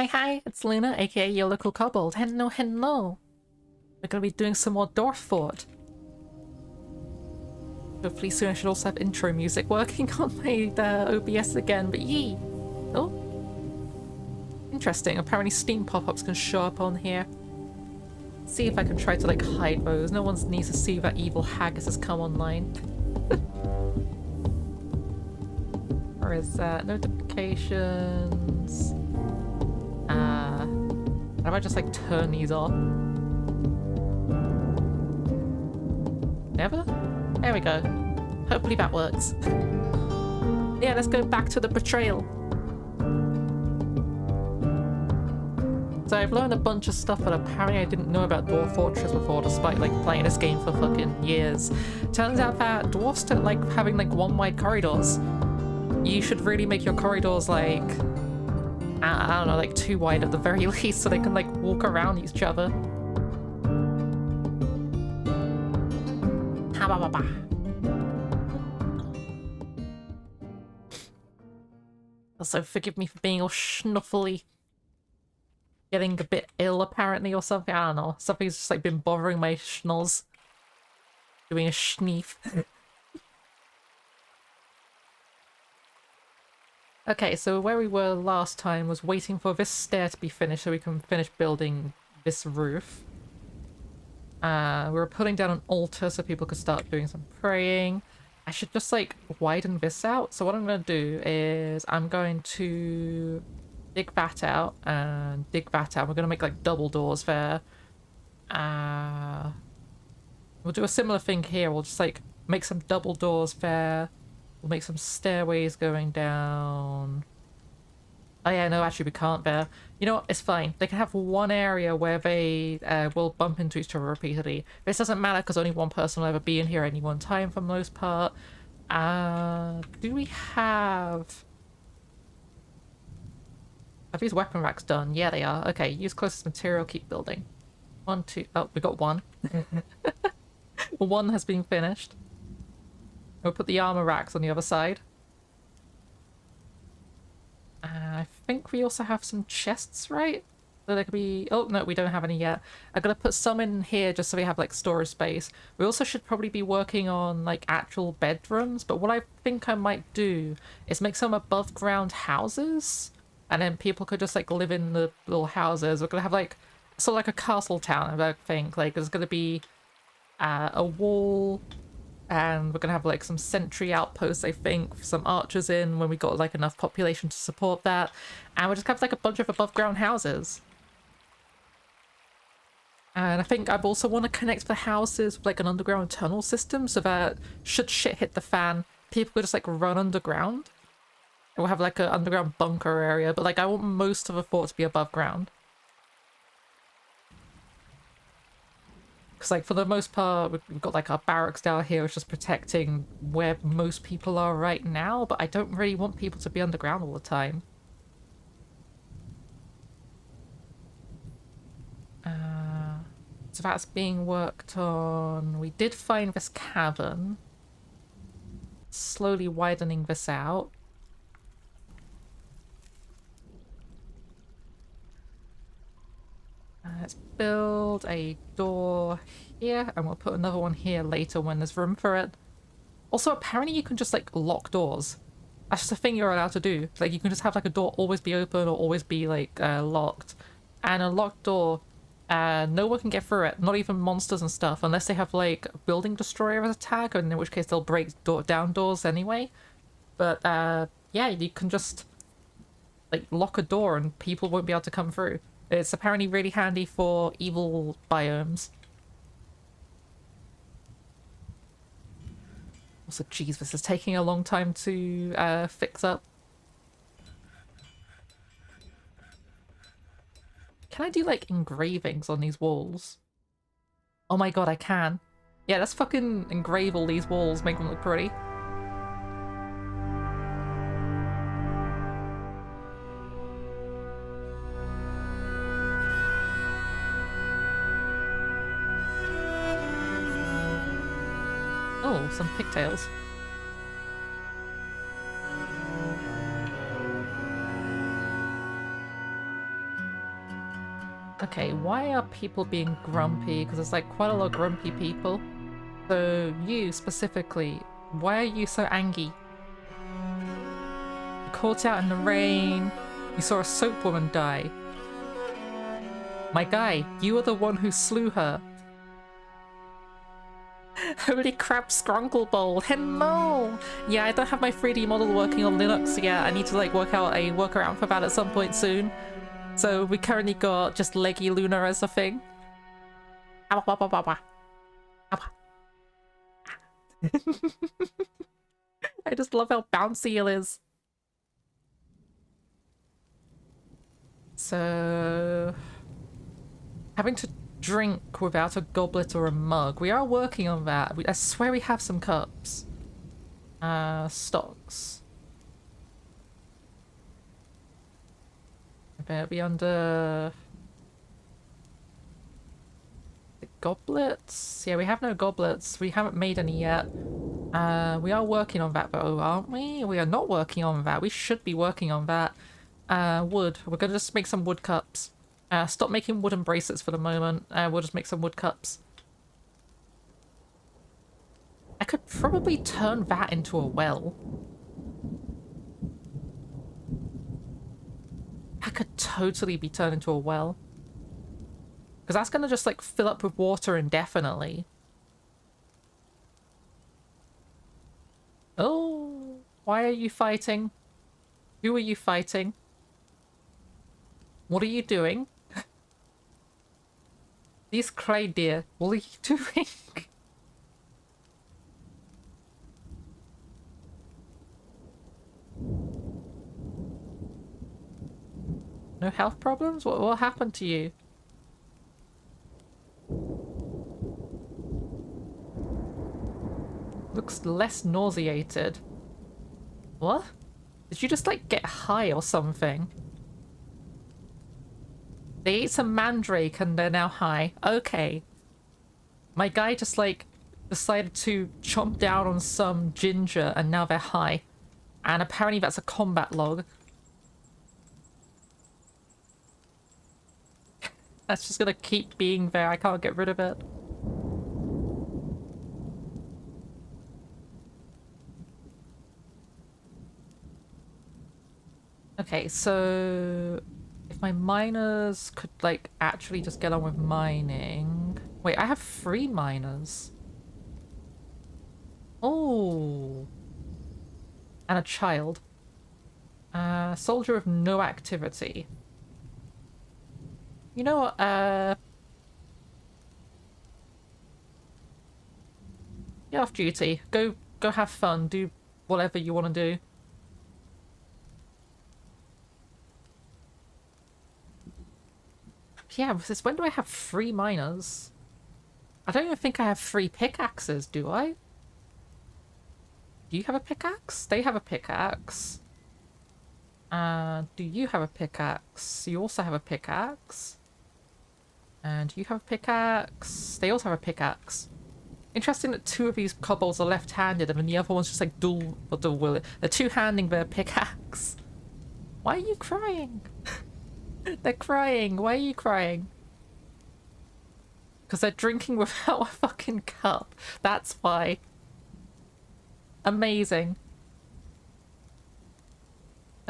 Hi, it's Luna, aka your local kobold. Hello. We're gonna be doing some more Dwarf Fort. Hopefully soon I should also have intro music working on my OBS again, but yee! Oh. Interesting, apparently Steam pop-ups can show up on here. See if I can try to like hide those. No one needs to see that evil haggis has come online. Where is that? Notifications. How about I just like turn these off? Never? There we go. Hopefully that works. Yeah, let's go back to the betrayal. So I've learned a bunch of stuff that apparently I didn't know about Dwarf Fortress before, despite like playing this game for fucking years. Turns out that dwarfs don't like having like one wide corridors. You should really make your corridors like, I don't know, like 2 wide at the very least, so they can like walk around each other. Also, forgive me for being all schnuffly. Getting a bit ill apparently or something, I don't know. Something's just like been bothering my schnoz. Doing a schneef. Okay, so where we were last time was waiting for this stair to be finished so we can finish building this roof. We were putting down an altar so people could start doing some praying. I should just like widen this out. So what I'm going to do is I'm going to dig that out and dig that out. We're going to make like double doors there. We'll do a similar thing here. We'll just like make some double doors there. We'll make some stairways going down. Oh yeah, no, actually we can't there. You know what? It's fine. They can have one area where they will bump into each other repeatedly. This doesn't matter because only one person will ever be in here at any one time for the most part. Do we have... Are these weapon racks done? Yeah, they are. Okay, use closest material, keep building. 1, 2... Oh, we got 1. 1 has been finished. We'll put the armor racks on the other side. I think we also have some chests, right? So there could be... Oh, no, we don't have any yet. I'm gonna put some in here just so we have, like, storage space. We also should probably be working on, like, actual bedrooms, but what I think I might do is make some above-ground houses, and then people could just, like, live in the little houses. We're gonna have, like, sort of like a castle town, I think. Like, there's gonna be a wall... And we're gonna have like some sentry outposts, I think, some archers in when we got like enough population to support that. And we'll just have like a bunch of above ground houses. And I think I also want to connect the houses with like an underground tunnel system so that should shit hit the fan, people could just like run underground. And we'll have like an underground bunker area, but like I want most of the fort to be above ground. Because, like, for the most part, we've got, like, our barracks down here, which is just protecting where most people are right now, but I don't really want people to be underground all the time. So that's being worked on. We did find this cavern. Slowly widening this out. Let's build a door here, and we'll put another one here later when there's room for it. Also, apparently you can just, like, lock doors. That's just a thing you're allowed to do. Like, you can just have, like, a door always be open or always be, like, locked. And a locked door, no one can get through it, not even monsters and stuff, unless they have, like, a building destroyer as a tag, and in which case they'll break down doors anyway. But, yeah, you can just, like, lock a door and people won't be able to come through. It's apparently really handy for evil biomes. Also, jeez, this is taking a long time to fix up. Can I do, like, engravings on these walls? Oh my god, I can. Yeah, let's fucking engrave all these walls, make them look pretty. Oh, some pigtails. Okay, why are people being grumpy? Because there's like quite a lot of grumpy people. So you specifically, why are you so angry? You caught out in the rain. You saw a soap woman die. My guy, you are the one who slew her. Holy crap, Scrunkle hello! Yeah, I don't have my 3D model working on Linux yet. I need to like work out a workaround for that at some point soon. So we currently got just Leggy Luna as a thing. I just love how bouncy it is. So... having to drink without a goblet or a mug. We are working on that. I swear we have some cups. Stocks. I better be under... the goblets? Yeah, we have no goblets. We haven't made any yet. We are working on that though, aren't we? We are not working on that. We should be working on that. Wood. We're gonna just make some wood cups. Stop making wooden bracelets for the moment. We'll just make some wood cups. I could probably turn that into a well. That could totally be turned into a well. Because that's going to just like fill up with water indefinitely. Oh, why are you fighting? Who are you fighting? What are you doing? These clay deer, what are you doing? No health problems? What happened to you? Looks less nauseated. What? Did you just like get high or something? They ate some mandrake and they're now high. Okay. My guy just like decided to chomp down on some ginger and now they're high. And apparently that's a combat log. That's just gonna keep being there. I can't get rid of it. Okay, so if my miners could like actually just get on with mining. Wait, I have 3 miners. Oh. And a child. Soldier of no activity. You know what, you're off duty. Go have fun. Do whatever you want to do. Yeah, when do I have 3 miners? I don't even think I have 3 pickaxes, do I? Do you have a pickaxe? They have a pickaxe. Do you have a pickaxe? You also have a pickaxe. And you have a pickaxe. They also have a pickaxe. Interesting that 2 of these kobolds are left-handed and then the other one's just like dual wielding. They're two-handing their pickaxe. Why are you crying? They're crying. Why are you crying? Because they're drinking without a fucking cup. That's why. Amazing.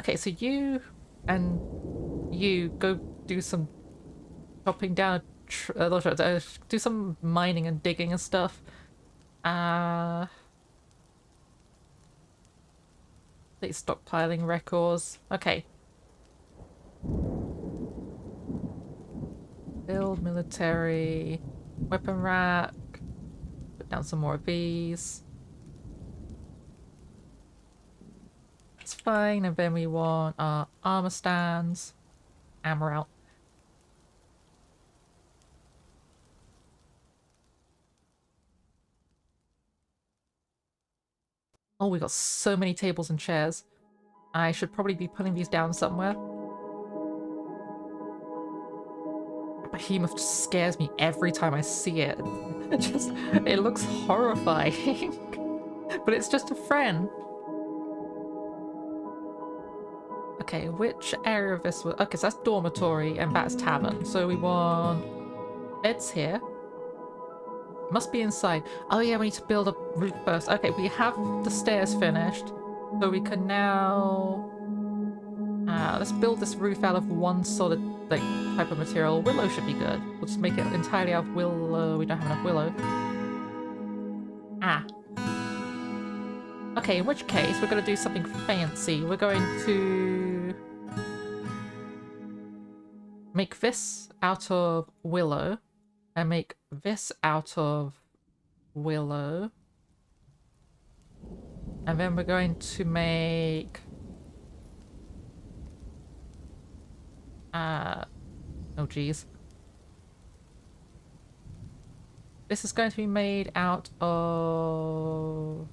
Okay, so you and you go do some chopping down, do some mining and digging and stuff. Like stockpiling records. Okay. Build military weapon rack. Put down some more of these. That's fine. And then we want our armor stands. And we're out. Oh, we got so many tables and chairs. I should probably be putting these down somewhere. Behemoth just scares me every time I see it. It looks horrifying. But it's just a friend. A Okay, which area of this was... Okay, so that's dormitory and that's tavern. So we want beds here. Must be inside. Oh yeah, we need to build a roof first. Okay, we have the stairs finished. So we can now... let's build this roof out of one solid like type of material. Willow should be good. We'll just make it entirely out of willow. We don't have enough willow. Ah. Okay, in which case we're going to do something fancy. We're going to make this out of willow and make this out of willow. And then we're going to make... oh geez. This is going to be made out of...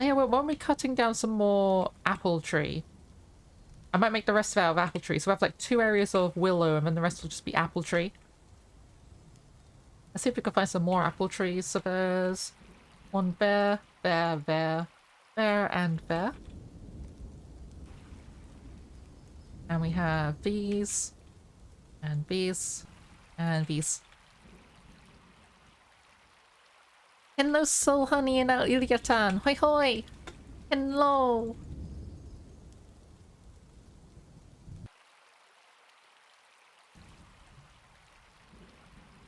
yeah, well, when we're cutting down some more apple tree, I might make the rest of it out of apple tree. So we have like 2 areas of willow and then the rest will just be apple tree. Let's see if we can find some more apple trees. So there's one there, there, there, there, and there. And we have these, and these, and these. Hello, Soul Honey and Iliatan. Hoi hoi! Hello!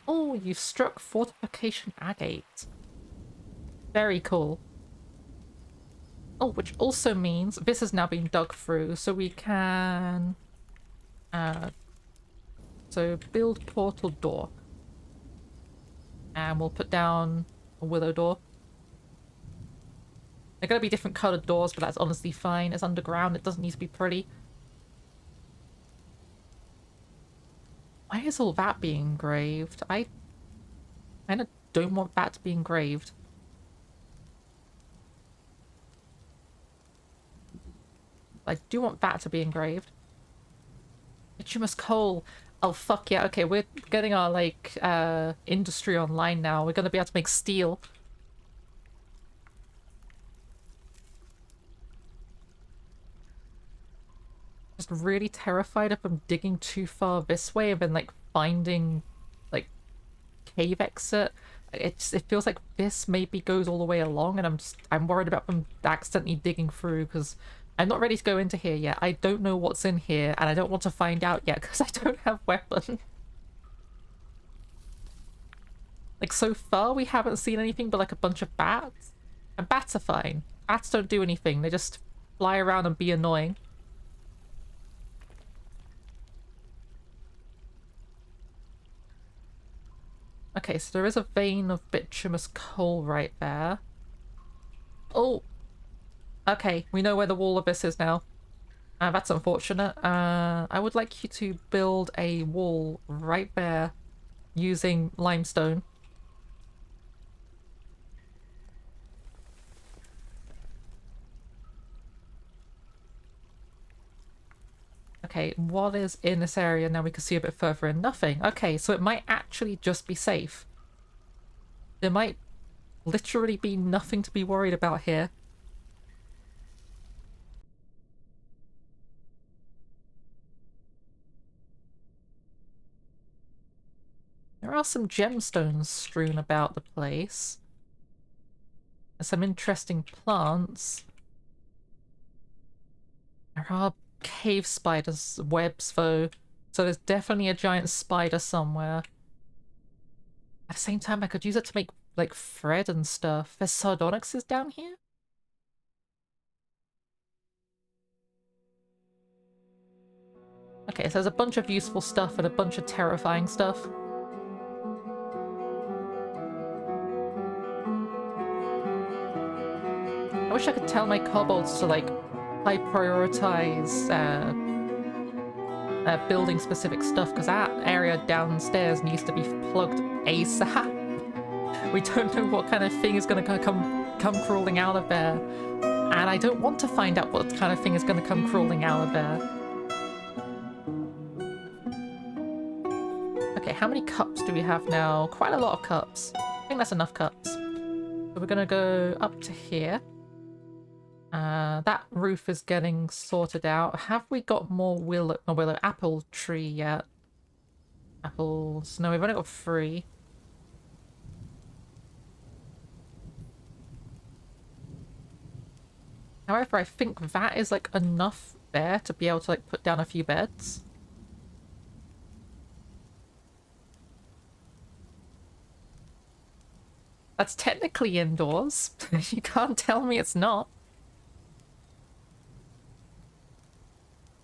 Oh, you've struck fortification agate. Very cool. Oh, which also means this has now been dug through, so we can... so build portal door. And we'll put down a willow door. They're gonna be different coloured doors, but that's honestly fine. It's underground, it doesn't need to be pretty. Why is all that being engraved? I kinda don't want that to be engraved. I do want that to be engraved. Bituminous coal. Oh fuck yeah, okay, we're getting our like industry online now. We're gonna be able to make steel. Just really terrified if I'm digging too far this way and then like finding like cave exit. It feels like this maybe goes all the way along and I'm worried about them accidentally digging through because I'm not ready to go into here yet. I don't know what's in here, and I don't want to find out yet because I don't have weapon. Like, so far we haven't seen anything but like a bunch of bats. And bats are fine. Bats don't do anything. They just fly around and be annoying. Okay, so there is a vein of bituminous coal right there. Oh! Okay, we know where the wall of this is now. That's unfortunate. I would like you to build a wall right there using limestone. Okay, what is in this area? Now we can see a bit further in. Nothing. Okay, so it might actually just be safe. There might literally be nothing to be worried about here. There are some gemstones strewn about the place. There's some interesting plants. There are cave spiders' webs though, so there's definitely a giant spider somewhere. At the same time, I could use it to make like thread and stuff. There's sardonyxes down here? Okay, so there's a bunch of useful stuff and a bunch of terrifying stuff. I wish I could tell my kobolds to like high prioritize building specific stuff, because that area downstairs needs to be plugged ASAP. We don't know what kind of thing is going to come crawling out of there, and I don't want to find out what kind of thing is going to come crawling out of there. Okay, how many cups do we have now? Quite a lot of cups. I think that's enough cups. So we're gonna go up to here. That roof is getting sorted out. Have we got more apple tree yet? Apples. No, we've only got 3. However, I think that is like enough there to be able to like put down a few beds. That's technically indoors. You can't tell me it's not.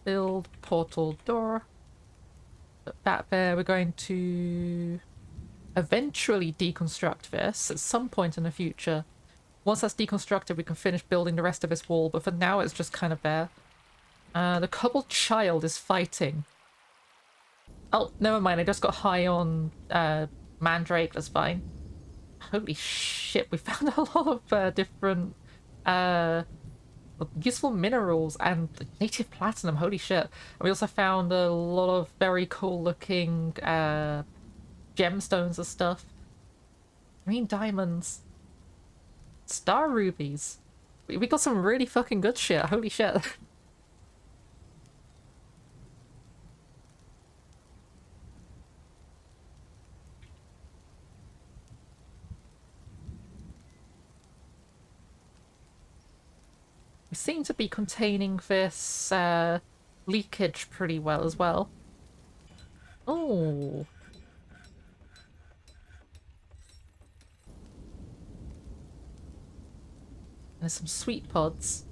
Build portal door. Put that there. We're going to eventually deconstruct this at some point in the future. Once that's deconstructed, we can finish building the rest of this wall, but for now it's just kind of there. The kobold child is fighting. Oh, never mind. I just got high on mandrake. That's fine. Holy shit, we found a lot of different useful minerals and native platinum. Holy shit. And we also found a lot of very cool looking gemstones and stuff. Green diamonds. Star rubies. We got some really fucking good shit. Holy shit. We seem to be containing this leakage pretty well as well. Oh. There's some sweet pods.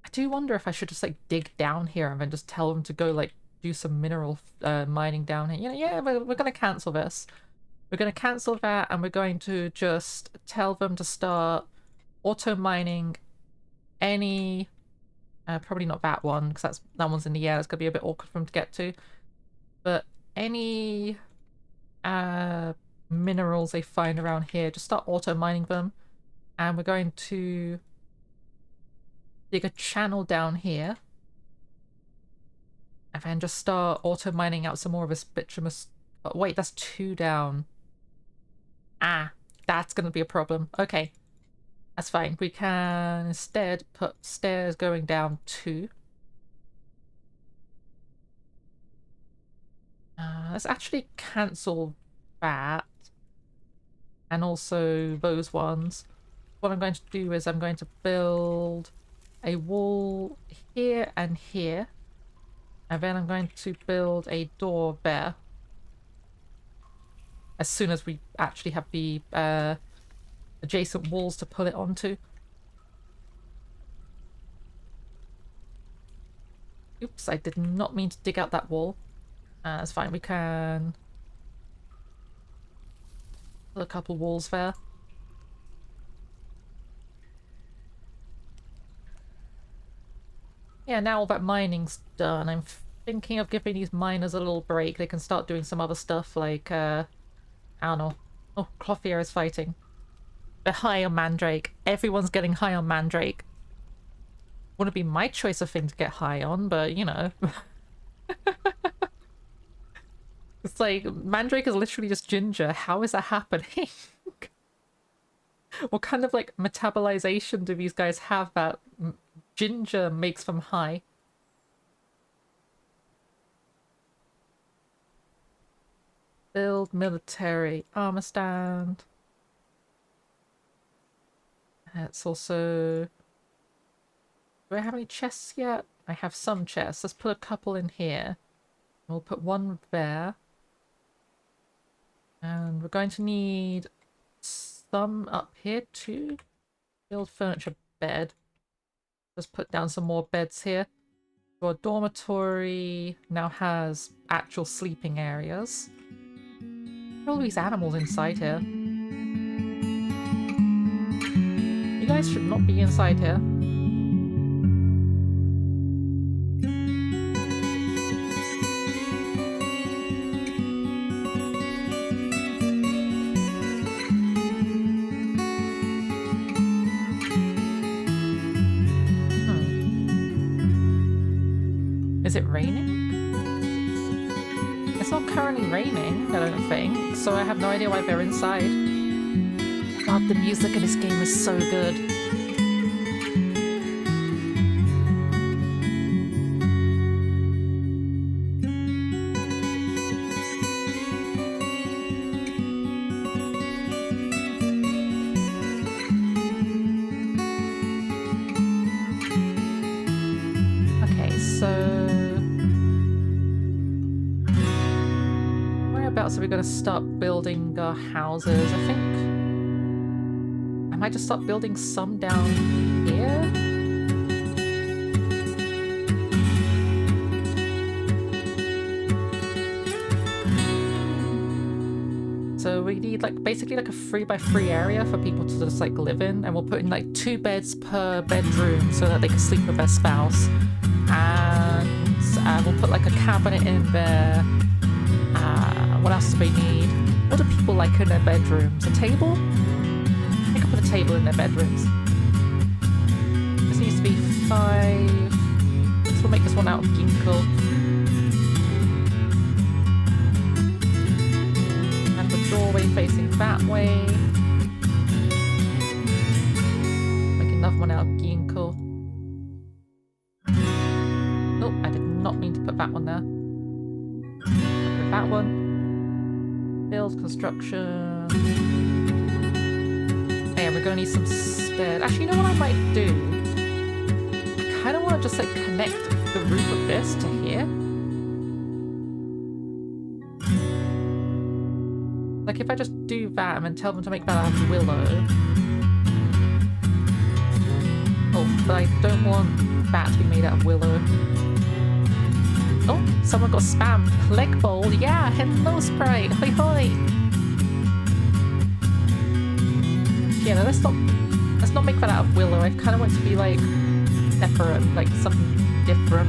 I do wonder if I should just like dig down here and then just tell them to go like do some mineral mining down here. You know, yeah, we're gonna cancel this. We're going to cancel that and we're going to just tell them to start auto mining any... probably not that one because that one's in the air. It's going to be a bit awkward for them to get to. But any minerals they find around here, just start auto mining them. And we're going to dig a channel down here. And then just start auto mining out some more of this bituminous... Oh, wait, that's 2 down. Ah, that's going to be a problem. Okay, that's fine. We can instead put stairs going down 2. Let's actually cancel that. And also those ones. What I'm going to do is I'm going to build a wall here and here. And then I'm going to build a door there. As soon as we actually have the adjacent walls to pull it onto. Oops, I did not mean to dig out that wall. That's fine, we can put a couple walls there. Yeah, now all that mining's done. I'm thinking of giving these miners a little break. They can start doing some other stuff like, I don't know. Oh, Clothier is fighting. They're high on mandrake. Everyone's getting high on mandrake. Wouldn't be my choice of thing to get high on, but you know. It's like, mandrake is literally just ginger. How is that happening? What kind of like metabolization do these guys have that ginger makes them high? Build military armor stand. It's also... Do I have any chests yet? I have some chests. Let's put a couple in here. We'll put one there. And we're going to need some up here too. Build furniture bed. Just put down some more beds here. Our dormitory now has actual sleeping areas. All these animals inside here. You guys should not be inside here. Is it raining? It's not currently raining, I don't think, so I have no idea why they're inside. God, the music in this game is so good. So we're gonna start building our houses. I think I might just start building some down here. So we need like basically like a 3x3 area for people to just like live in, and we'll put in like 2 beds per bedroom so that they can sleep with their spouse. And we'll put like a cabinet in there. What else do we need? What do people like in their bedrooms? A table? I think I'll put a table in their bedrooms. This needs to be 5. So we'll make this one out of ginkgo. And the doorway facing that way. Make another one out of ginkgo. Oh, I did not mean to put that one there. Put that one. Build, construction. Hey, we're gonna need some stairs. Actually, you know what I might do? I kind of want to just like connect the roof of this to here. Like if I just do that and then tell them to make that out of willow. Oh, but I don't want that to be made out of willow. Oh, someone got spammed. Leg bowl, yeah, hello Sprite, hoi hoi! Yeah, no, let's not make that out of willow. I kind of want it to be like separate, like something different.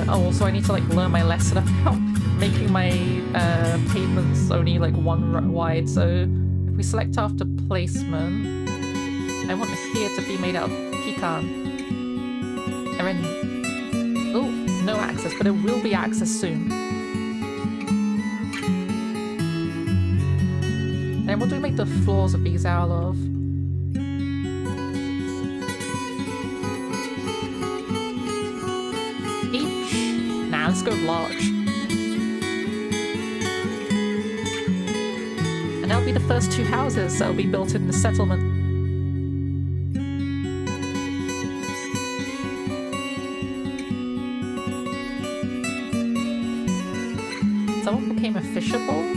Oh, so I need to like learn my lesson about making my pavements only like 1 wide. So if we select after placement, I want here to be made out of pecan. And then oh, no access, but it will be access soon. And what do we make the floors of these out of? Each? Nah, let's go large. And that'll be the first 2 houses that will be built in the settlement. Someone became a fisherbold?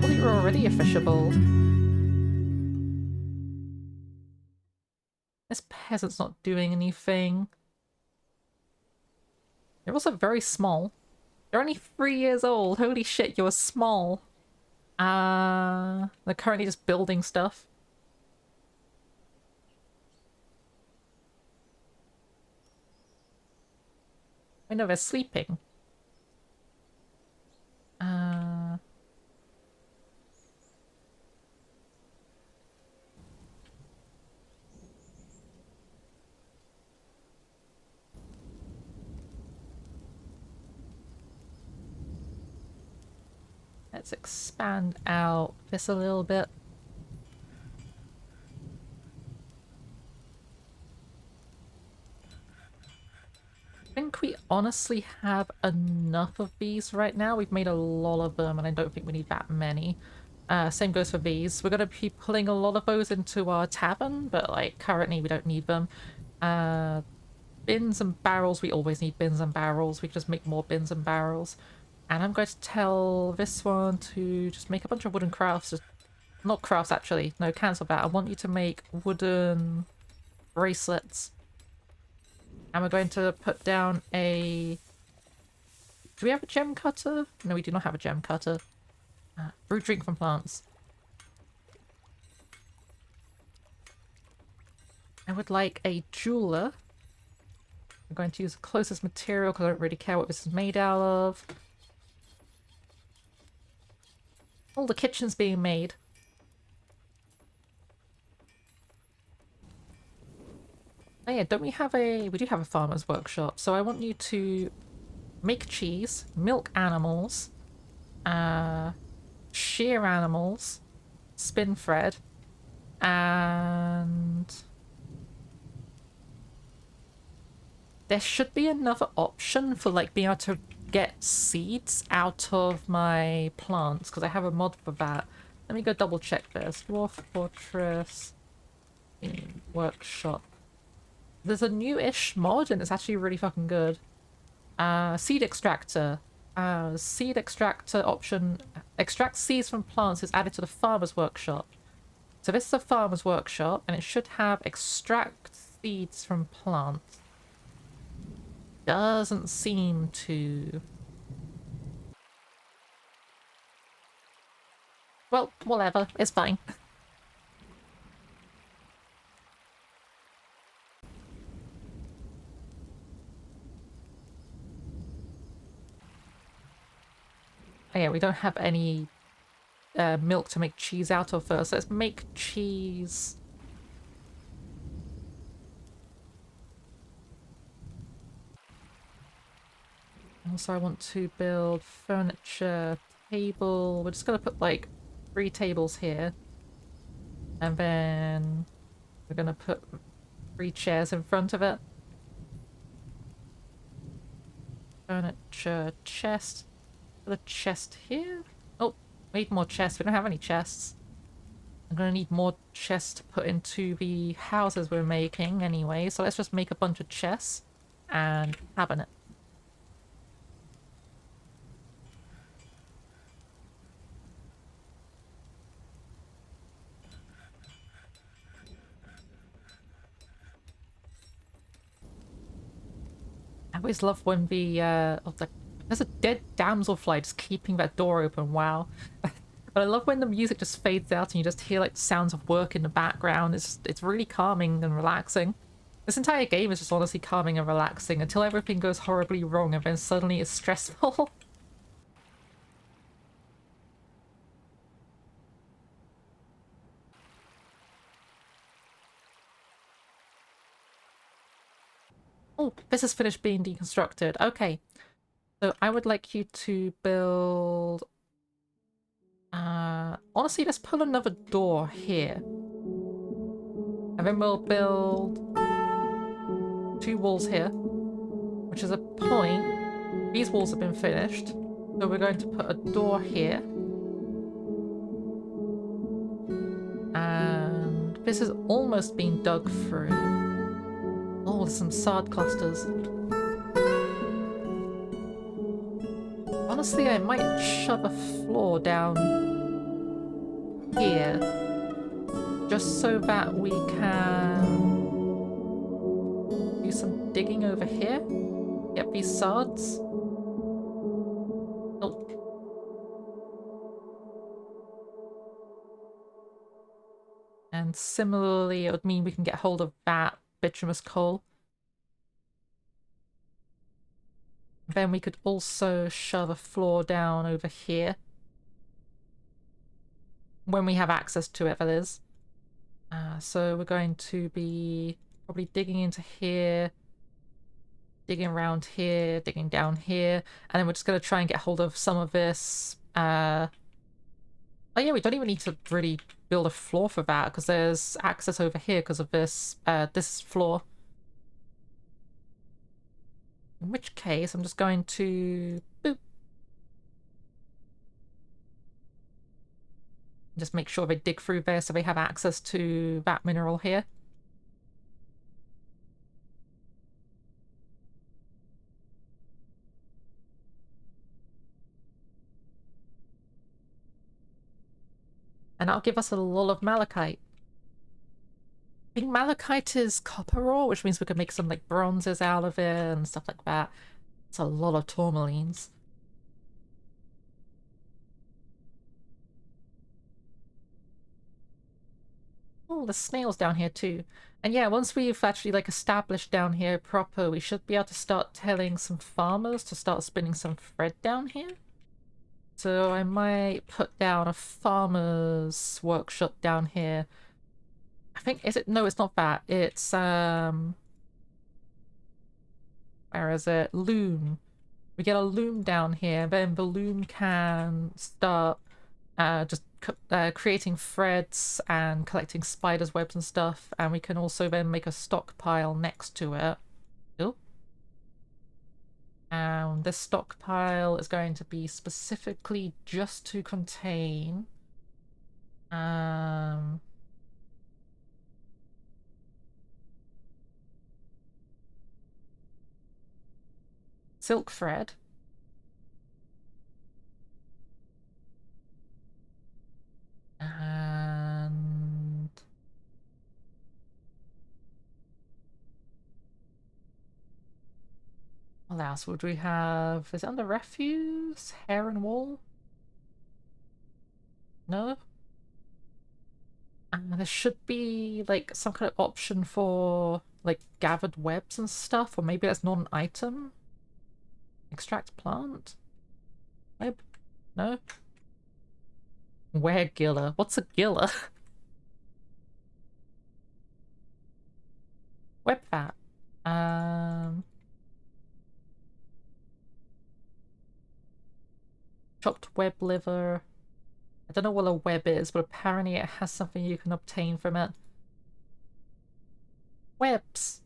Well, you were already a fisherbold. This peasant's not doing anything. You're also very small. You're only 3 years old. Holy shit, you're small. They're currently just building stuff. I know they're sleeping. Let's expand out this a little bit. I think we honestly have enough of these right now. We've made a lot of them and I don't think we need that many. Same goes for these. We're going to be pulling a lot of those into our tavern, but like currently we don't need them. Bins and barrels, we always need bins and barrels. We can just make more bins and barrels. And I'm going to tell this one to just make a bunch of wooden crafts. Not crafts actually, no, cancel that. I want you to make wooden bracelets. And we're going to put down a... Do we have a gem cutter? No, we do not have a gem cutter. Brew drink from plants. I would like a jeweler. I'm going to use the closest material because I don't really care what this is made out of. Oh, the kitchen's being made. Oh yeah, don't we have a... We do have a farmer's workshop. So I want you to make cheese, milk animals, shear animals, spin thread, and... There should be another option for like being able to get seeds out of my plants, because I have a mod for that. Let me go double check this. Dwarf Fortress workshop. There's a new-ish mod and it's actually really fucking good. Seed extractor. Seed extractor option. Extract seeds from plants is added to the farmer's workshop. So this is a farmer's workshop and it should have extract seeds from plants. Doesn't seem to. Well, whatever. It's fine. Oh yeah, we don't have any milk to make cheese out of first. Let's make cheese. Also, I want to build furniture, table. We're just gonna put like 3 tables here. And then we're gonna put 3 chairs in front of it. Furniture, chest. Put a chest here. Oh, we need more chests. We don't have any chests. I'm gonna need more chests to put into the houses we're making anyway. So let's just make a bunch of chests and cabinet. I always love when there's a dead damselfly just keeping that door open. Wow. But I love when the music just fades out and you just hear like sounds of work in the background. It's really calming and relaxing. This entire game is just honestly calming and relaxing until everything goes horribly wrong and then suddenly it's stressful. Oh, this is finished being deconstructed. Okay. So I would like you to build... honestly, let's put another door here. And then we'll build 2 walls here, which is a point. These walls have been finished. So we're going to put a door here. And this has almost been dug through. Oh, there's some sod clusters. Honestly, I might shove a floor down here. Just so that we can do some digging over here. Get these sods. Oh. And similarly, it would mean we can get hold of that bituminous coal. Then we could also shove a floor down over here. When we have access to it, that is. So we're going to be probably digging into here, digging around here, digging down here, and then we're just going to try and get hold of some of this. Oh yeah, we don't even need to really build a floor for that because there's access over here because of this floor. In which case, I'm just going to boop. Just make sure they dig through there so they have access to that mineral here. And that'll give us a lot of malachite. I think malachite is copper ore, which means we could make some like bronzes out of it and stuff like that. It's a lot of tourmalines. Oh, there's snails down here too. And yeah, once we've actually like established down here proper, we should be able to start telling some farmers to start spinning some thread down here. So I might put down a farmer's workshop down here. I think, is it? No, it's not that. It's, Where is it? Loom. We get a loom down here, then the loom can start just creating threads and collecting spiders' webs and stuff, and we can also then make a stockpile next to it. Ooh. And this stockpile is going to be specifically just to contain silk thread. And what else would we have? Is it under refuse? Hair and wool? No? And there should be like some kind of option for like gathered webs and stuff, or maybe that's not an item. Extract plant? Web? No? Wear giller. What's a giller? Web fat. Chopped web liver. I don't know what a web is, but apparently it has something you can obtain from it. Webs.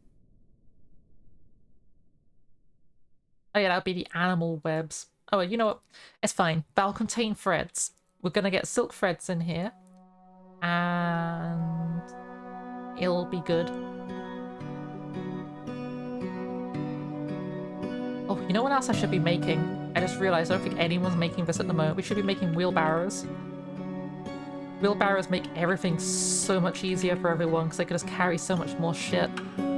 Oh yeah, that would be the animal webs. Oh, you know what? It's fine. That'll contain threads. We're gonna get silk threads in here. And it'll be good. Oh, you know what else I should be making? I just realized I don't think anyone's making this at the moment. We should be making wheelbarrows. Wheelbarrows make everything so much easier for everyone because they can just carry so much more shit.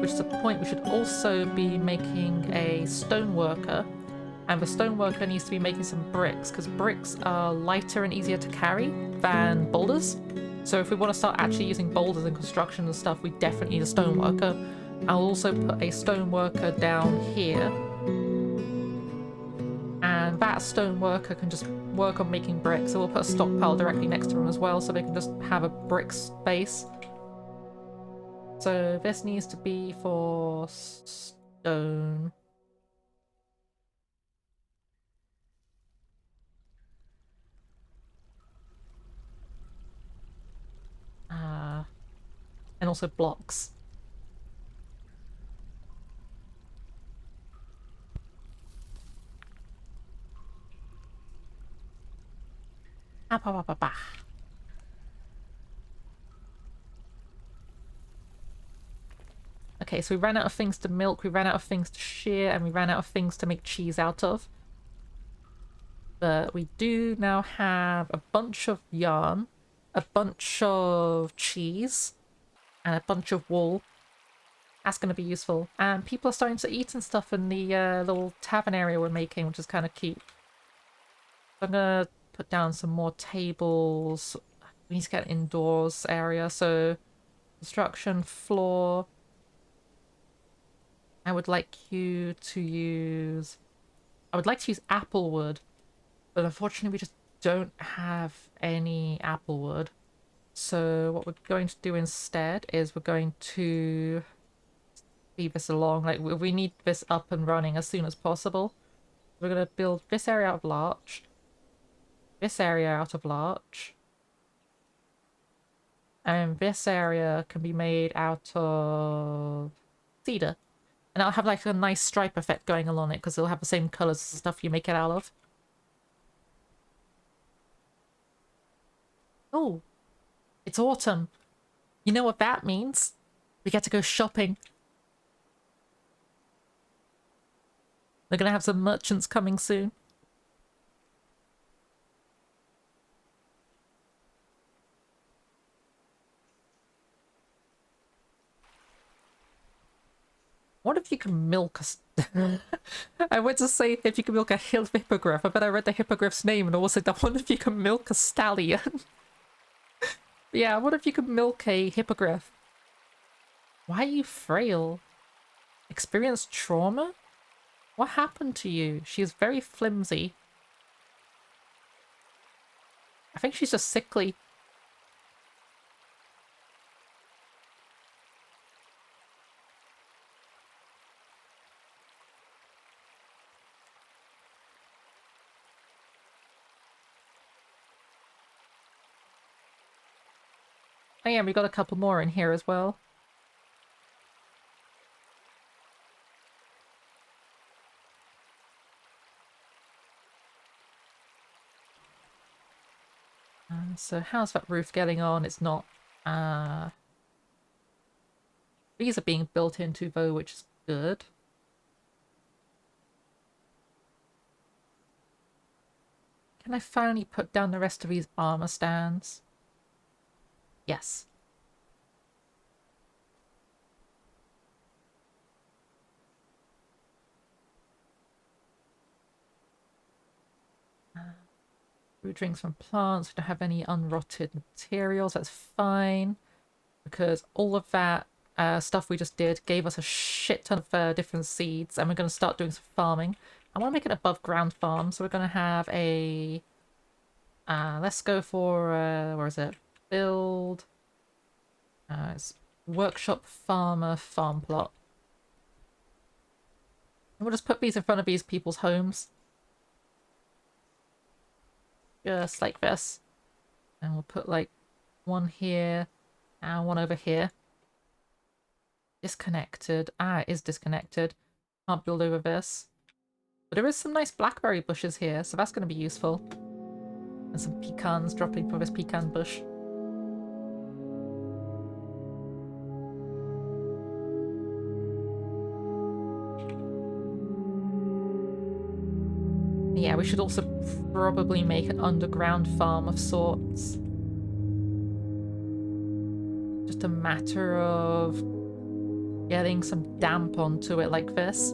Which is the point. We should also be making a stoneworker. And the stoneworker needs to be making some bricks because bricks are lighter and easier to carry than boulders. So if we want to start actually using boulders in construction and stuff, we definitely need a stoneworker. I'll also put a stoneworker down here. And that stoneworker can just work on making bricks. So we'll put a stockpile directly next to him as well so they can just have a brick space. So this needs to be for stone. And also blocks. Okay, so we ran out of things to milk, we ran out of things to shear, and we ran out of things to make cheese out of. But we do now have a bunch of yarn, a bunch of cheese, and a bunch of wool. That's going to be useful. And people are starting to eat and stuff in the little tavern area we're making, which is kind of cute. So I'm going to put down some more tables. We need to get an indoors area, so construction floor. I would like you to use... I would like to use apple wood, but unfortunately we just don't have any apple wood. So what we're going to do instead is we're going to speed this along. Like, we need this up and running as soon as possible. We're going to build this area out of larch, this area out of larch, and this area can be made out of cedar. And I'll have like a nice stripe effect going along it because it'll have the same colours as the stuff you make it out of. Oh, it's autumn. You know what that means? We get to go shopping. We're gonna have some merchants coming soon. What if you can milk a... I went to say if you can milk a hippogriff, but I read the hippogriff's name and also I wonder if you can milk a stallion. Yeah, what if you could milk a hippogriff? Why are you frail? Experienced trauma? What happened to you? She is very flimsy. I think she's just sickly. Oh yeah, we got a couple more in here as well. So how's that roof getting on? It's not... These are being built into though, which is good. Can I finally put down the rest of these armor stands? Yes. Food drinks from plants. We don't have any unrotted materials. That's fine. Because all of that stuff we just did gave us a shit ton of different seeds. And we're going to start doing some farming. I want to make an above ground farm. So we're going to have a... let's go for... where is it? Build... it's workshop farmer farm plot. And we'll just put these in front of these people's homes. Just like this. And we'll put like one here and one over here. Disconnected. Ah, it is disconnected. Can't build over this. But there is some nice blackberry bushes here, so that's going to be useful. And some pecans dropping from this pecan bush. Yeah, we should also probably make an underground farm of sorts. Just a matter of getting some damp onto it like this.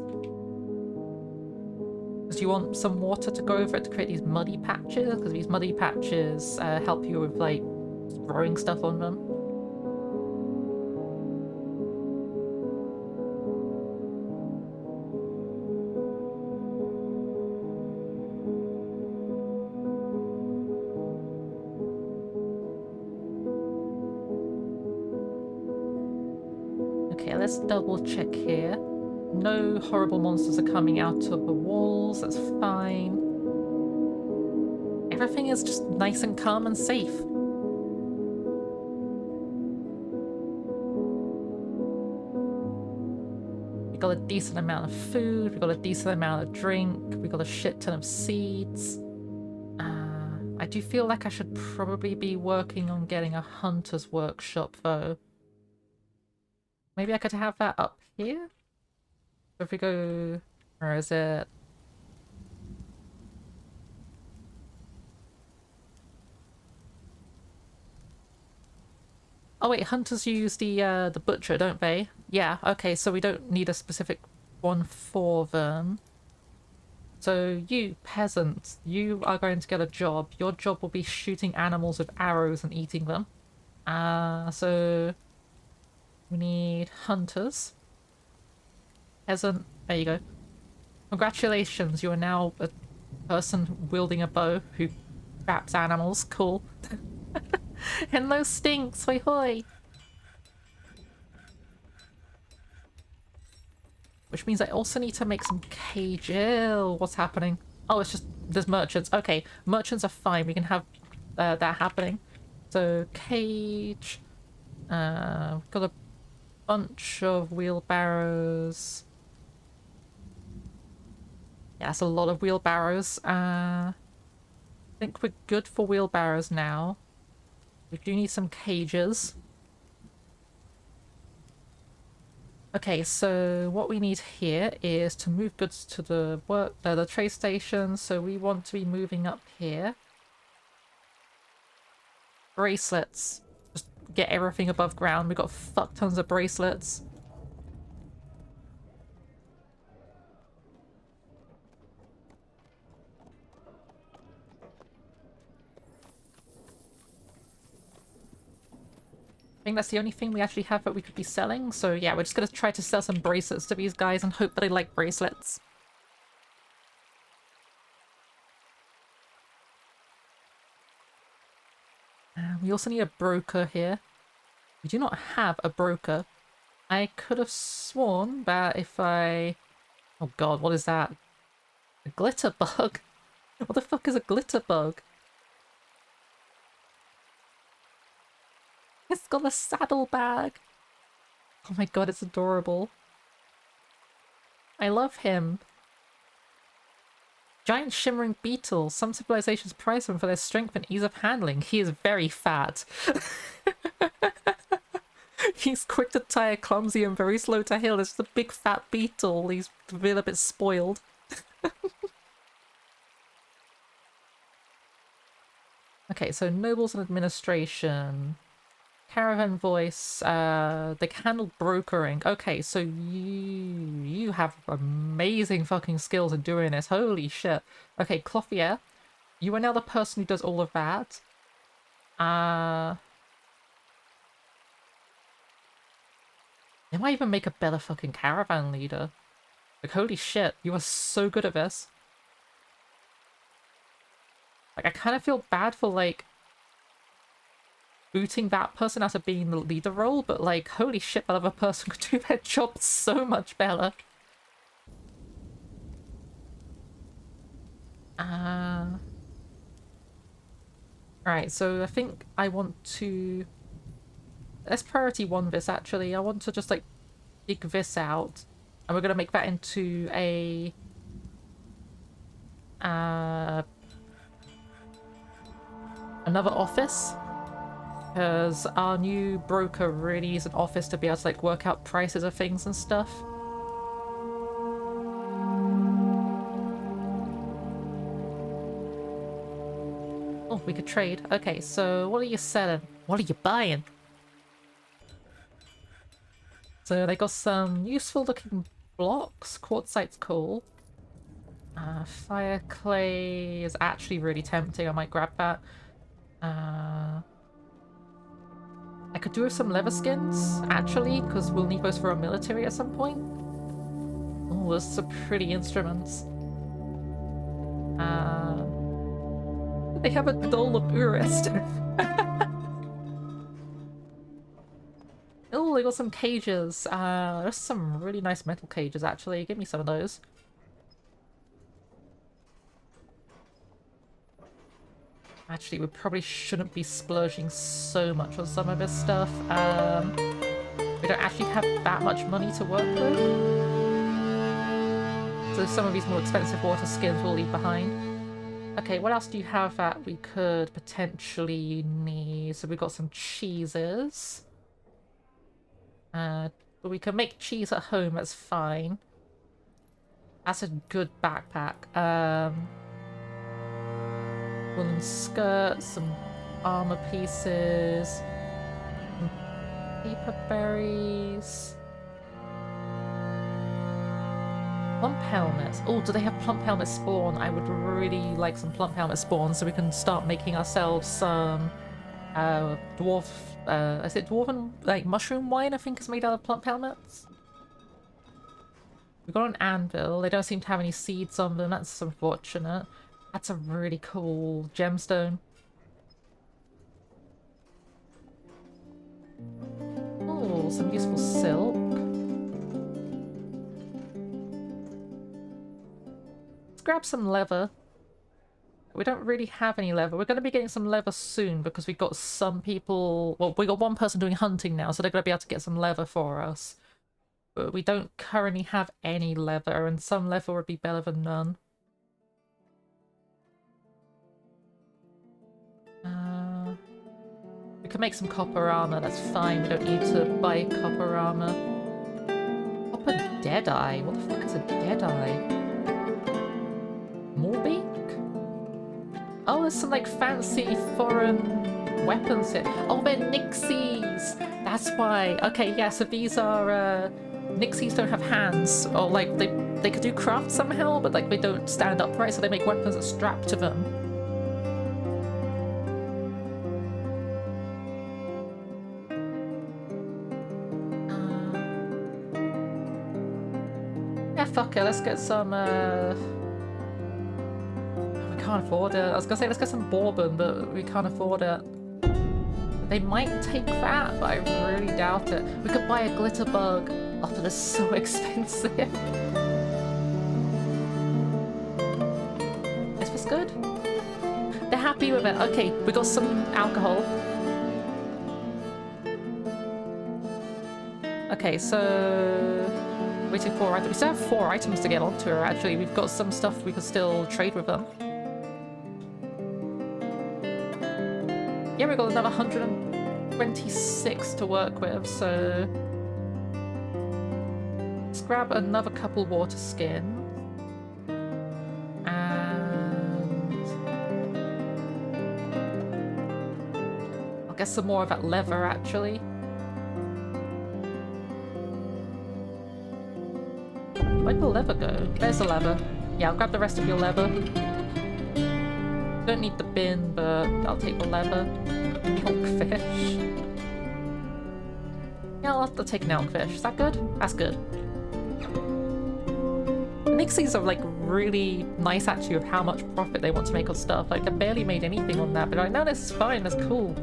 Because you want some water to go over it to create these muddy patches, because these muddy patches help you with, like, growing stuff on them. Okay, let's double check here. No horrible monsters are coming out of the walls, that's fine. Everything is just nice and calm and safe. We got a decent amount of food, we got a decent amount of drink, we got a shit ton of seeds. I do feel like I should probably be working on getting a hunter's workshop though. Maybe I could have that up here? So if we go... where is it? Oh wait, hunters use the butcher, don't they? Yeah, okay, so we don't need a specific one for them. So you, peasants, you are going to get a job. Your job will be shooting animals with arrows and eating them. So we need hunters. Peasant, there you go. Congratulations, you are now a person wielding a bow who traps animals. Cool. And those stinks, hoi hoi! Which means I also need to make some cage. Ew, what's happening? Oh, it's just, there's merchants. Okay, merchants are fine. We can have that happening. So, cage. We've got a bunch of wheelbarrows. Yeah, that's a lot of wheelbarrows. I think we're good for wheelbarrows now. We do need some cages. Okay, so what we need here is to move goods to the trade station. So we want to be moving up here. Bracelets. Just get everything above ground. We've got fuck tons of bracelets. I think that's the only thing we actually have that we could be selling. So yeah, we're just going to try to sell some bracelets to these guys and hope that they like bracelets. We also need a broker here. We do not have a broker. I could have sworn that if I... Oh god, what is that? A glitter bug? What the fuck is a glitter bug? It's got a saddlebag. Oh my god, it's adorable. I love him. Giant shimmering beetle. Some civilizations prize them for their strength and ease of handling. He is very fat. He's quick to tire, clumsy, and very slow to heal. It's just a big fat beetle. He's a little bit spoiled. Okay, so nobles and administration. Caravan voice. They can handle brokering. Okay, so you have amazing fucking skills in doing this. Holy shit. Okay, Clothier. You are now the person who does all of that. They might even make a better fucking caravan leader. Like, holy shit, you are so good at this. Like, I kind of feel bad for, like, booting that person out of being the leader role, but, like, holy shit, that other person could do their job so much better. Right, so I think I want to... Let's priority 1 this, actually. I want to just, like, dig this out. And we're going to make that into a... another office. Because our new broker really needs an office to be able to, like, work out prices of things and stuff. Oh, we could trade. Okay, so what are you selling? What are you buying? So they got some useful looking blocks. Quartzite's cool. Fire clay is actually really tempting. I might grab that. I could do with some leather skins, actually, because we'll need those for our military at some point. Oh, those are some pretty instruments. They have a doll of Urist. Oh, they got some cages. There's some really nice metal cages, actually. Give me some of those. Actually, we probably shouldn't be splurging so much on some of this stuff. We don't actually have that much money to work with. So some of these more expensive water skins we'll leave behind. Okay, what else do you have that we could potentially need? So we've got some cheeses. But we can make cheese at home, that's fine. That's a good backpack. Woolen skirts, some armor pieces, some paper berries. Plump helmets. Oh, do they have plump helmet spawn? I would really like some plump helmet spawn so we can start making ourselves some dwarf, is it dwarven, like mushroom wine I think is made out of plump helmets? We've got an anvil. They don't seem to have any seeds on them. That's unfortunate. That's a really cool gemstone. Oh, some useful silk. Let's grab some leather. We don't really have any leather. We're going to be getting some leather soon because we've got some people... Well, we got one person doing hunting now, so they're going to be able to get some leather for us. But we don't currently have any leather, and some leather would be better than none. We can make some copper armor, that's fine. We don't need to buy copper armor. Copper deadeye? What the fuck is a deadeye? Morbeak? Oh, there's some like fancy foreign weapons here. Oh, they're Nixies! That's why. Okay, yeah, so these are, Nixies don't have hands. Or like, they could do craft somehow, but like they don't stand upright, so they make weapons that strap to them. Yeah, fuck it, let's get some, we can't afford it. I was gonna say let's get some bourbon, but we can't afford it. They might take that, but I really doubt it. We could buy a glitter bug. Oh, but it's so expensive. Is this good? They're happy with it. Okay, we got some alcohol. Okay, so waiting for items. We still have 4 items to get onto her, actually. We've got some stuff we can still trade with them. Yeah, we've got another 126 to work with, so let's grab another couple water skin. And I'll get some more of that leather, actually. Where'd the leather go? There's the leather. Yeah, I'll grab the rest of your leather. Don't need the bin, but I'll take the leather. Elkfish. Yeah, I'll have to take an elkfish. Is that good? That's good. Nixies are like really nice actually with how much profit they want to make on stuff. Like, they barely made anything on that, but like, no, this is fine, that's cool.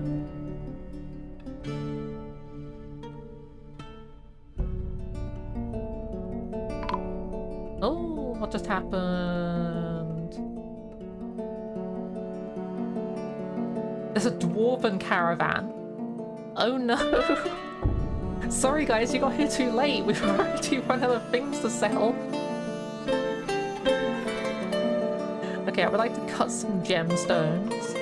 Oh, what just happened? There's a dwarven caravan. Oh no! Sorry guys, you got here too late. We've already run out of things to sell. Okay, I would like to cut some gemstones.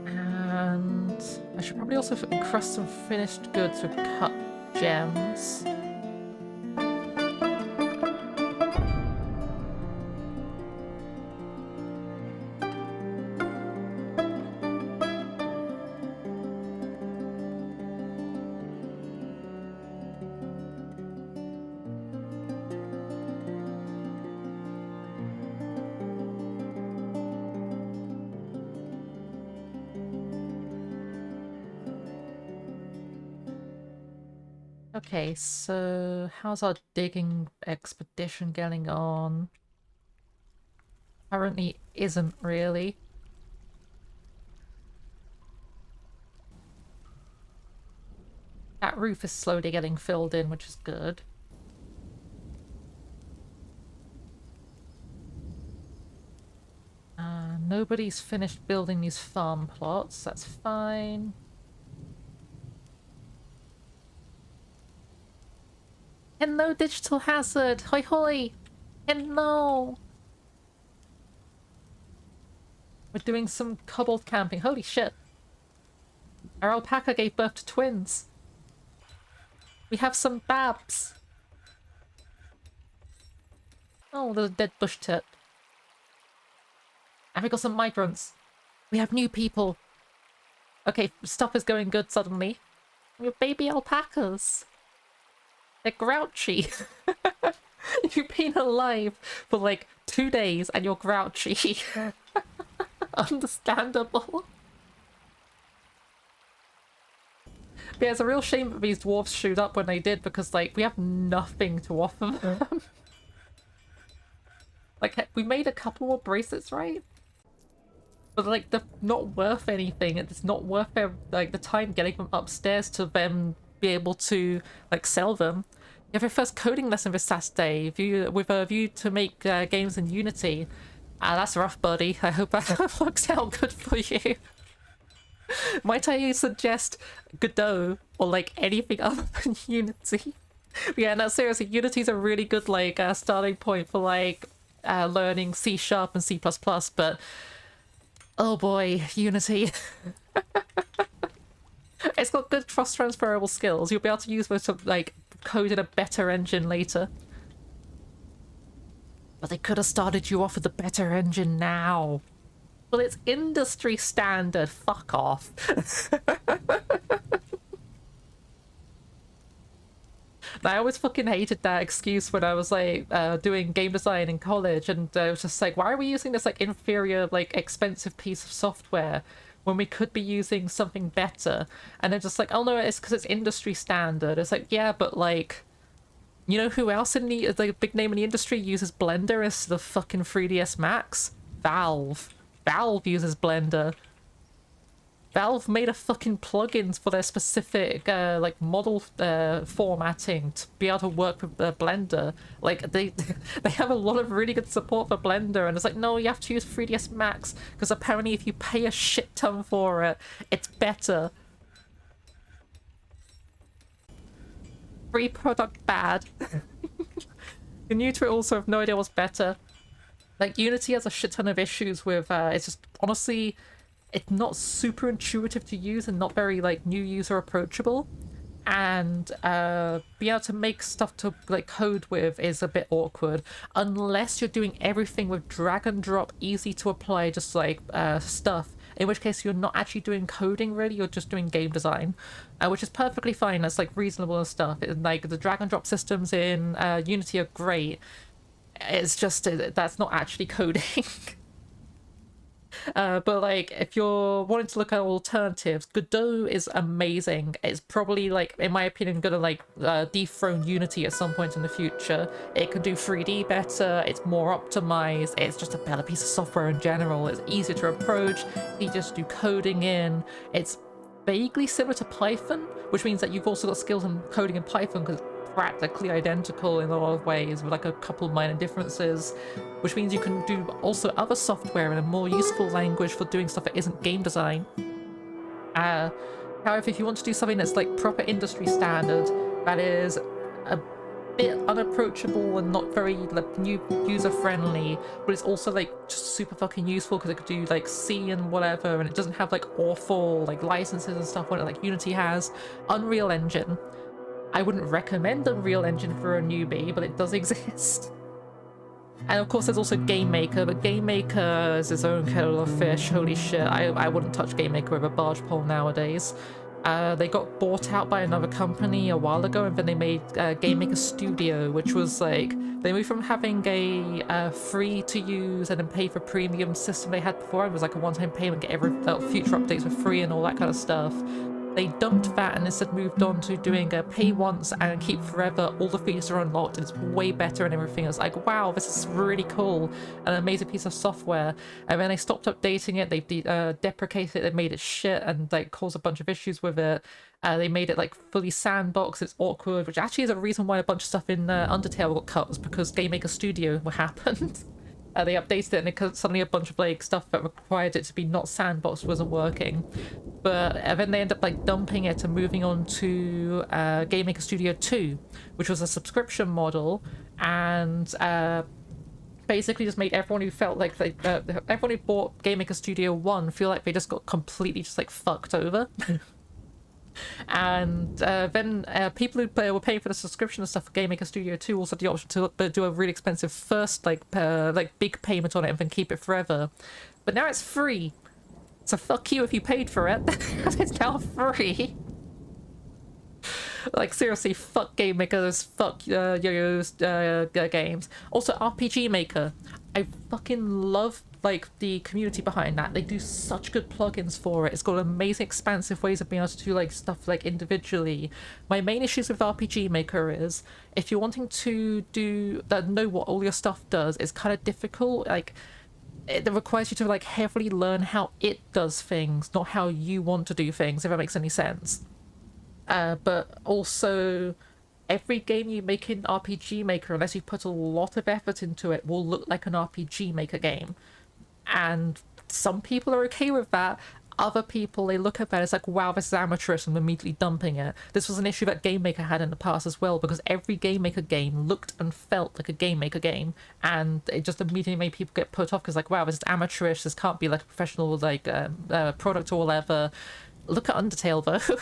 And I should probably also encrust some finished goods with cut gems. Okay, so how's our digging expedition getting on? Currently isn't really. That roof is slowly getting filled in, which is good. Nobody's finished building these farm plots, that's fine. Hello, Digital Hazard! Hoi hoi! Hello! We're doing some kobold camping. Holy shit! Our alpaca gave birth to twins! We have some babs! Oh, there's a dead bush tit. And we got some migrants. We have new people. Okay, stuff is going good suddenly. We're baby alpacas. They're grouchy. You've been alive for like 2 days and you're grouchy. Understandable. But yeah, it's a real shame that these dwarves showed up when they did because like we have nothing to offer them. Like, we made a couple more bracelets, right? But like, they're not worth anything. It's not worth their, like, the time getting them upstairs to them be able to like sell them. You have your first coding lesson this Saturday with a view to make games in Unity. That's rough, buddy. I hope that works out good for you. Might I suggest Godot or like anything other than Unity? Yeah, no, seriously, Unity's a really good like starting point for like learning C# and C++, but oh boy, Unity. It's got good cross-transferable skills. You'll be able to use those to like code in a better engine later. But they could have started you off with a better engine now. Well, it's industry standard. Fuck off. I always fucking hated that excuse when I was like doing game design in college, and I was just like, why are we using this like inferior, like expensive piece of software when we could be using something better? And they're just like, oh no, it's because it's industry standard. It's like, yeah, but like, you know who else in the like big name in the industry uses Blender as the fucking 3ds Max? Valve. Valve uses Blender. Valve made a fucking plugins for their specific like model formatting to be able to work with Blender. Like they they have a lot of really good support for Blender, and it's like, no, you have to use 3ds Max because apparently if you pay a shit ton for it, it's better. Free product bad. You're new to it, also have no idea what's better. Like Unity has a shit ton of issues with it's just honestly, it's not super intuitive to use and not very like new user approachable, and being able to make stuff to like code with is a bit awkward unless you're doing everything with drag and drop, easy to apply, just like stuff, in which case you're not actually doing coding really, you're just doing game design, which is perfectly fine. That's like reasonable and stuff. Like the drag and drop systems in Unity are great. It's just that's not actually coding. But like if you're wanting to look at alternatives, Godot is amazing. It's probably like, in my opinion, gonna like dethrone Unity at some point in the future. It can do 3D better, it's more optimized, it's just a better piece of software in general. It's easier to approach, you just do coding in. It's vaguely similar to Python, which means that you've also got skills in coding in Python because practically identical in a lot of ways with like a couple minor differences, which means you can do also other software in a more useful language for doing stuff that isn't game design. However, if you want to do something that's like proper industry standard, that is a bit unapproachable and not very like new user friendly, but it's also like just super fucking useful because it could do like C and whatever, and it doesn't have like awful like licenses and stuff when it like Unity has. Unreal Engine. I wouldn't recommend Unreal Engine for a newbie, but it does exist. And of course there's also Game Maker, but Game Maker is its own kettle of fish. Holy shit, I wouldn't touch Game Maker with a barge pole nowadays. They got bought out by another company a while ago, and then they made Game Maker Studio, which was like, they moved from having a free to use and then pay for premium system they had before. It was like a one-time payment, get every future updates for free and all that kind of stuff. They dumped that and instead moved on to doing a pay once and keep forever. All the features are unlocked and it's way better and everything. I was like, wow, this is really cool, an amazing piece of software. And then they stopped updating it, they deprecated it, they made it shit and like caused a bunch of issues with it. They made it like fully sandbox, it's awkward, which actually is a reason why a bunch of stuff in Undertale got cut, was because Game Maker Studio happened. They updated it and suddenly a bunch of like stuff that required it to be not sandboxed wasn't working. But then they ended up like dumping it and moving on to Game Maker Studio 2, which was a subscription model, and basically just made everyone who felt like they everyone who bought Game Maker Studio 1 feel like they just got completely just like fucked over. And then people who were paying for the subscription and stuff for Game Maker Studio 2 also had the option to do a really expensive first like big payment on it and then keep it forever. But now it's free, so fuck you if you paid for it. It's now free. Like seriously, fuck Game Makers, fuck Yo-Yo's games. Also RPG Maker, I fucking love like the community behind that. They do such good plugins for it. It's got amazing expansive ways of being able to do like stuff like individually. My main issues with RPG Maker is if you're wanting to know what all your stuff does, it's kind of difficult. Like it requires you to like heavily learn how it does things, not how you want to do things, if that makes any sense. But also every game you make in RPG Maker, unless you put a lot of effort into it, will look like an RPG Maker game. And some people are okay with that. Other people, they look at that, it's like, wow, this is amateurish, and immediately dumping it. This was an issue that Game Maker had in the past as well, because every Game Maker game looked and felt like a Game Maker game, and it just immediately made people get put off, because like, wow, this is amateurish, this can't be like a professional like product or whatever. Look at Undertale though.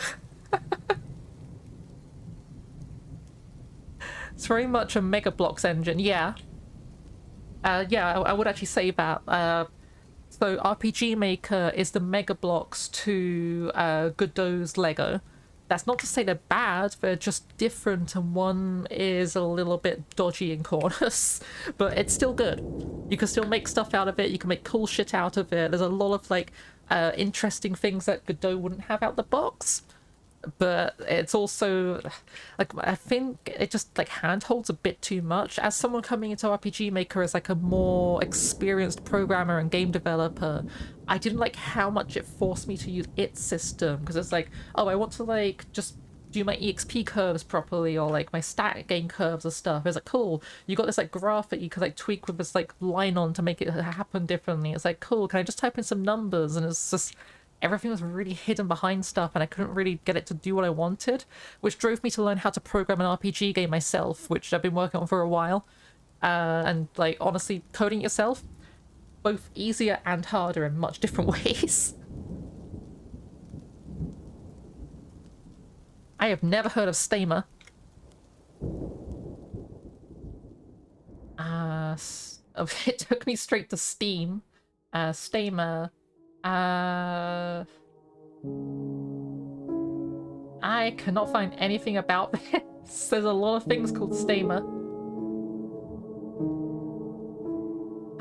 It's very much a Mega Bloks engine, yeah. Yeah, I would actually say that. So RPG Maker is the Mega Bloks to Godot's Lego. That's not to say they're bad, they're just different, and one is a little bit dodgy in corners, but it's still good. You can still make stuff out of it, you can make cool shit out of it. There's a lot of like interesting things that Godot wouldn't have out the box. but it's also like I think it just like handholds a bit too much. As someone coming into RPG Maker as like a more experienced programmer and game developer, I didn't like how much it forced me to use its system, because it's like, oh, I want to like just do my EXP curves properly, or like my stat gain curves and stuff. It's like, cool, you got this like graph that you could like tweak with this like line on to make it happen differently. It's like, cool, can I just type in some numbers? And it's just everything was really hidden behind stuff, and I couldn't really get it to do what I wanted, which drove me to learn how to program an RPG game myself, which I've been working on for a while. And like honestly, coding it yourself, both easier and harder in much different ways. I have never heard of Stamer. It took me straight to Steam. Stamer. I cannot find anything about this. There's a lot of things called Stamer.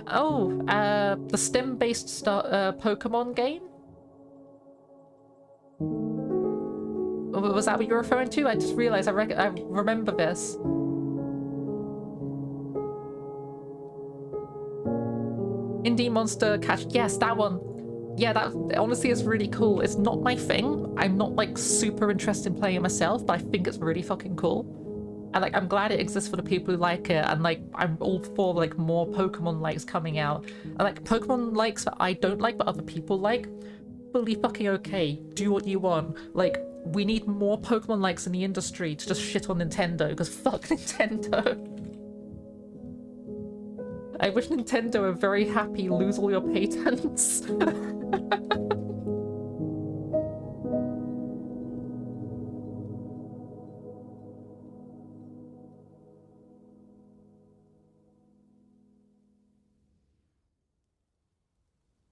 Oh, the STEM-based Pokemon game? Was that what you were referring to? I just realized I remember this. Indie Monster Catch. Yes, that one. Yeah, that honestly is really cool. It's not my thing. I'm not like super interested in playing it myself, but I think it's really fucking cool. And like, I'm glad it exists for the people who like it, and like, I'm all for like more Pokemon likes coming out. And like, Pokemon likes that I don't like but other people like, fully fucking okay. Do what you want. Like, we need more Pokemon likes in the industry to just shit on Nintendo, because fuck Nintendo. I wish Nintendo were very happy, lose all your patents.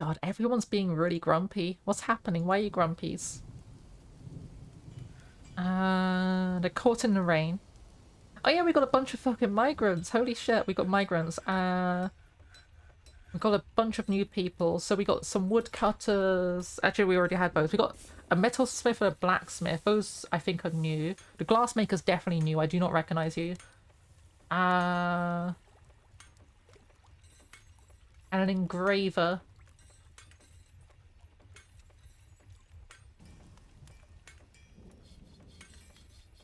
God, everyone's being really grumpy. What's happening? Why are you grumpies? They're caught in the rain. Oh yeah, we got a bunch of fucking migrants. Holy shit, we got migrants. We got a bunch of new people. So we got some woodcutters. Actually, we already had both. We got a metalsmith and a blacksmith. Those, I think, are new. The glassmaker's definitely new. I do not recognize you. And an engraver.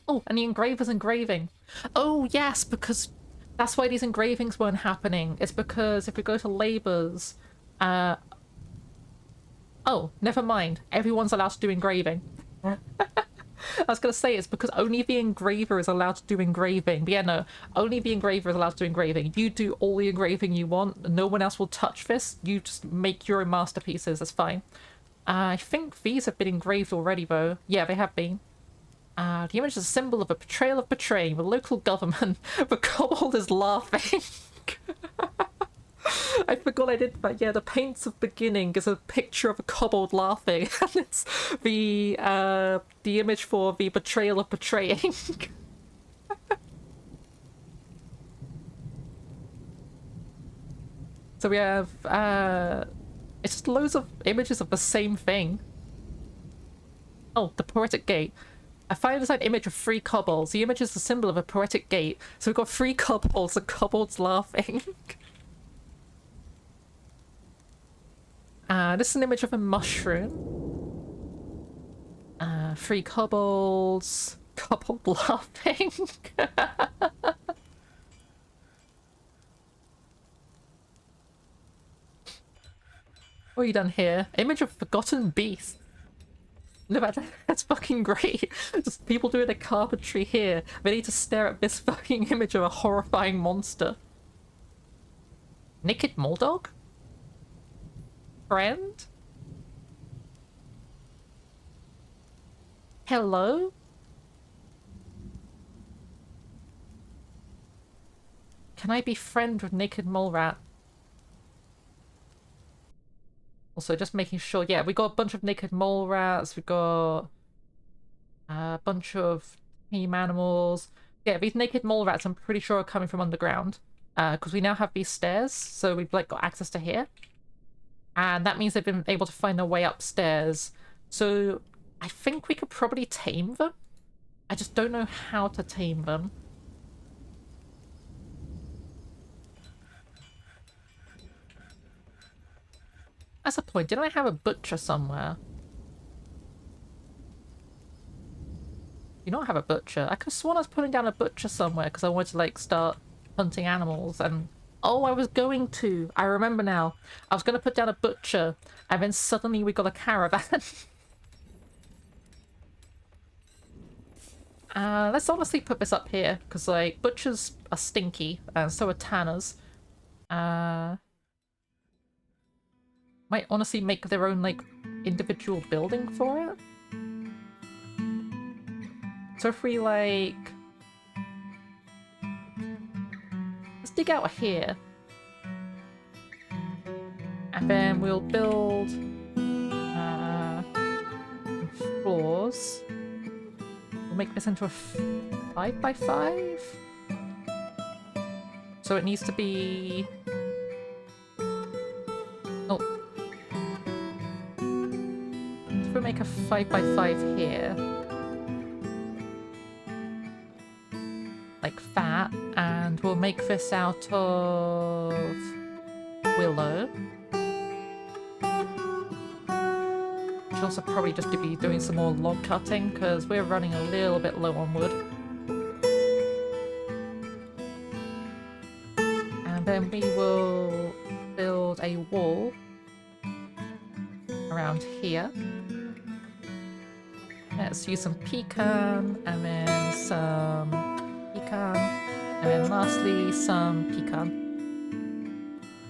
Oh, and the engraver's engraving. Oh, yes, because that's why these engravings weren't happening. It's because if we go to labors, oh, never mind. Everyone's allowed to do engraving. I was going to say it's because only the engraver is allowed to do engraving. But yeah, no, only the engraver is allowed to do engraving. You do all the engraving you want. No one else will touch this. You just make your own masterpieces. That's fine. I think these have been engraved already, though. Yeah, they have been. The image is a symbol of a betrayal of betraying the local government. The kobold is laughing. I forgot I did that. Yeah, the paints of beginning is a picture of a kobold laughing, and it's the image for the betrayal of betraying. So we have it's just loads of images of the same thing. Oh, the poetic gate. I find this an image of 3 kobolds. The image is the symbol of a poetic gate. So we've got 3 kobolds, the kobolds laughing. This is an image of a mushroom. 3 kobolds. Kobold laughing. What have you done here? Image of forgotten beast. No, that's fucking great. Just people doing a carpentry here. They need to stare at this fucking image of a horrifying monster. Naked Moldog? Friend? Hello? Can I be friend with Naked Mole Rat? Also, just making sure, yeah, we got a bunch of naked mole rats, we got a bunch of tame animals. Yeah, these naked mole rats, I'm pretty sure are coming from underground. Because we now have these stairs, so we've like got access to here. And that means they've been able to find their way upstairs. So I think we could probably tame them. I just don't know how to tame them. That's a point. Didn't I have a butcher somewhere? You don't have a butcher. I could have sworn I was putting down a butcher somewhere because I wanted to like start hunting animals and... Oh, I was going to. I remember now. I was going to put down a butcher and then suddenly we got a caravan. Let's honestly put this up here because like butchers are stinky and so are tanners. Might honestly make their own like individual building for it. So if we like... Let's dig out here. And then we'll build floors. We'll make this into a 5x5. So it needs to be... Oh. So we'll make a 5x5 here. Like that, and we'll make this out of willow. Should also probably just be doing some more log cutting because we're running a little bit low on wood. And then we will build a wall around here. Let's use some pecan and then some pecan, and then lastly some pecan.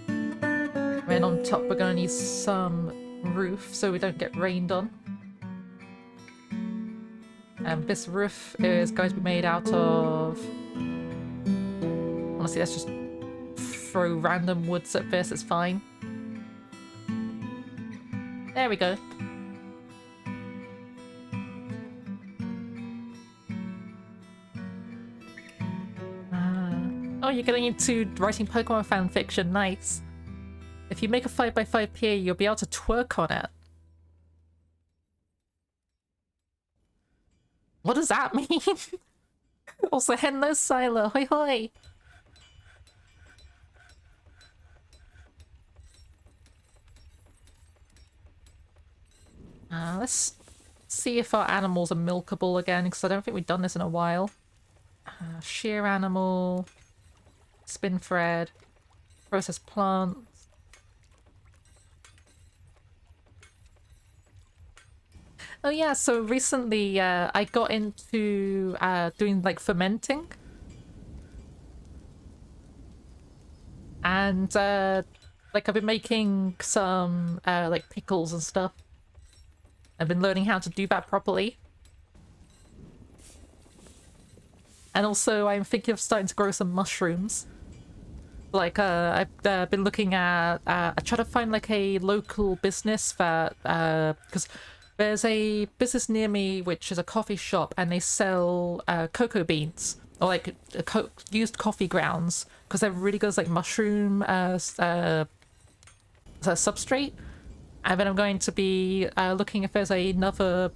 And then on top we're going to need some roof so we don't get rained on. And this roof is going to be made out of... Honestly, let's just throw random woods at this, it's fine. There we go. Oh, you're getting into writing Pokemon fanfiction, nice. If you make a 5x5 here, you'll be able to twerk on it. What does that mean? Also, hello, Silo, hoi hoi! Let's see if our animals are milkable again, because I don't think we've done this in a while. Shear animal, spin thread, process plants. Oh yeah, so recently I got into doing like fermenting. And like I've been making some like pickles and stuff. I've been learning how to do that properly. And also I'm thinking of starting to grow some mushrooms. Like I've been looking at I try to find like a local business that because there's a business near me which is a coffee shop and they sell cocoa beans or like used coffee grounds because they're really good as like mushroom substrate. And then I'm going to be looking if there's another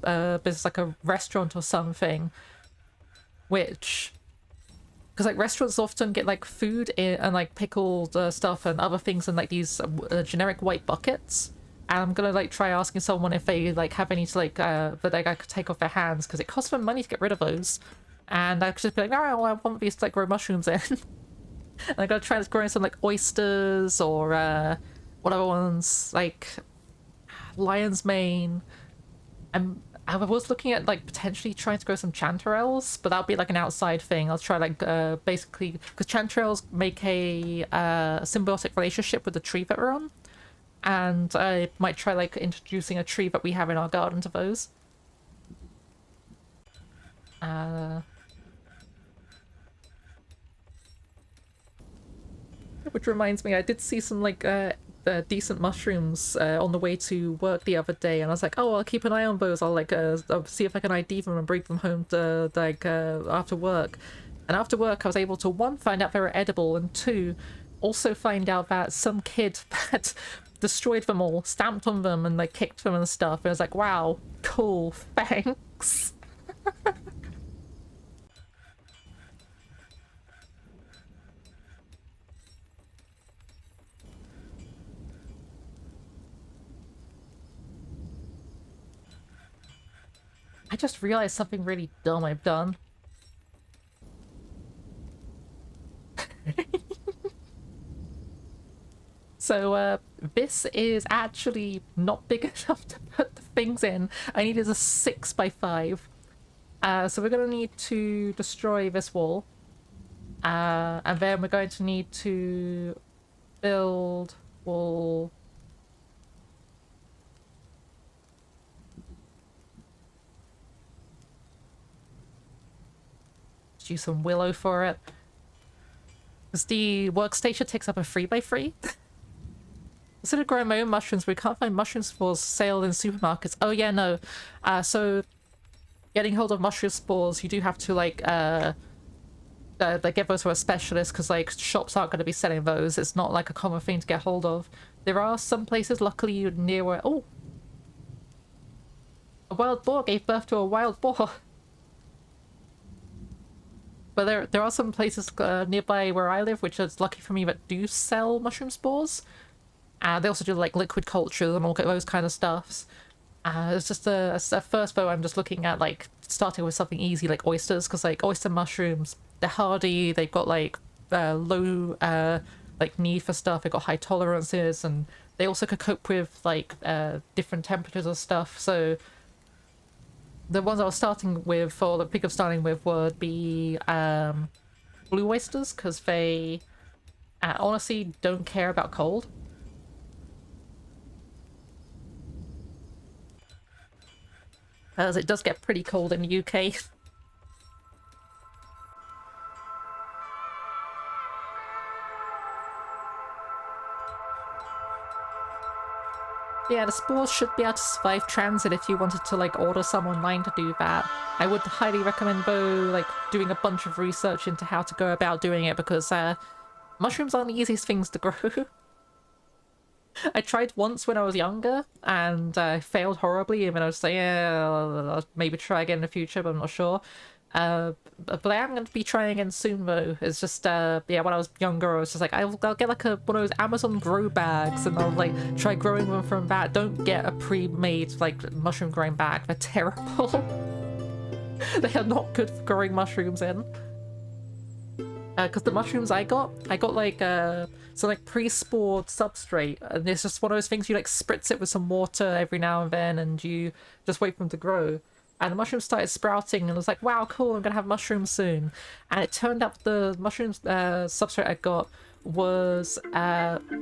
business like a restaurant or something, which because like restaurants often get like food in, and like pickled stuff and other things in like these generic white buckets. And I'm gonna like try asking someone if they like have any to like that like, I could take off their hands because it costs them money to get rid of those. And I could just be like, no, I want these to like grow mushrooms in. And I gotta try growing some like oysters or whatever ones like lion's mane. And I was looking at like potentially trying to grow some chanterelles, but that'll be like an outside thing. I'll try like basically because chanterelles make a symbiotic relationship with the tree that we're on. And I might try like introducing a tree that we have in our garden to those. Which reminds me, I did see some like decent mushrooms on the way to work the other day, and I was like, oh, I'll keep an eye on those. I'll like I'll see if I can ID them and bring them home to like after work. And after work, I was able to one, find out they were edible, and two, also find out that some kid that destroyed them all, stamped on them, and like kicked them and stuff. And it was like, wow, cool, thanks. I just realized something really dumb I've done. So, this is actually not big enough to put the things in. I needed a 6x5. So we're going to need to destroy this wall. And then we're going to need to build wall. Use some willow for it. Because the workstation takes up a 3x3. Instead of growing my own mushrooms, we can't find mushroom spores sold in supermarkets. Oh yeah, no. So getting hold of mushroom spores, you do have to like get those from a specialist, because like shops aren't going to be selling those. It's not like a common thing to get hold of. There are some places, luckily near where... Oh! A wild boar gave birth to a wild boar. But there are some places nearby where I live, which is lucky for me, that do sell mushroom spores. They also do like liquid culture and all those kind of stuffs. It's just a first though, I'm just looking at like starting with something easy like oysters, because like oyster mushrooms, they're hardy, they've got like low like need for stuff, they've got high tolerances, and they also could cope with like different temperatures and stuff. So the ones I was starting with, or the pick of starting with, would be blue oysters, because they honestly don't care about cold. As it does get pretty cold in the UK. Yeah, the spores should be able to survive transit if you wanted to like order some online to do that. I would highly recommend though like doing a bunch of research into how to go about doing it, because mushrooms aren't the easiest things to grow. I tried once when I was younger and I failed horribly, and then I was like, yeah, I'll maybe try again in the future, but I'm not sure. But I am going to be trying again soon though. It's just, yeah, when I was younger I was just like, I'll get like one of those Amazon grow bags and I'll like try growing them from that. Don't get a pre-made like mushroom growing bag, they're terrible. They are not good for growing mushrooms in. Because the mushrooms I got like some like pre-spored substrate, and it's just one of those things you like spritz it with some water every now and then and you just wait for them to grow. And the mushrooms started sprouting and I was like, wow, cool, I'm gonna have mushrooms soon. And it turned out the mushrooms substrate I got was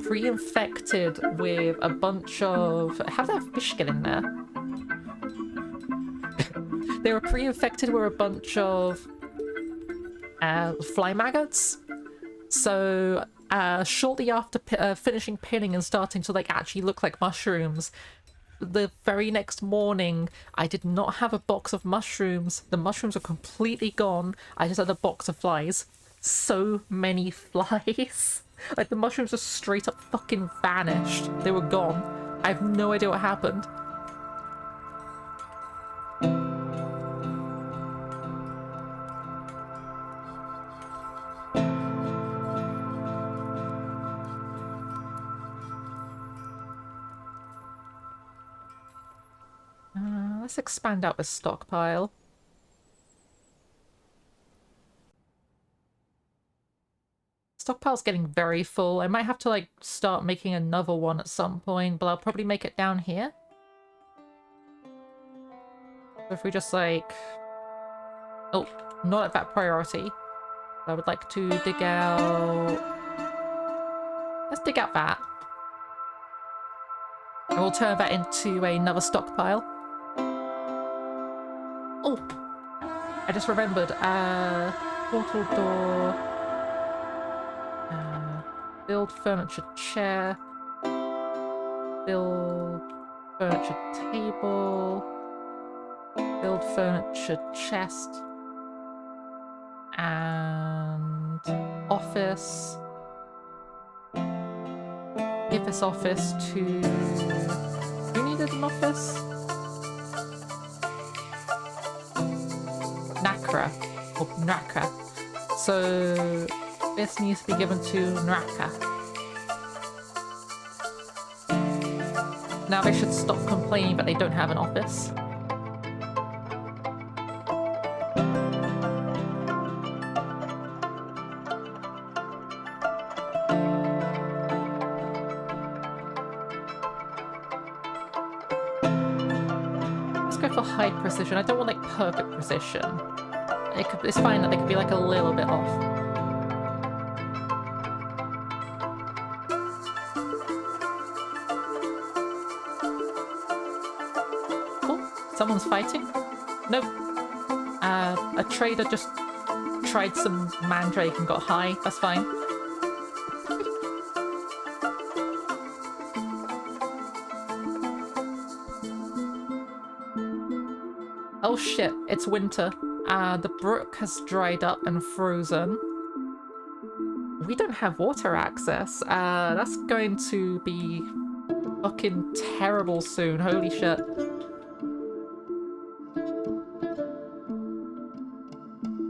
pre-infected with a bunch of... How did that fish get in there? They were pre-infected with a bunch of fly maggots. So shortly after finishing pinning and starting to like actually look like mushrooms, the very next morning I did not have a box of mushrooms. The mushrooms were completely gone. I just had a box of flies. So many flies. Like the mushrooms just straight up fucking vanished. They were gone. I have no idea what happened. Let's expand out the stockpile. Stockpile's getting very full. I might have to like start making another one at some point, but I'll probably make it down here. If we just like... Oh, not at that priority. I would like to dig out... Let's dig out that. And we'll turn that into another stockpile. Oh! I just remembered. Portal door. Build furniture chair. Build furniture table. Build furniture chest. And office. give this office to... Who needed an office? Nakra. Or Nraka. So this needs to be given to Nraka. Now they should stop complaining that they don't have an office. Let's go for high precision. I don't want like perfect precision. It's fine that they could be like a little bit off. Someone's fighting? Nope. A trader just tried some mandrake and got high. That's fine. Oh shit, it's winter. The brook has dried up and frozen. We don't have water access. That's going to be fucking terrible soon. Holy shit.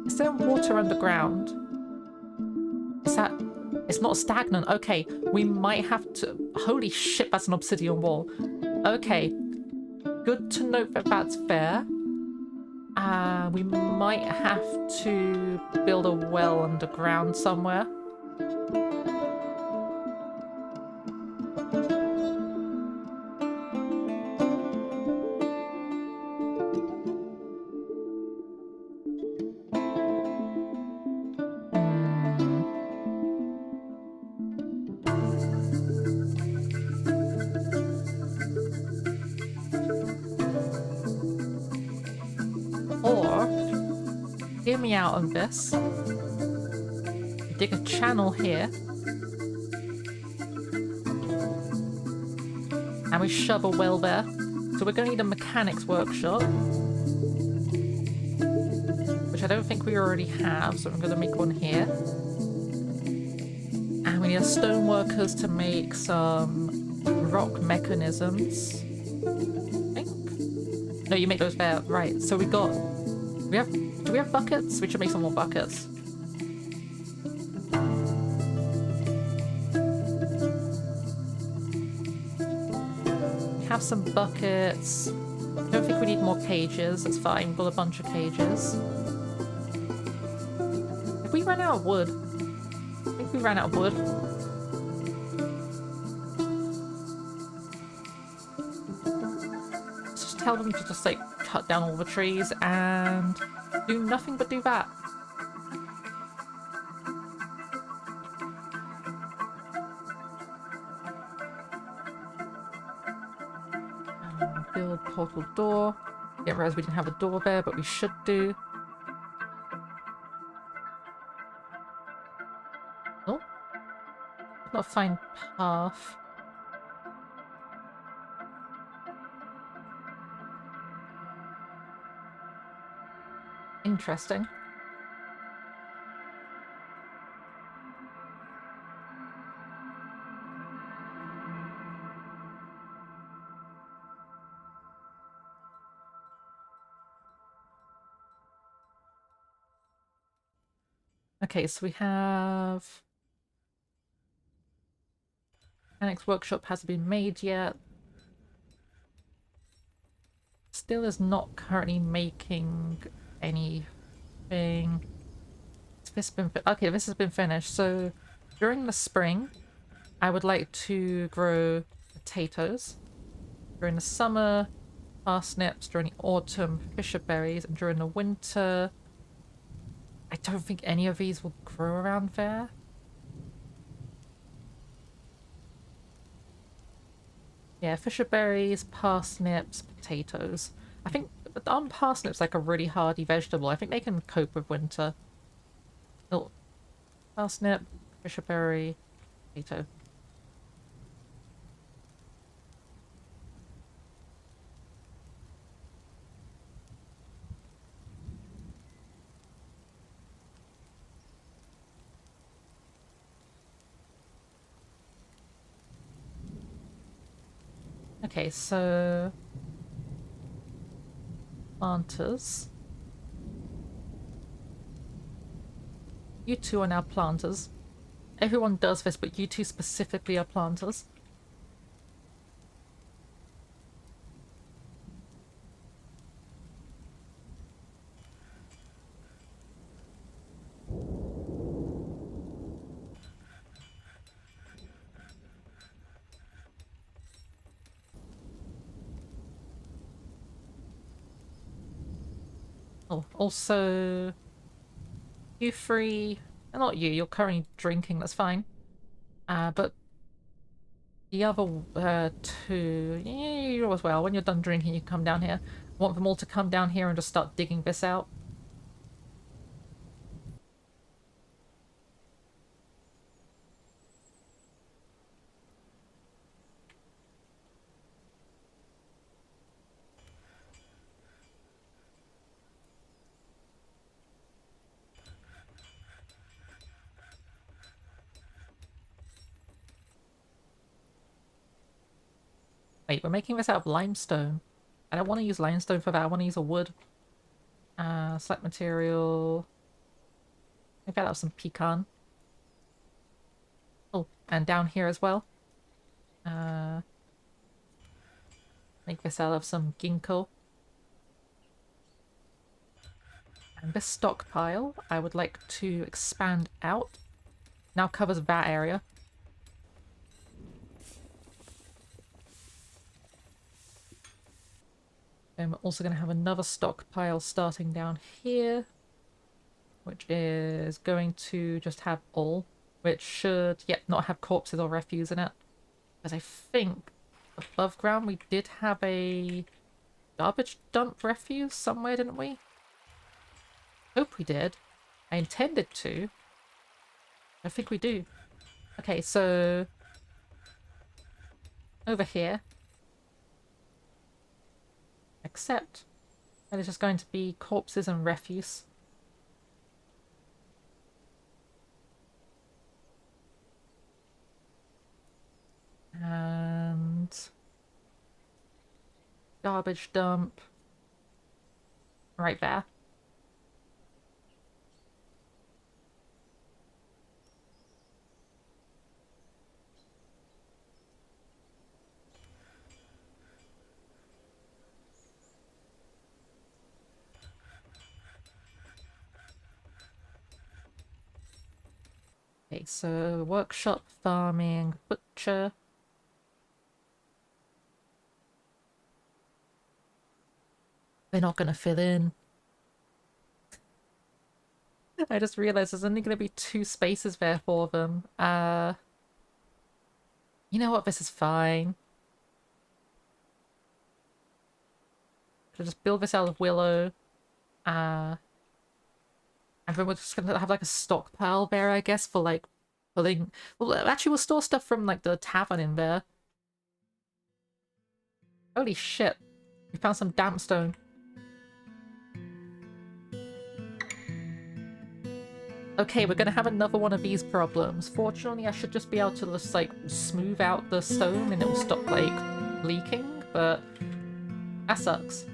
Is there water underground? Is that... It's not stagnant. Okay, we might have to... Holy shit, that's an obsidian wall. Okay. Good to note that that's fair. We might have to build a well underground somewhere. Hear me out on this. Dig a channel here. And we shove a well there. So we're going to need a mechanics workshop. Which I don't think we already have, so I'm going to make one here. And we need stoneworkers to make some rock mechanisms. I think? No, you make those there. Right, so we got... Do we have buckets? We should make some more buckets. We have some buckets. I don't think we need more cages. That's fine. We've got a bunch of cages. Have we run out of wood? I think we ran out of wood. Let's just tell them to just like cut down all the trees and do nothing but do that. Build portal door. Didn't realize we didn't have a door there, but we should do. Oh, not a fine path. Interesting. Okay, so we have... Mechanics workshop hasn't been made yet. Still is not currently making anything. This been okay, this has been finished. So during the spring, I would like to grow potatoes. During the summer, parsnips. During the autumn, fisher berries. And during the winter, I don't think any of these will grow around there. Yeah, fisher berries, parsnips, potatoes. I think parsnips like a really hardy vegetable. I think they can cope with winter. Oh, parsnip, fisher berry, potato. Okay, so... planters. You two are now planters. Everyone does this, but you two specifically are planters. Oh, also... you three... not you, you're currently drinking, that's fine. But the other two... you as well. When you're done drinking, you come down here. I want them all to come down here and just start digging this out. Wait, we're making this out of limestone. I don't want to use limestone for that, I want to use a wood. Select material... maybe I'll have some pecan. Oh, and down here as well. Make this out of some ginkgo. And this stockpile, I would like to expand out. Now covers that area. And we're also going to have another stockpile starting down here, which is going to just have all, which should, yet not have corpses or refuse in it. Because I think above ground we did have a garbage dump refuse somewhere, didn't we? Hope we did. I intended to. I think we do. Okay, so over here. Except that it's just going to be corpses and refuse. And garbage dump right there. Okay, so workshop, farming, butcher. They're not gonna fit in. I just realized there's only gonna be 2 spaces there for them. You know what? This is fine. I'll just build this out of willow. And then we're just gonna have like a stockpile there, I guess, for like putting... well, actually we'll store stuff from like the tavern in there. Holy shit. We found some damp stone. Okay, we're gonna have another one of these problems. Fortunately, I should just be able to just like smooth out the stone and it will stop like leaking, but that sucks.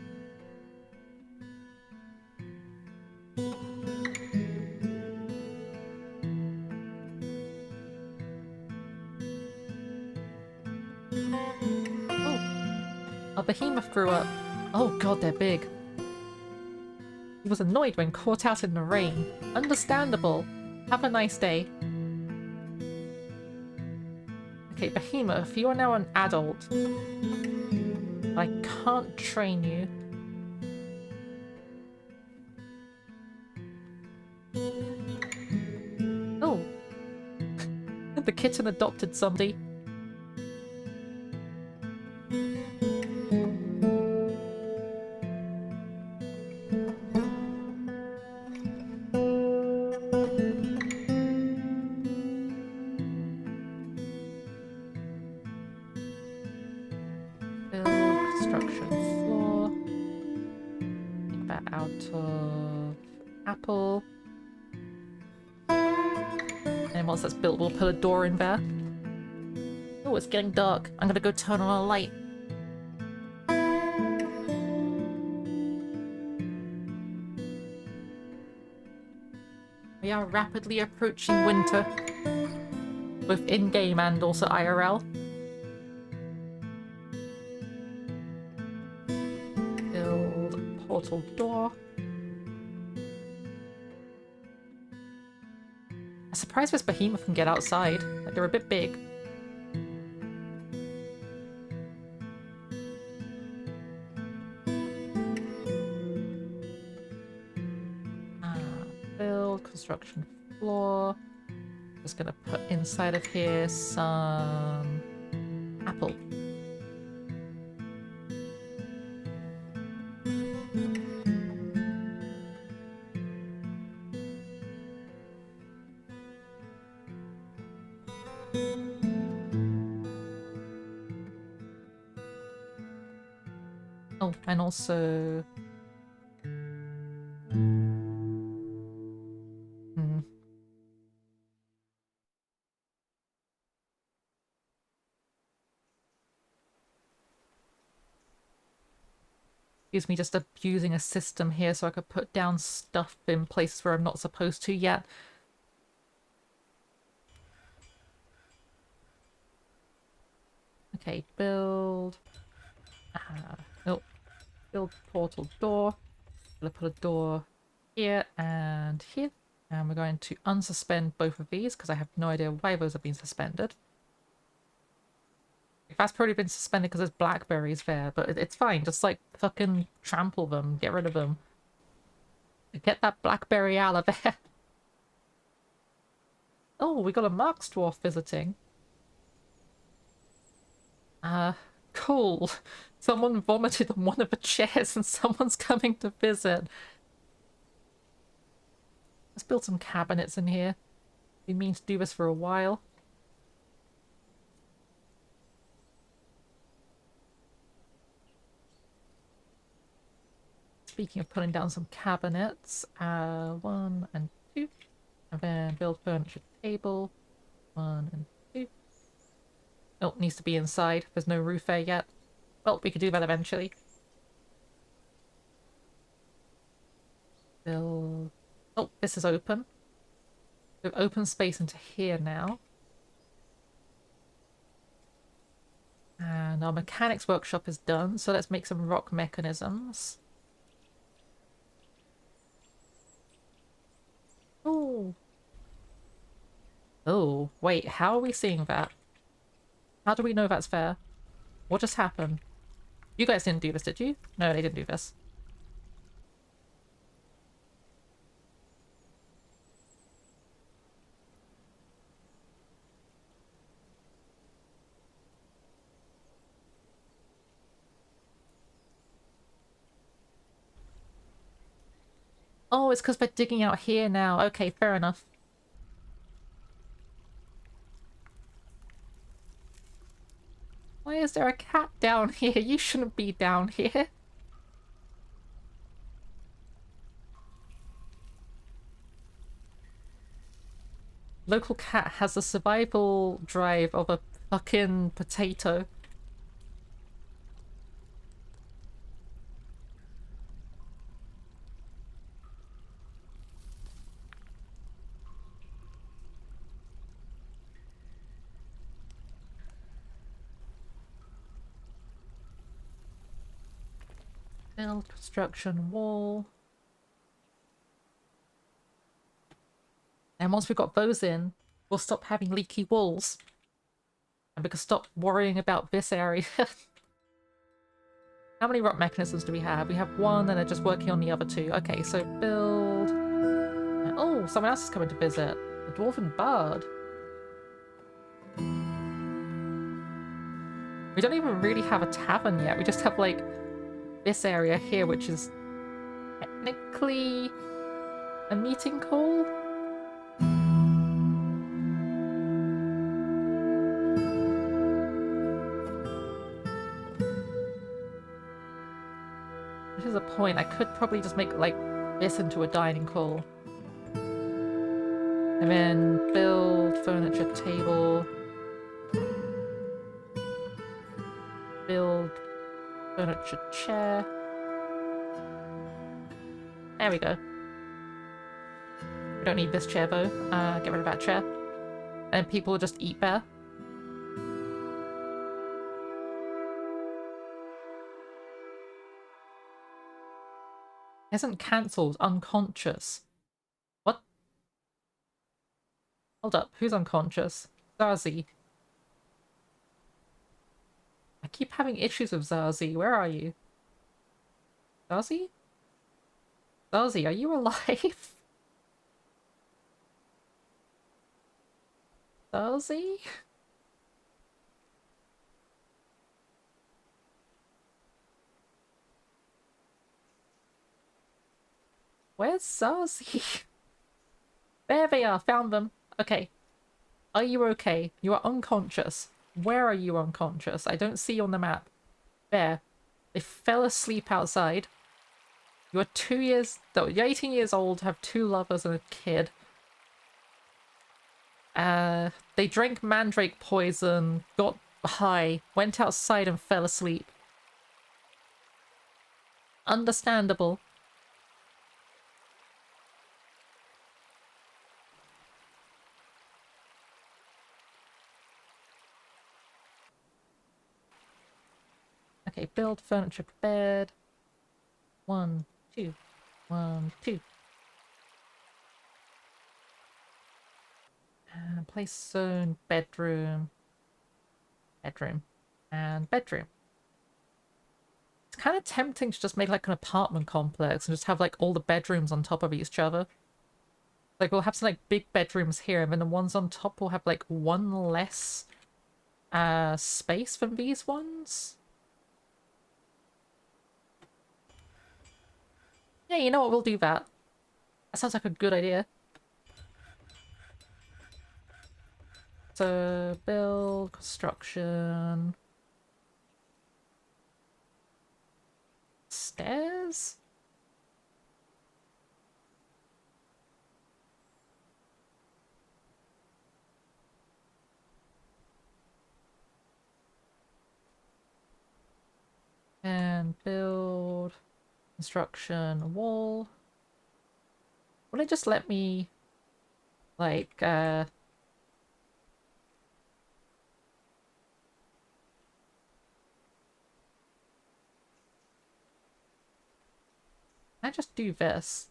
A behemoth grew up. Oh god, they're big. He was annoyed when caught out in the rain. Understandable. Have a nice day. Okay, behemoth, you are now an adult. I can't train you. Oh. The kitten adopted somebody. Once that's built, we'll put a door in there. Oh, it's getting dark. I'm gonna go turn on a light. We are rapidly approaching winter, both in-game and also IRL. Build a portal door. I'm surprised this behemoth can get outside. Like, they're a bit big. Build construction floor. Just gonna put inside of here some apple. Oh, and also... Excuse me, just abusing a system here so I could put down stuff in places where I'm not supposed to yet. Okay, build... oh, build portal door. I'm gonna put a door here and here. And we're going to unsuspend both of these because I have no idea why those have been suspended. That's probably been suspended because there's blackberries there, but it's fine. Just like fucking trample them, get rid of them. Get that blackberry out of there. Oh, we got a Marks dwarf visiting. Cool. Someone vomited on one of the chairs and someone's coming to visit. Let's build some cabinets in here. We mean to do this for a while. Speaking of putting down some cabinets, 1 and 2. And then build furniture table, 1 and 2. Oh, needs to be inside. There's no roof there yet. Well, we could do that eventually. Build... Oh, this is open. We have open space into here now. And our mechanics workshop is done, so let's make some rock mechanisms. Oh. Oh, wait, how are we seeing that? How do we know that's fair? What just happened? You guys didn't do this, did you? No, they didn't do this. Oh, it's because they're digging out here now. Okay, fair enough. Why is there a cat down here? You shouldn't be down here. Local cat has the survival drive of a fucking potato. Build construction wall. And once we've got those in, we'll stop having leaky walls. And we can stop worrying about this area. How many rock mechanisms do we have? We have 1 and they're just working on the other 2. Okay, so build... Oh, someone else is coming to visit. The Dwarven Bard. We don't even really have a tavern yet. We just have, like, this area here, which is technically a meeting call? Which is a point. I could probably just make, like, this into a dining hall. And then build furniture table. Build furniture chair. There we go. We don't need this chair though. Get rid of that chair. And people will just eat bear. Isn't cancelled, unconscious. What? Hold up, who's unconscious? Zazie. I keep having issues with Zazie. Where are you? Zazie? Zazie, are you alive? Zazie? Where's Zazie? There they are, found them. Okay. Are you okay? You are unconscious. Where are you unconscious? I don't see you on the map. There. They fell asleep outside. You are 2 years... No, you're 18 years old, have 2 lovers and a kid. They drank mandrake poison, got high, went outside and fell asleep. Understandable. Okay, build furniture bed. 1, 2. 1, 2. And place zone, bedroom. Bedroom. And bedroom. It's kind of tempting to just make like an apartment complex and just have like all the bedrooms on top of each other. Like we'll have some like big bedrooms here and then the ones on top will have like one less space than these ones. Yeah, you know what, we'll do that. That sounds like a good idea. So, build, construction... Stairs? And build... Construction, wall... Will it just let me... Like, I just do this.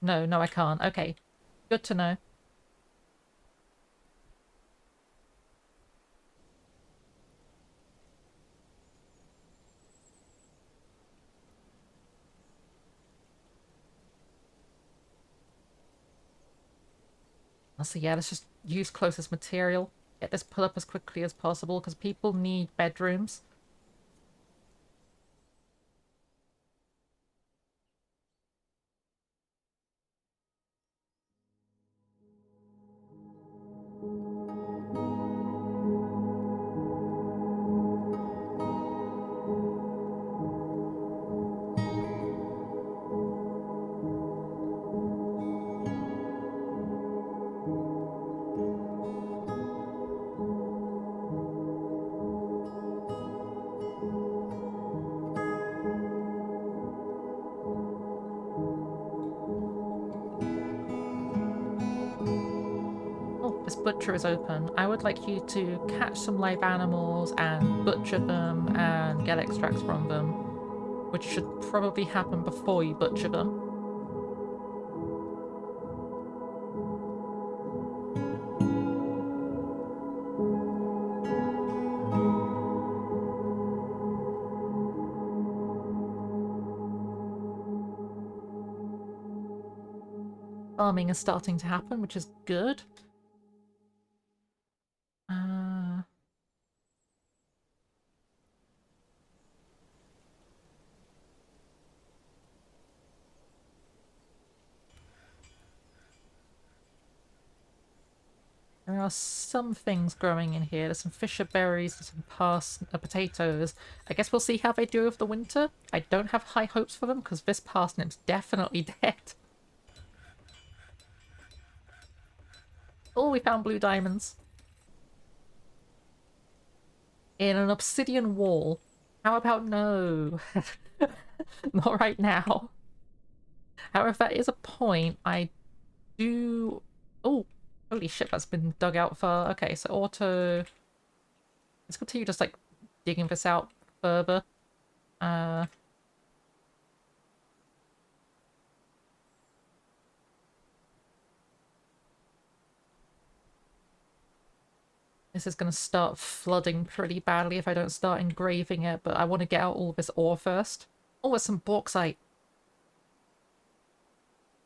No, no I can't. Okay. Good to know. So yeah, let's just use closest material. Get this put up as quickly as possible because people need bedrooms. Oh, this butcher is open. I would like you to catch some live animals and butcher them and get extracts from them, which should probably happen before you butcher them. Farming is starting to happen, which is good. There are some things growing in here. There's some fisher berries and some potatoes. I guess we'll see how they do over the winter. I don't have high hopes for them because this parsnip's definitely dead. Oh, we found blue diamonds. In an obsidian wall. How about no? Not right now. However, if that is a point, I do... Oh, holy shit, that's been dug out far. Okay, so auto... Let's continue just, like, digging this out further. This is going to start flooding pretty badly if I don't start engraving it, but I want to get out all of this ore first. Oh, there's some bauxite.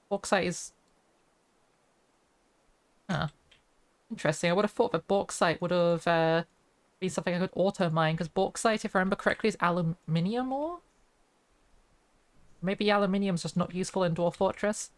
Bauxite is... Huh. Interesting. I would have thought that bauxite would have been something I could auto-mine, because bauxite, if I remember correctly, is aluminium ore? Maybe aluminium's just not useful in Dwarf Fortress.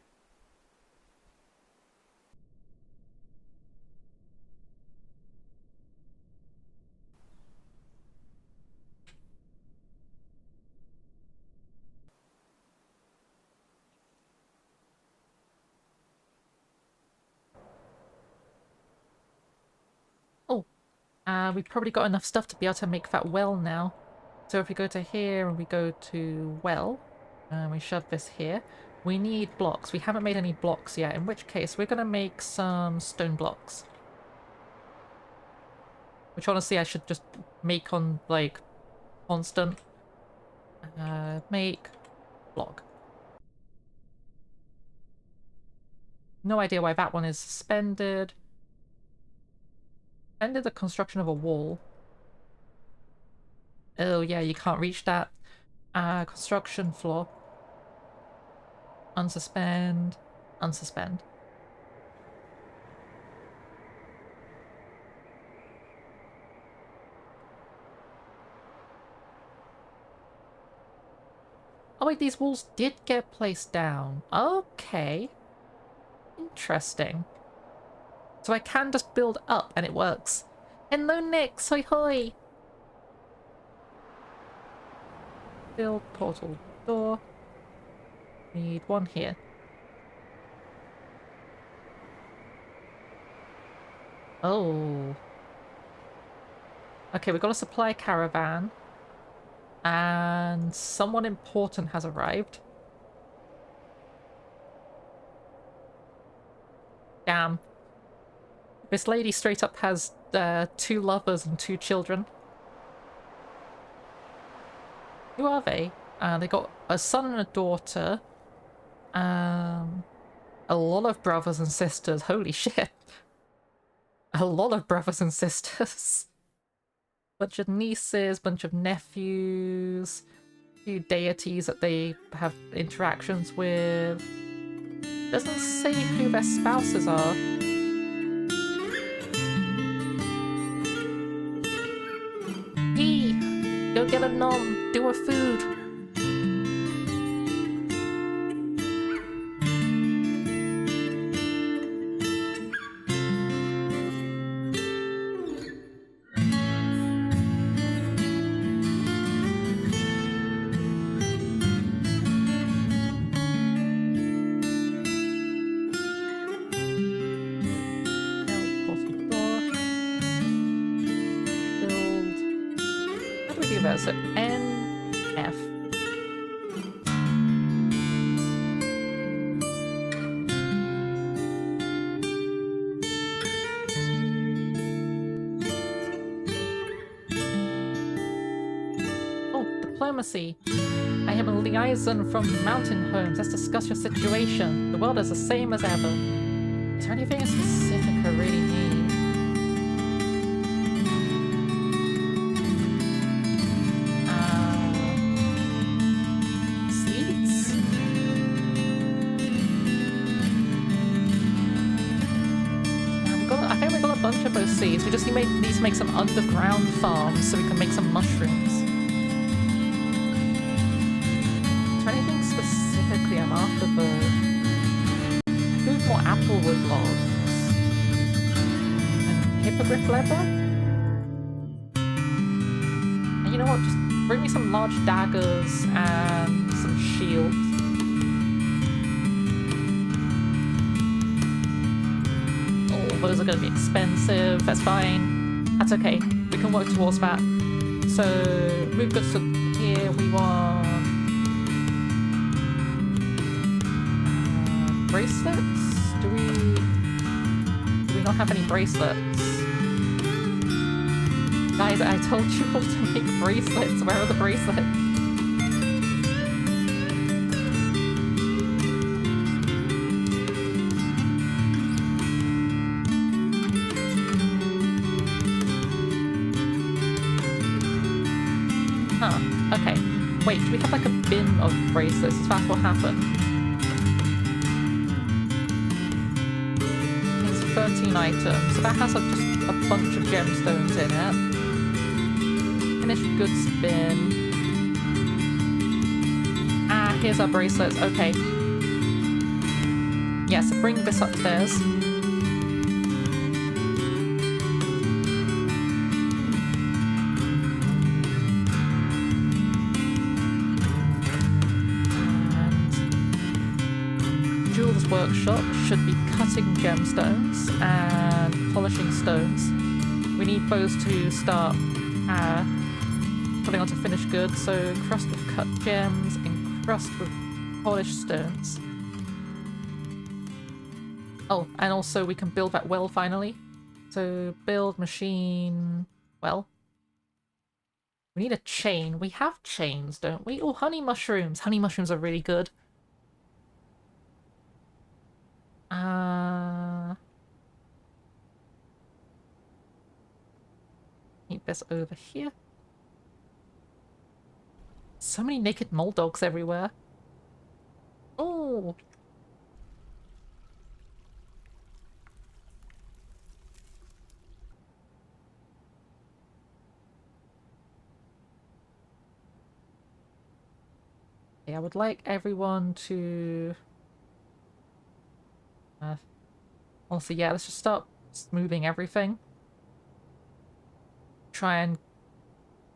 Oh, we've probably got enough stuff to be able to make that well now. So if we go to here and we go to well, and we shove this here, we need blocks. We haven't made any blocks yet, in which case we're going to make some stone blocks. Which honestly I should just make on, like, constant. Make block. No idea why that one is suspended. Suspended the construction of a wall. Oh yeah, you can't reach that. Construction floor. Unsuspend. Unsuspend. Oh wait, these walls did get placed down. Okay. Interesting. So I can just build up and it works. Hello Nix, hoi hoi! Build portal door. Need one here. Oh. Okay, we've got a supply caravan. And someone important has arrived. Damn. This lady straight up has 2 lovers and 2 children. Who are they? They got a son and a daughter. A lot of brothers and sisters. Holy shit. A lot of brothers and sisters. Bunch of nieces, bunch of nephews. Few deities that they have interactions with. Doesn't say who their spouses are. Yee! Go get a nom, do a food. So NF. Oh, diplomacy. I have a liaison from Mountain Homes. Let's discuss your situation. The world is the same as ever. Is there anything specific I really need? Seeds. We just need to make some underground farms so we can make some mushrooms. Is there anything specifically I'm after though? Food more applewood logs. And hippogriff leather? And you know what? Just bring me some large daggers and some shields. Those are going to be expensive. That's fine. That's okay. We can work towards that. So move goods to here. We want bracelets. Do we not have any bracelets? Guys, I told you all to make bracelets. Where are the bracelets? Huh, okay. Wait, do we have like a bin of bracelets? Is that what happened? It's 13 items, so that has just a bunch of gemstones in it. Finished goods bin. Ah, here's our bracelets, okay. Yeah, so bring this upstairs. Workshop should be cutting gemstones and polishing stones. We need those to start putting onto finished goods, so encrust with cut gems, encrust with polished stones. Oh, and also we can build that well finally. So build machine well. We need a chain. We have chains, don't we? Oh, honey mushrooms. Honey mushrooms are really good. Keep this over here. So many naked mole dogs everywhere. Oh! Yeah, I would like everyone to... honestly, yeah, let's just start smoothing everything. Try and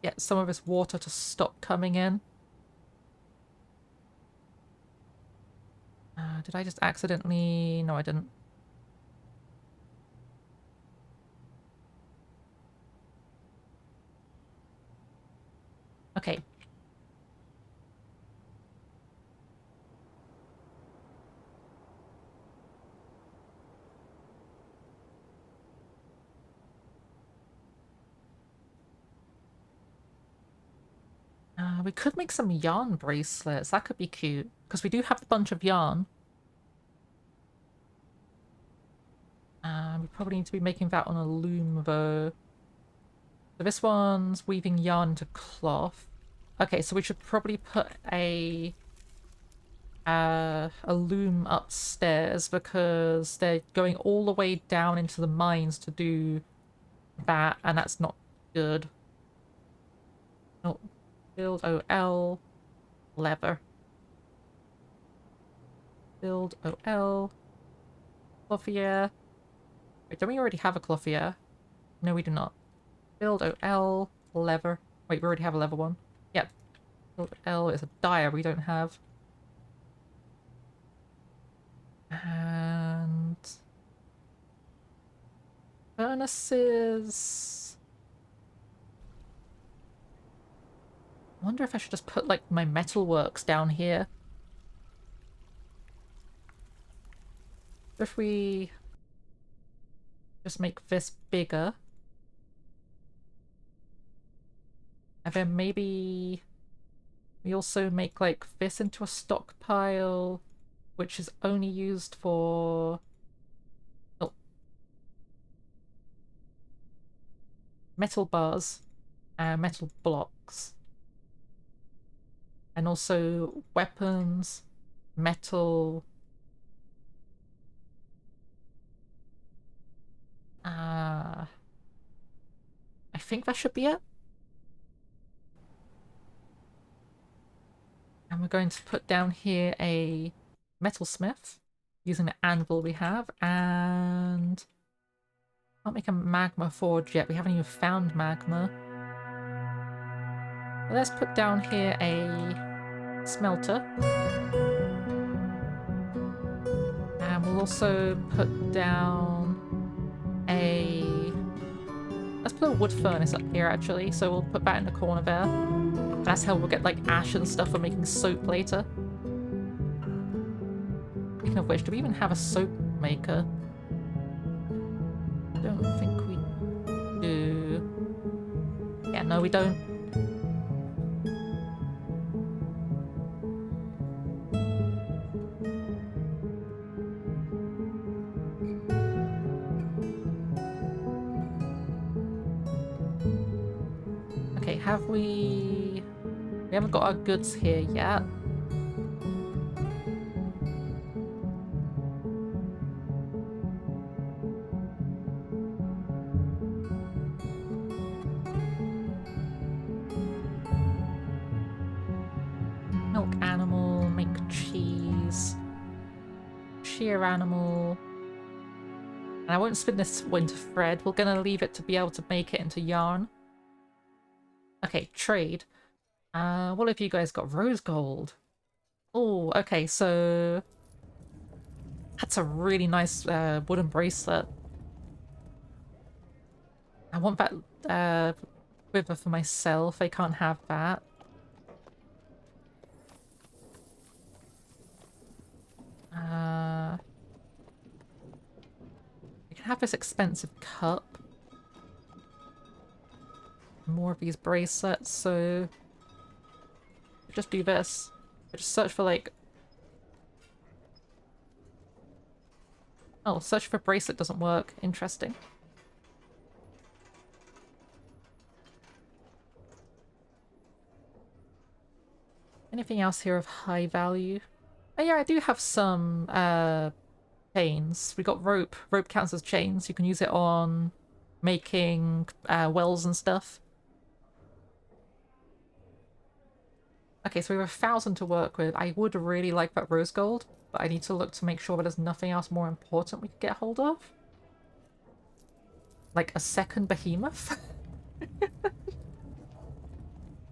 get some of this water to stop coming in. Did I just accidentally... No, I didn't. Okay. We could make some yarn bracelets. That could be cute. Because we do have a bunch of yarn. We probably need to be making that on a loom, though. So this one's weaving yarn into cloth. Okay, so we should probably put a loom upstairs because they're going all the way down into the mines to do that, and that's not good. Oh, build OL leather. Build OL clothier. Wait, don't we already have a clothier? No, we do not. Build OL leather. Wait, we already have a leather one. Yep. Build L is a dyer we don't have. And furnaces. I wonder if I should just put like my metalworks down here. If we just make this bigger. And then maybe we also make like this into a stockpile, which is only used for metal bars and metal blocks. And also weapons, metal. I think that should be it. And we're going to put down here a metalsmith using the anvil we have, and can't make a magma forge yet. We haven't even found magma. But let's put down here a smelter. And we'll also put down a... Let's put put a wood furnace up here actually, so we'll put that in the corner there. That's how we'll get like ash and stuff for making soap later. Speaking of which, do we even have a soap maker? I don't think we do. Yeah, no we don't. Okay, have we... We haven't got our goods here yet. Milk animal, make cheese. Shear animal. And I won't spin this winter thread. We're gonna leave it to be able to make it into yarn. Okay, trade. What have you guys got? Rose gold. Oh, okay, so... That's a really nice wooden bracelet. I want that quiver for myself. I can't have that. We can have this expensive cup. More of these bracelets, so... Just do this. Just search for like... Oh, search for bracelet doesn't work. Interesting. Anything else here of high value? Oh yeah, I do have some chains. We got rope. Rope counts as chains. You can use it on making wells and stuff. Okay, so we have 1,000 to work with. I would really like that rose gold, but I need to look to make sure that there's nothing else more important we could get hold of. Like a second behemoth?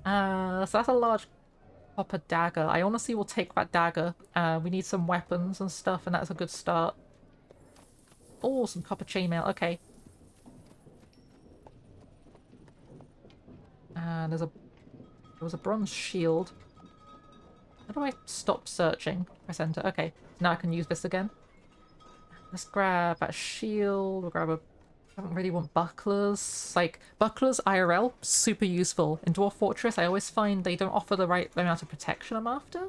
So that's a large copper dagger. I honestly will take that dagger. We need some weapons and stuff, and that's a good start. Oh, some copper chainmail. Okay. And there was a bronze shield. How do I stop searching? Press enter. Okay, now I can use this again. Let's grab that shield. We'll grab a... I don't really want bucklers. Like, bucklers IRL, super useful. In Dwarf Fortress, I always find they don't offer the right amount of protection I'm after.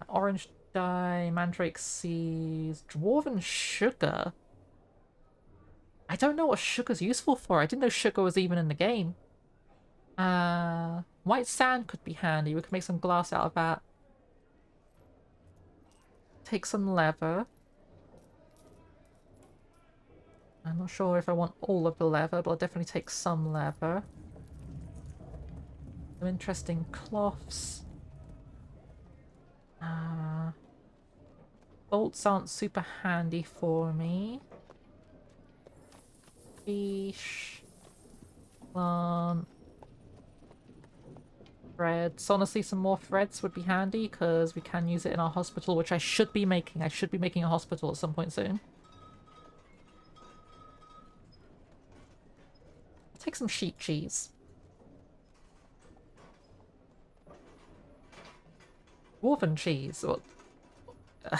Orange dye, mandrake seeds, dwarven sugar. I don't know what sugar's useful for. I didn't know sugar was even in the game. White sand could be handy. We could make some glass out of that. Take some leather. I'm not sure if I want all of the leather, but I'll definitely take some leather. Some interesting cloths. Bolts aren't super handy for me. Fish. Plant. Threads. Honestly, some more threads would be handy because we can use it in our hospital, which I should be making. I should be making a hospital at some point soon. I'll take some sheep cheese. Dwarven cheese. What?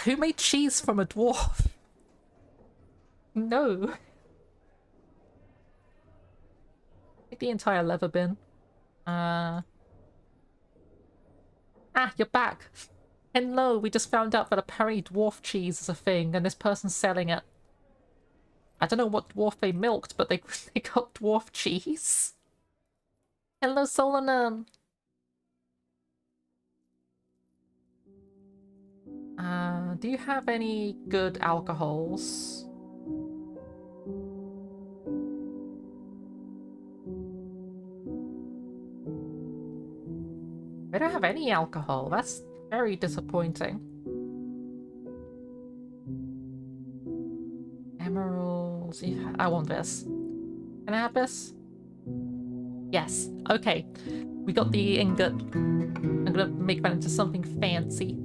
Who made cheese from a dwarf? No. Take the entire leather bin. Ah, you're back. Hello, we just found out that apparently dwarf cheese is a thing and this person's selling it. I don't know what dwarf they milked, but they got dwarf cheese. Hello, Solanan. Do you have any good alcohols? I don't have any alcohol. That's very disappointing. Emeralds. I want this. Can I have this? Yes. Okay. We got the ingot. I'm gonna make that into something fancy.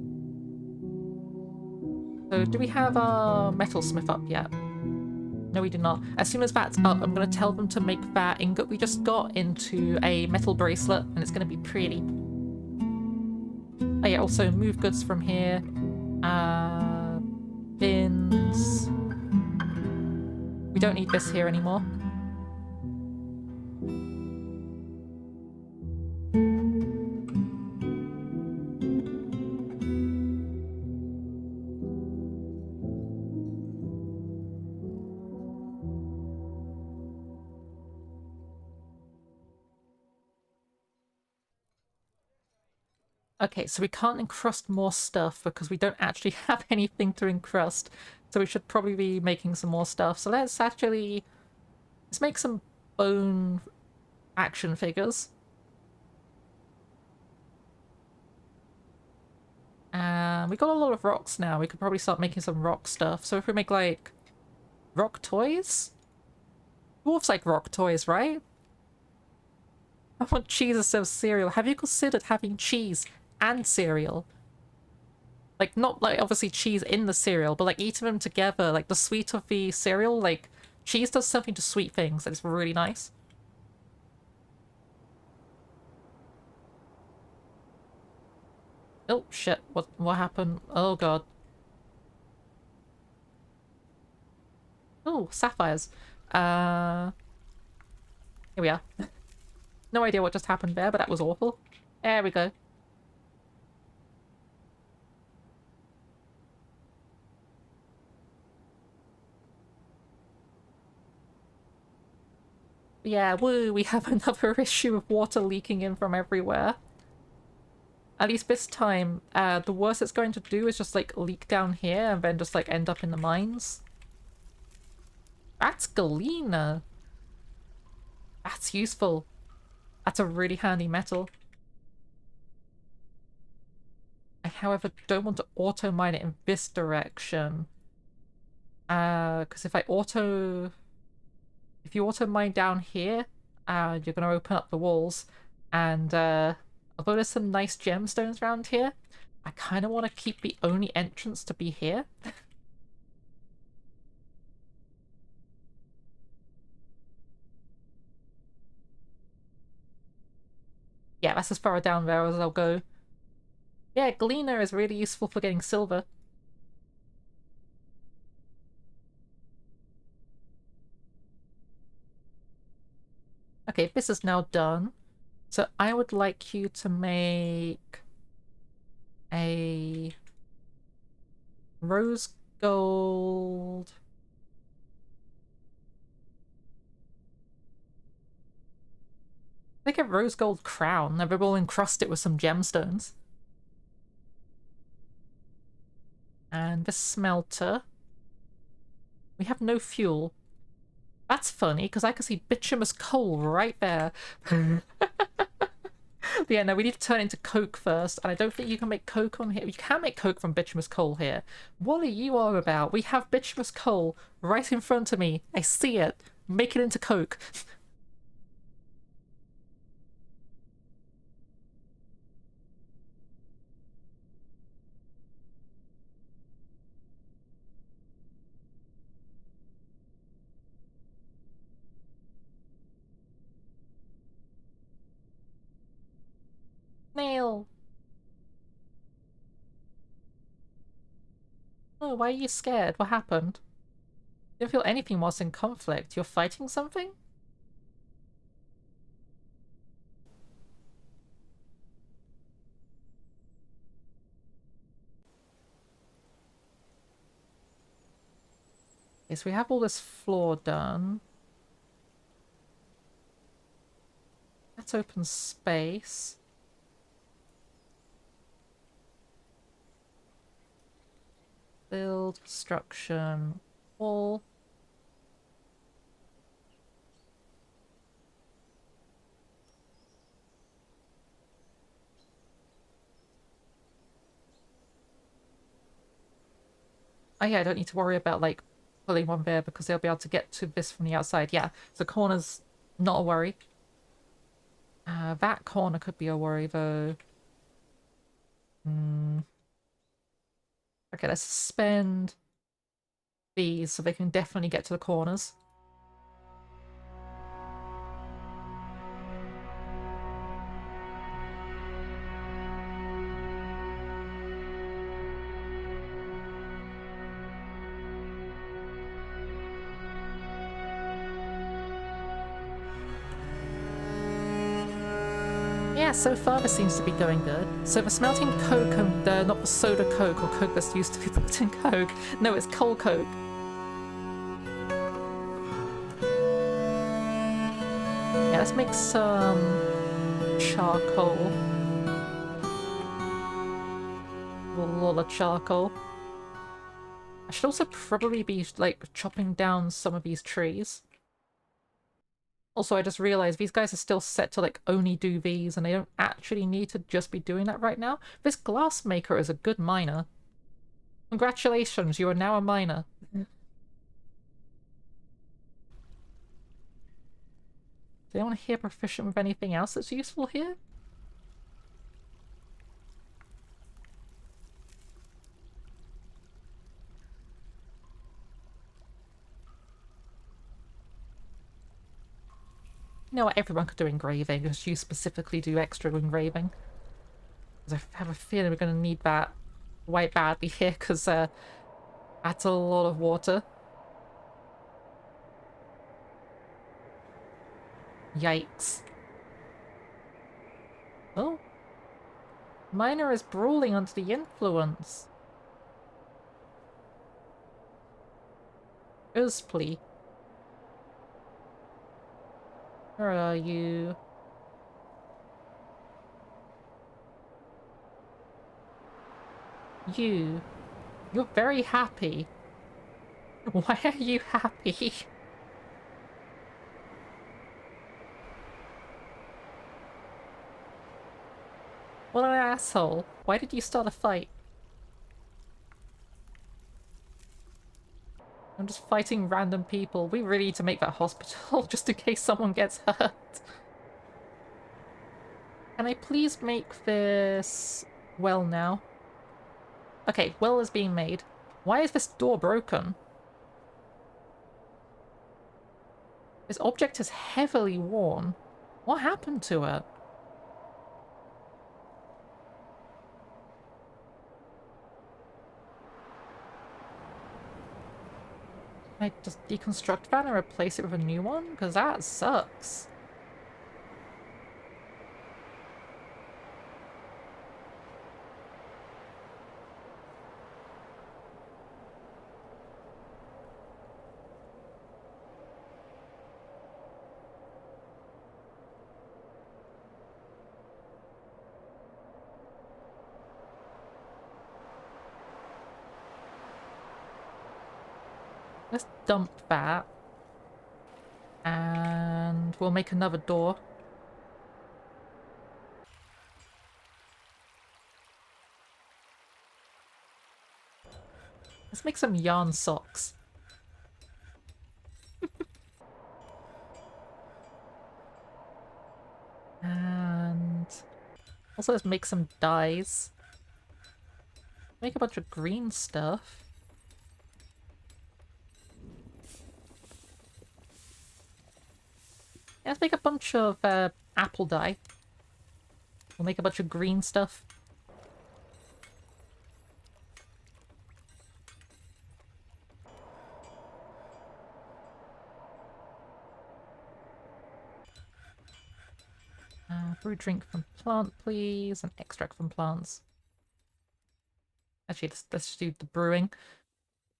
So, do we have our metalsmith up yet? No, we do not. As soon as that's up, I'm going to tell them to make that ingot we just got into a metal bracelet, and it's going to be pretty. Oh yeah, also move goods from here. Bins. We don't need this here anymore. Okay, so we can't encrust more stuff because we don't actually have anything to encrust. So we should probably be making some more stuff. So let's make some bone action figures. And we got a lot of rocks now. We could probably start making some rock stuff. So if we make like rock toys? Dwarves like rock toys, right? I want cheese instead of cereal. Have you considered having cheese and cereal? Like, not like obviously cheese in the cereal, but like eating them together. Like the sweet of the cereal, like cheese does something to sweet things that is really nice. Oh shit, what happened? Oh god. Oh, sapphires. Here we are. No idea what just happened there, but that was awful. There we go. Yeah, woo, we have another issue of water leaking in from everywhere. At least this time, the worst it's going to do is just like leak down here and then just like end up in the mines. That's galena. That's useful. That's a really handy metal. I, however, don't want to auto mine it in this direction. Because if you auto mine down here, you're gonna open up the walls, and although there's some nice gemstones around here, I kind of want to keep the only entrance to be here. Yeah, that's as far down there as I'll go. Yeah, Galena is really useful for getting silver. Okay, this is now done. So I would like you to make a rose gold. Make a rose gold crown, and we'll encrust it with some gemstones. And the smelter. We have no fuel. That's funny, because I can see bituminous coal right there. But yeah, no, we need to turn into coke first, and I don't think you can make coke on here. You can make coke from bituminous coal here. What are you on about? We have bituminous coal right in front of me. I see it. Make it into coke. Nail. Oh, why are you scared? What happened? You don't feel anything whilst in conflict. You're fighting something? Okay, so we have all this floor done. That's open space. Build, construction, wall. Oh yeah, I don't need to worry about like pulling one there because they'll be able to get to this from the outside. Yeah, so corner's not a worry. That corner could be a worry though. Hmm. Okay, let's spend these so they can definitely get to the corners. Yeah, so far this seems to be going good. So the smelting coke and not the soda coke or coke that's used to be put in coke. No, it's coal coke. Yeah, let's make some charcoal. A lot of charcoal. I should also probably be like chopping down some of these trees. Also, I just realized these guys are still set to like only do these and they don't actually need to just be doing that right now. This glass maker is a good miner. Congratulations, you are now a miner. Does anyone here proficient with anything else that's useful here? You know what, everyone could do engraving, just you specifically do extra engraving. Because I have a feeling we're going to need that quite badly here, because that's a lot of water. Yikes. Oh. Miner is brawling under the influence. Uspli. Where are you? You're very happy. Why are you happy? What an asshole. Why did you start a fight? I'm just fighting random people. We really need to make that hospital just in case someone gets hurt. Can I please make this well now? Okay, well is being made. Why is this door broken? This object is heavily worn. What happened to it? Can I just deconstruct that and replace it with a new one? Because that sucks. Let's dump that. And we'll make another door. Let's make some yarn socks. And also let's make some dyes. Make a bunch of green stuff. Yeah, let's make a bunch of apple dye. We'll make a bunch of green stuff. Brew drink from plant, please. And extract from plants. Actually, let's do the brewing.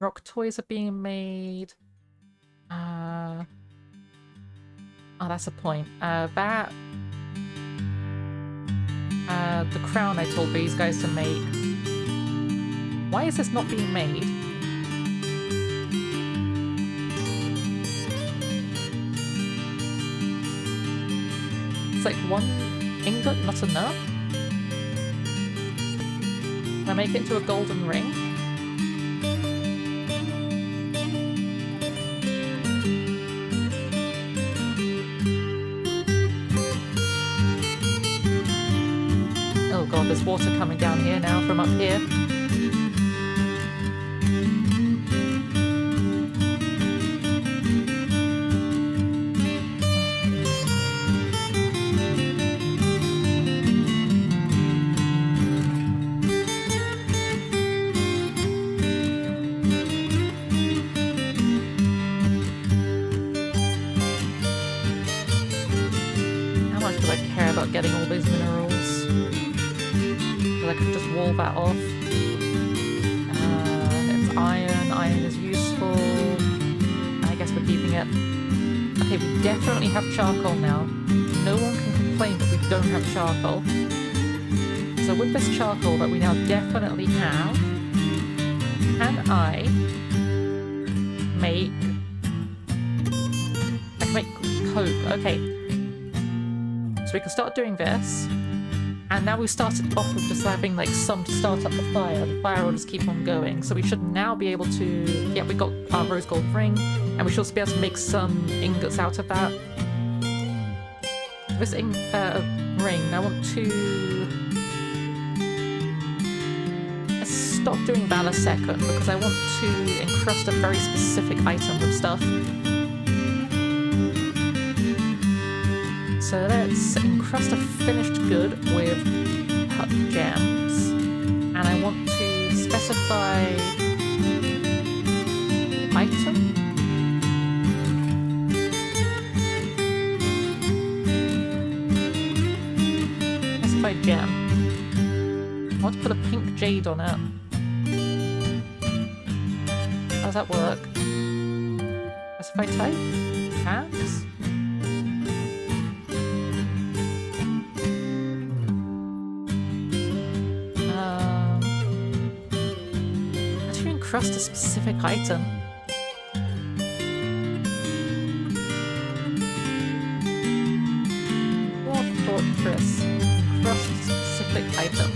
Rock toys are being made. Oh, that's a point. The crown I told these guys to make. Why is this not being made? It's like one ingot, not enough? Can I make it into a golden ring? Oh god, there's water coming down here now from up here. start getting all these minerals. But I could just wall that off. It's iron. Iron is useful. I guess we're keeping it. Okay, we definitely have charcoal now. No one can complain that we don't have charcoal. So with this charcoal that we now definitely have, can I can make coke? Okay. So we can start doing this. And now we started off with just having like some to start up the fire. The fire will just keep on going. So we should now be able to... Yeah, we got our rose gold ring. And we should also be able to make some ingots out of that. This ring, I want to... Let's stop doing that a second, because I want to encrust a very specific item with stuff. So let's encrust a finished good with cut gems. And I want to specify item. Specify gem. I want to put a pink jade on it. How does that work? Specify type? Tags? Encrust a specific item. Dwarf Fortress. Encrust a specific item.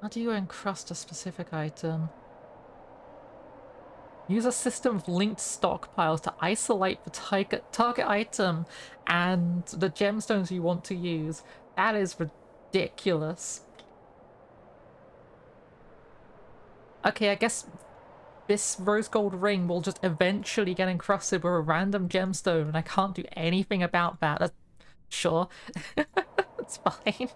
How do you encrust a specific item? Use a system of linked stockpiles to isolate the target item and the gemstones you want to use. That is ridiculous. Okay, I guess this rose gold ring will just eventually get encrusted with a random gemstone and I can't do anything about that. Sure. It's fine.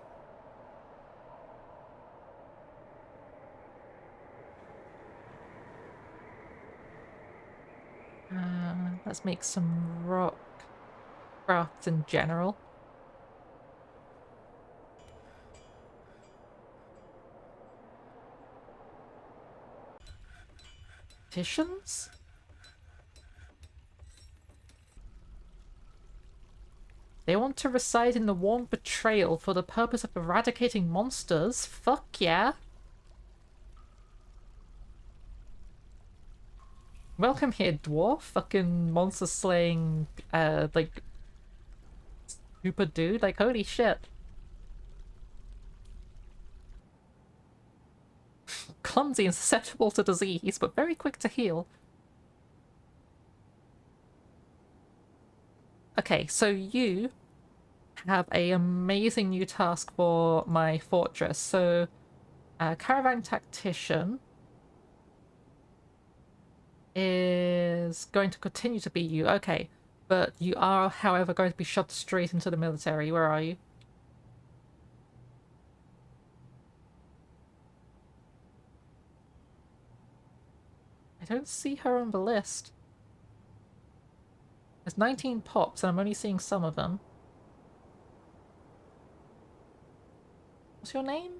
Let's make some rock crafts in general. Petitions? They want to reside in the Warm Betrayal for the purpose of eradicating monsters? Fuck yeah. Welcome here, dwarf. Fucking monster slaying, like, super dude. Like, holy shit. Clumsy and susceptible to disease, but very quick to heal. Okay, so you have an amazing new task for my fortress. So, Caravan Tactician is going to continue to be you. Okay, but you are, however, going to be shoved straight into the military. Where are you? I don't see her on the list. There's 19 pops and I'm only seeing some of them. What's your name?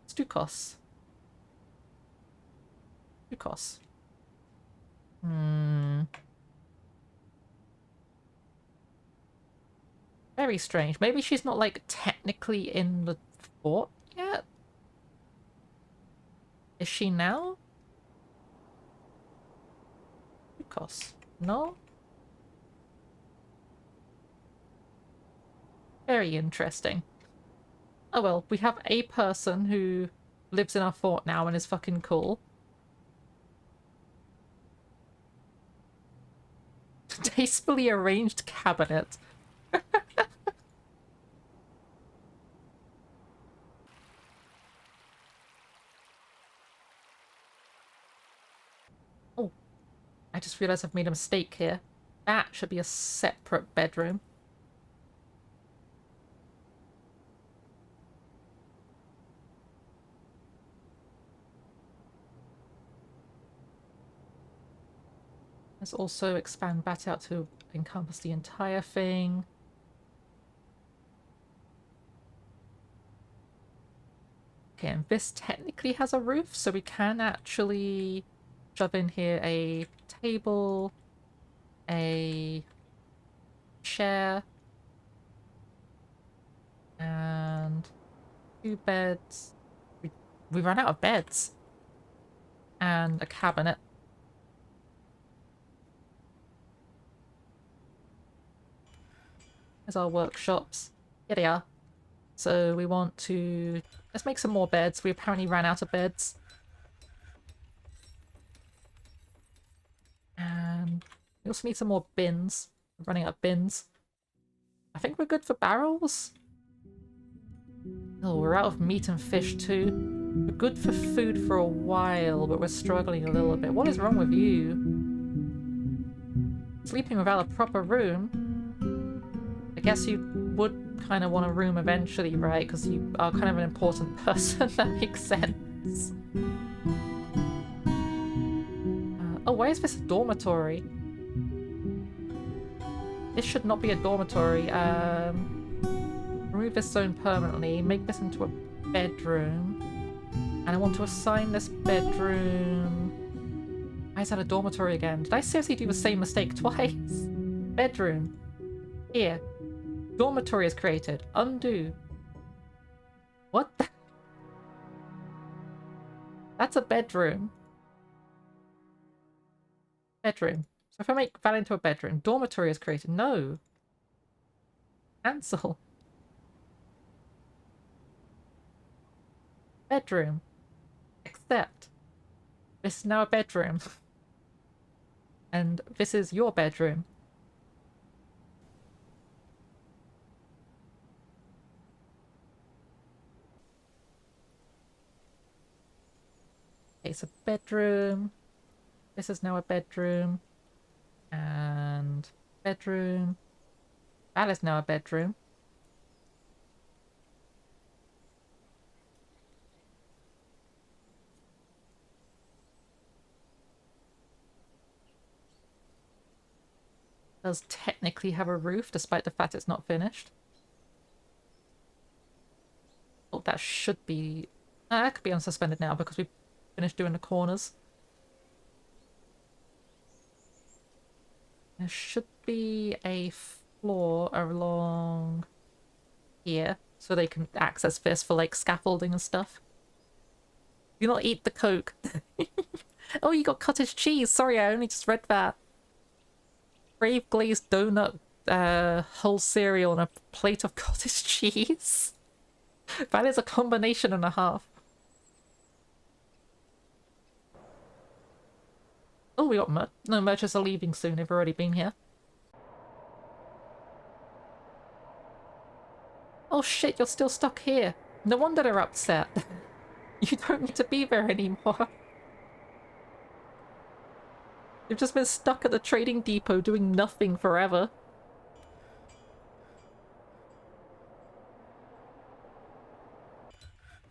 Stukos. Stukos. Very strange. Maybe she's not, like, technically in the fort yet? Is she now? Stukos. No? Very interesting. Oh well, we have a person who lives in our fort now and is fucking cool. Tastefully arranged cabinet. Oh, I just realized I've made a mistake here. That should be a separate bedroom. Let's also expand that out to encompass the entire thing. Okay, and this technically has a roof, so we can actually shove in here a table, a chair, and 2 beds. We ran out of beds. And a cabinet. There's our workshops. Here they are. So we want to... Let's make some more beds. We apparently ran out of beds. And we also need some more bins. We're running out of bins. I think we're good for barrels. Oh, we're out of meat and fish too. We're good for food for a while, but we're struggling a little bit. What is wrong with you? Sleeping without a proper room? I guess you would kind of want a room eventually, right? Because you are kind of an important person. That makes sense. Oh, why is this a dormitory? This should not be a dormitory. Remove this zone permanently. Make this into a bedroom. And I want to assign this bedroom... Why is that a dormitory again? Did I seriously do the same mistake twice? Bedroom. Here. Dormitory is created. Undo. What the... That's a bedroom. Bedroom. So if I make that into a bedroom, dormitory is created. No. Cancel. Bedroom. Accept. This is now a bedroom. And this is your bedroom. Okay, so bedroom. This is now a bedroom. And bedroom. That is now a bedroom. Does technically have a roof, despite the fact it's not finished. Oh, that should be... that could be unsuspended now because we finished doing the corners. There should be a floor along here, so they can access this for, like, scaffolding and stuff. Do not eat the Coke. Oh, you got cottage cheese. Sorry, I only just read that. Brave glazed donut, whole cereal and a plate of cottage cheese. That is a combination and a half. Oh, we got no, merchants are leaving soon. They've already been here. Oh shit, you're still stuck here. No wonder they're upset. You don't need to be there anymore. You've just been stuck at the trading depot doing nothing forever.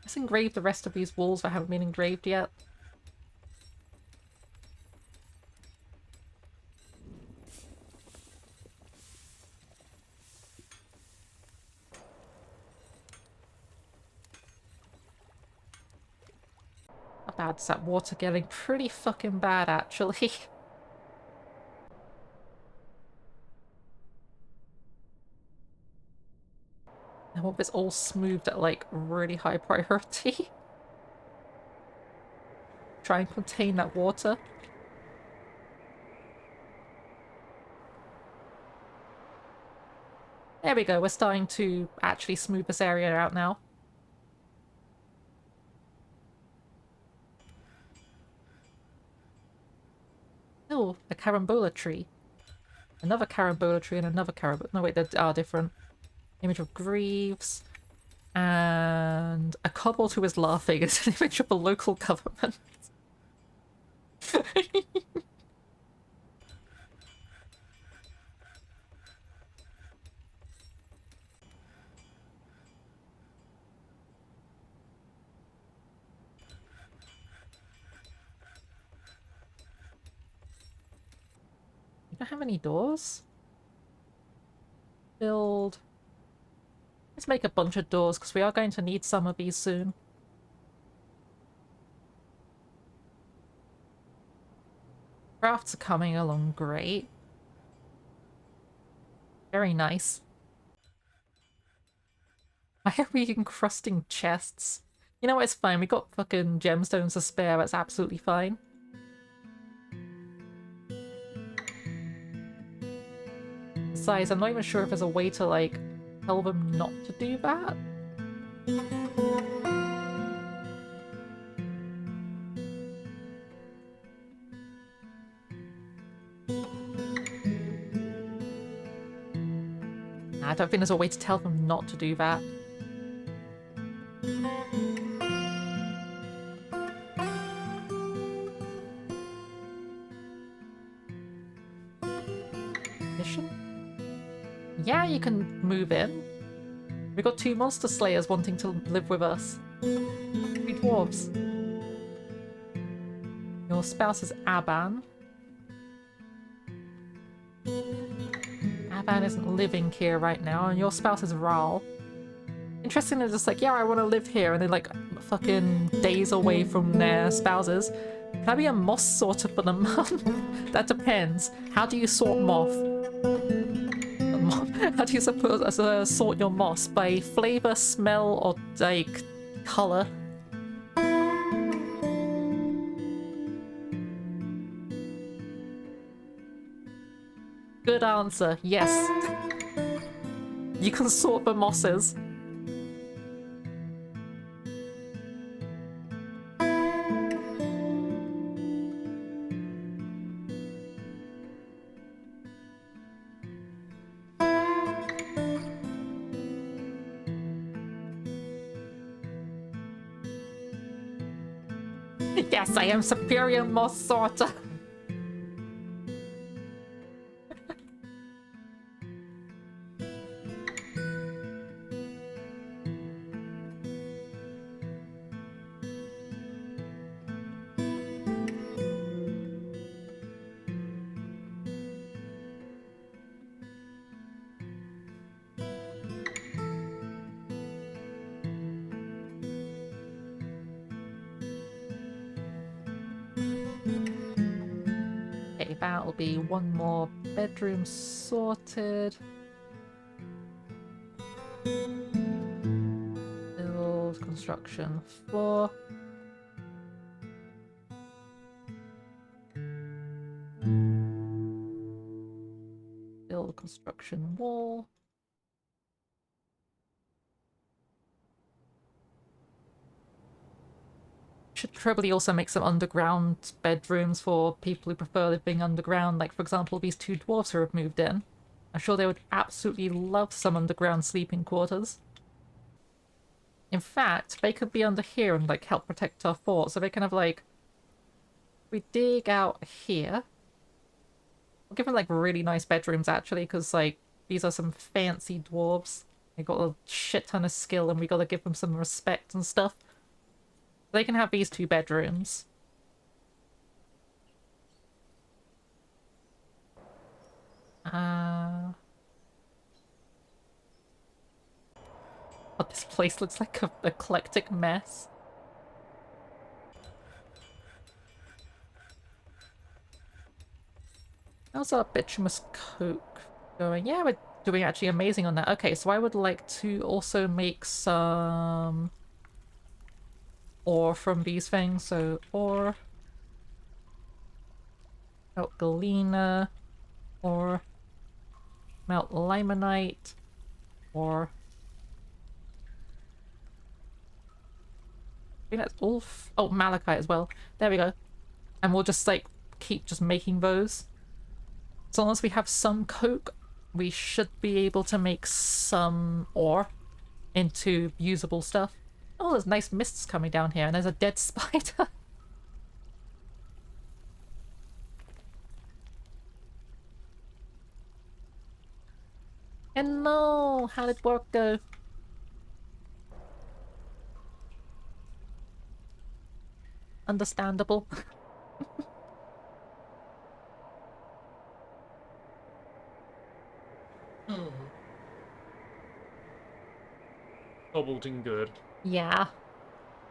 Let's engrave the rest of these walls that haven't been engraved yet. How bad's that water getting? Pretty fucking bad, actually. I want this all smoothed at, like, really high priority. Try and contain that water. There we go, we're starting to actually smooth this area out now. Oh, a carambola tree. Another carambola tree and another carambola. No, wait, they are different. Image of Greaves. And a kobold who is laughing is an image of a local government. You don't have any doors? Build. Let's make a bunch of doors because we are going to need some of these soon. Crafts are coming along great. Very nice. Why are we encrusting chests? You know what, it's fine. We got fucking gemstones to spare. That's absolutely fine. Besides, I'm not even sure if there's a way to, like, tell them not to do that. I don't think there's a way to tell them not to do that. Mission? Yeah, you can move in. We've got 2 monster slayers wanting to live with us. 3 dwarves. Your spouse is Aban. Aban isn't living here right now, and your spouse is Ral. Interesting, they're just like, yeah, I want to live here, and they're like fucking days away from their spouses. Can I be a moss sorter for them? That depends. How do you sort moth? How do you sort your moss? By flavor, smell, or like color? Good answer. Yes. You can sort the mosses. Yes, I am superior moss sorter. That'll be 1 more bedroom sorted. Build construction 4. Build construction wall. Should probably also make some underground bedrooms for people who prefer living underground. Like, for example, these 2 dwarves who have moved in. I'm sure they would absolutely love some underground sleeping quarters. In fact, they could be under here and, like, help protect our fort. So they can have, like... We dig out here. We'll give them, like, really nice bedrooms, actually, because, like, these are some fancy dwarves. They got a shit ton of skill, and we gotta give them some respect and stuff. They can have these 2 bedrooms. Oh, this place looks like an eclectic mess. How's our bituminous coke going? Yeah, we're doing actually amazing on that. Okay, so I would like to also make some ore from these things. So ore, melt galena, ore, melt limonite, ore. I think that's all. Oh, malachite as well. There we go. And we'll just like keep just making those. As long as we have some coke, we should be able to make some ore into usable stuff. Oh, there's nice mists coming down here, and there's a dead spider. And no, how did work go? Understandable. Kobolding good. Yeah.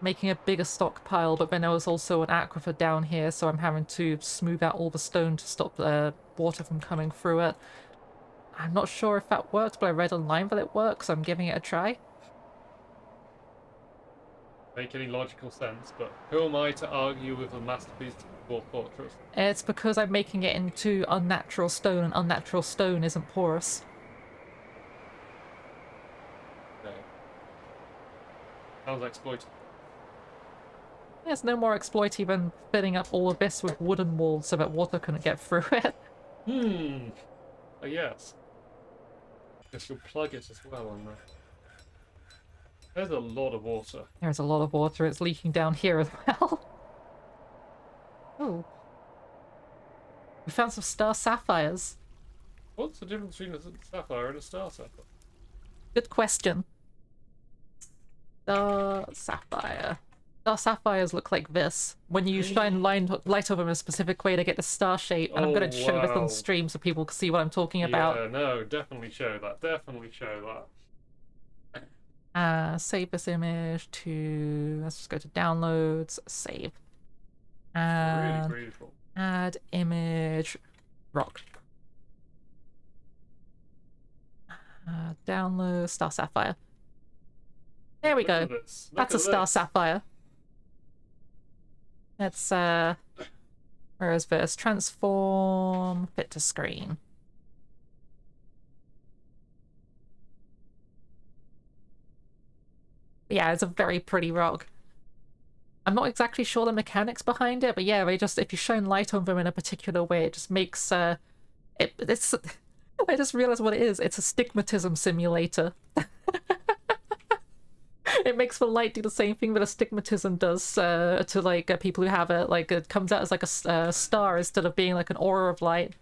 Making a bigger stockpile, but then there was also an aquifer down here, so I'm having to smooth out all the stone to stop the water from coming through it. I'm not sure if that works, but I read online that it works, so I'm giving it a try. Make any logical sense, but who am I to argue with a masterpiece of Dwarf Fortress? It's because I'm making it into unnatural stone, and unnatural stone isn't porous. No. Sounds exploited. There's no more exploity than filling up all of this with wooden walls so that water couldn't get through it. Yes. Guess you'll plug it as well on there. There's a lot of water. There's a lot of water, it's leaking down here as well. Oh. We found some star sapphires. What's the difference between a sapphire and a star sapphire? Good question. Star sapphire. Star sapphires look like this. When you shine light over them in a specific way, they get the star shape. And I'm going to show this on stream so people can see what I'm talking about. Yeah, no, definitely show that. Definitely show that. Save this image to... Let's just go to downloads. Save. And really beautiful. Add image. Rock. Download star sapphire. There we go. That's a star sapphire. Let's where is this? Transform, fit to screen. Yeah, it's a very pretty rock. I'm not exactly sure the mechanics behind it, but yeah, they just, if you shine light on them in a particular way, it just makes it's I just realized what it is. It's a stigmatism simulator. It makes the light do the same thing that astigmatism does to like people who have it. Like it comes out as like a star instead of being like an aura of light.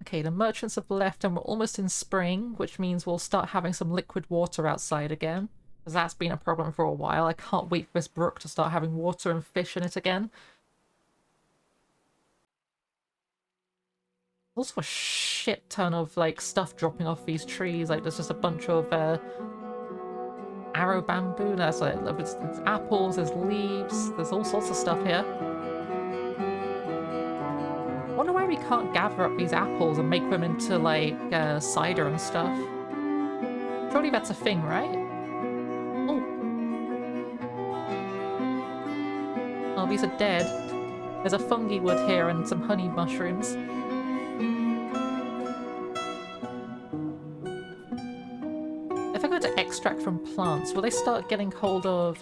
Okay, the merchants have left and we're almost in spring, which means we'll start having some liquid water outside again. Because that's been a problem for a while. I can't wait for this brook to start having water and fish in it again. Also a shit ton of like stuff dropping off these trees. Like there's just a bunch of arrow bamboo. There's like it's apples, there's leaves, there's all sorts of stuff here. I wonder why we can't gather up these apples and make them into like cider and stuff. Surely that's a thing, right? Oh. Oh, these are dead. There's a fungi wood here and some honey mushrooms. If I go to extract from plants, will they start getting hold of,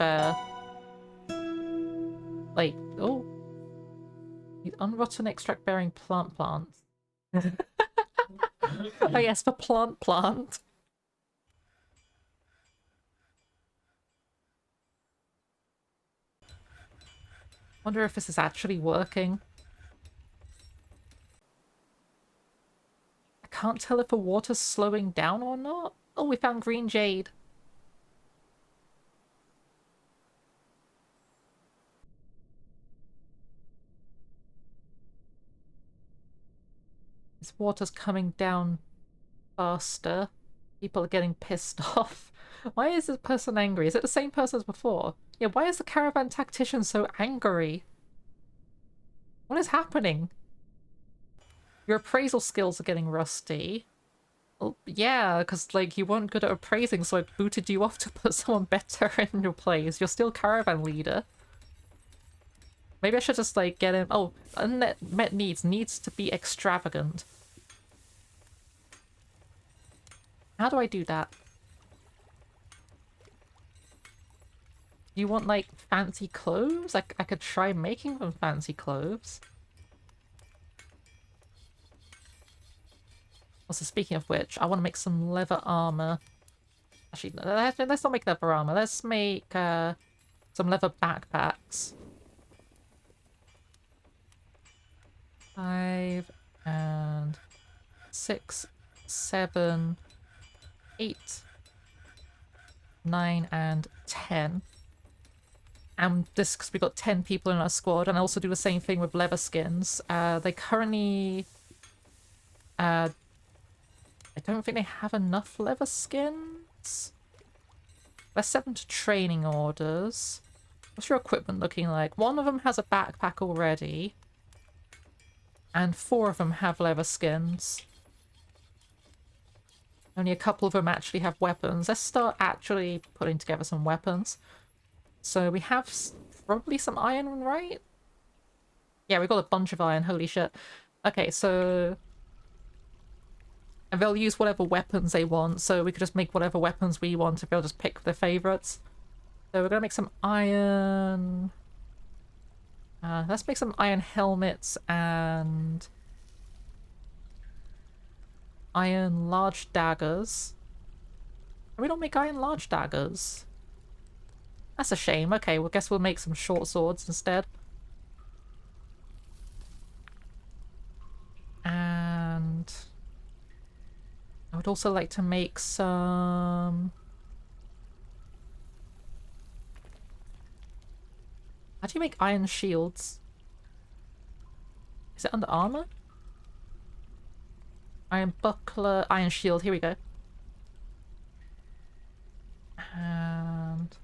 like, oh, unrotten extract-bearing plants. Oh yes, for plant. Wonder if this is actually working. I can't tell if the water's slowing down or not. Oh, we found green jade. This water's coming down faster. People are getting pissed off. Why is this person angry? Is it the same person as before? Yeah, why is the caravan tactician so angry? What is happening? Your appraisal skills are getting rusty. Well, yeah, because, like, you weren't good at appraising, so I booted you off to put someone better in your place. You're still caravan leader. Maybe I should just, like, get him... Oh, unmet needs to be extravagant. How do I do that? You want, like, fancy clothes? I could try making them fancy clothes. Also, speaking of which, I want to make some leather armor. Actually, let's not make leather armor. Let's make some leather backpacks. 5 and 6, 7, 8, 9, and 10. And this because we got 10 people in our squad, and I also do the same thing with leather skins. They currently... I don't think they have enough leather skins. Let's set them to training orders. What's your equipment looking like? One of them has a backpack already. And 4 of them have leather skins. Only a couple of them actually have weapons. Let's start actually putting together some weapons. So we have probably some iron, right? Yeah, we got a bunch of iron, holy shit. Okay, so... And they'll use whatever weapons they want, so we could just make whatever weapons we want if they'll just pick their favourites. So we're gonna make some iron... let's make some iron helmets and... iron large daggers. We don't make iron large daggers. That's a shame. Okay, well, guess we'll make some short swords instead. And... I would also like to make some... How do you make iron shields? Is it under armor? Iron buckler, iron shield, here we go. And...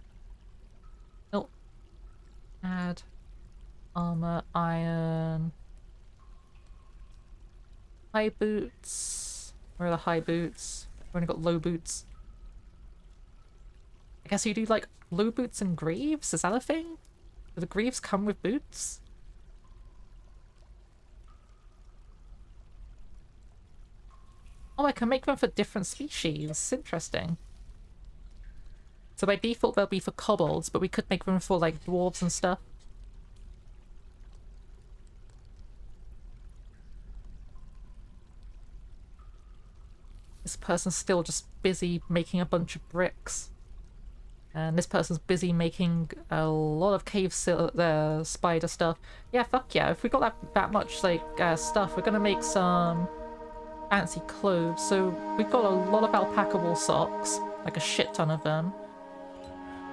Oh. Add armor, iron... High boots. Where are the high boots? We've only got low boots. I guess you do like low boots and greaves? Is that a thing? Do the greaves come with boots? Oh, I can make them for different species. Interesting. So by default they'll be for kobolds, but we could make them for like dwarves and stuff. This person's still just busy making a bunch of bricks. And this person's busy making a lot of cave spider stuff. Yeah, fuck yeah. If we got that much, like, stuff, we're gonna make some fancy clothes. So we've got a lot of alpaca wool socks. Like a shit ton of them.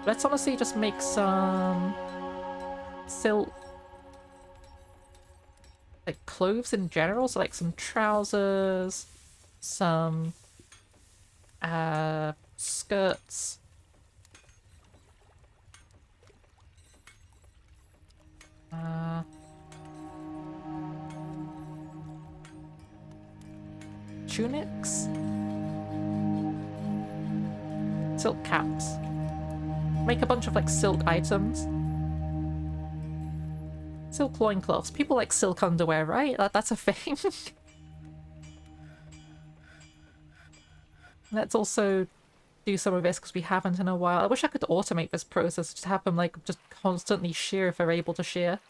Let's honestly just make some... silk... like, clothes in general. So, like, some trousers... some... skirts... tunics? Silk caps. Make a bunch of, like, silk items. Silk loincloths. People like silk underwear, right? That's a thing. Let's also do some of this because we haven't in a while. I wish I could automate this process, just have them, like, just constantly shear if they're able to shear.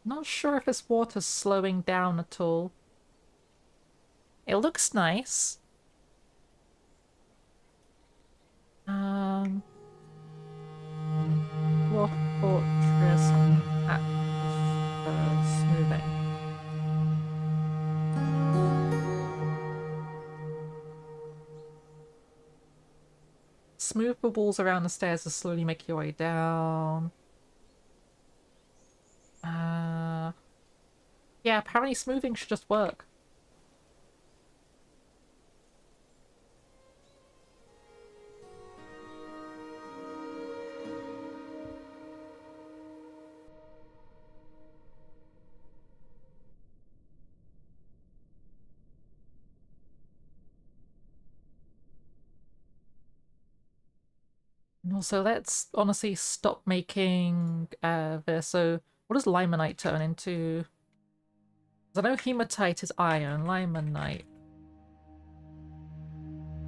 Not sure if this water's slowing down at all. It looks nice. Dwarf Fortress smoothing. Smooth the walls around the stairs to slowly make your way down. Yeah, apparently smoothing should just work. Also, let's honestly stop making this. So, what does limonite turn into? 'Cause I know hematite is iron, limonite.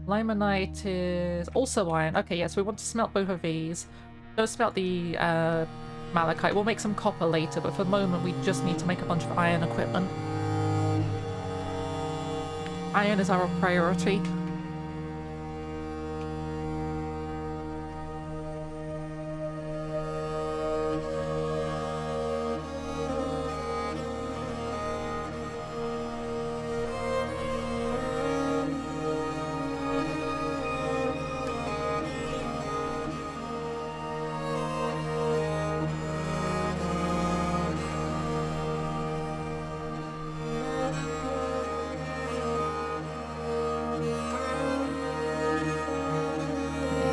Limonite is also iron. Okay, yes, we want to smelt both of these. Don't smelt the malachite. We'll make some copper later, but for the moment we just need to make a bunch of iron equipment. Iron is our priority.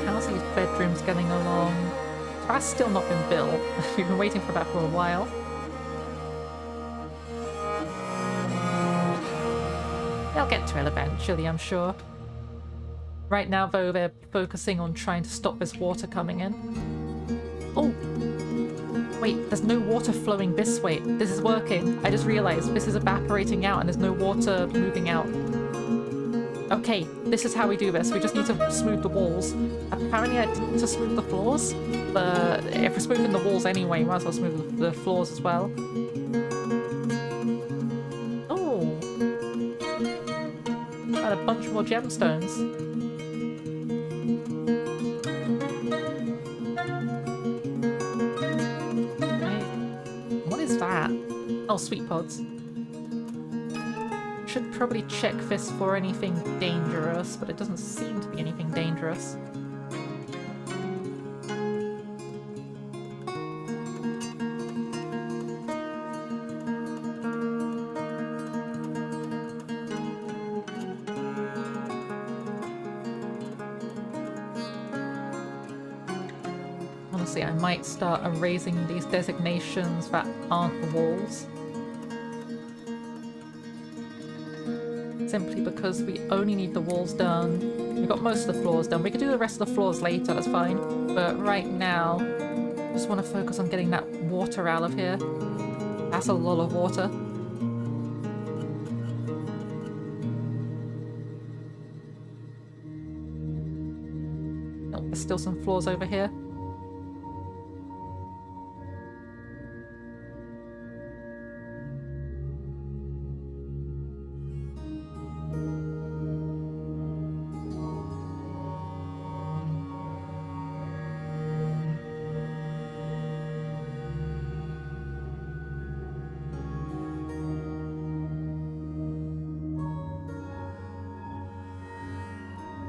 How's these bedrooms getting along? That's still not been built. We've been waiting for that for a while. They'll get to it eventually, I'm sure. Right now, though, they're focusing on trying to stop this water coming in. Oh! Wait, there's no water flowing this way. This is working. I just realized this is evaporating out and there's no water moving out. Okay, this is how we do this. We just need to smooth the walls. Apparently I need to smooth the floors, but if we're smoothing the walls anyway, we might as well smooth the floors as well. Oh! Got a bunch more gemstones. What is that? Oh, sweet pods. Should probably check this for anything dangerous, but it doesn't seem to be anything dangerous. Honestly, I might start erasing these designations that aren't the walls. Simply because we only need the walls done. We've got most of the floors done. We could do the rest of the floors later, that's fine. But right now, I just want to focus on getting that water out of here. That's a lot of water. Oh, there's still some floors over here.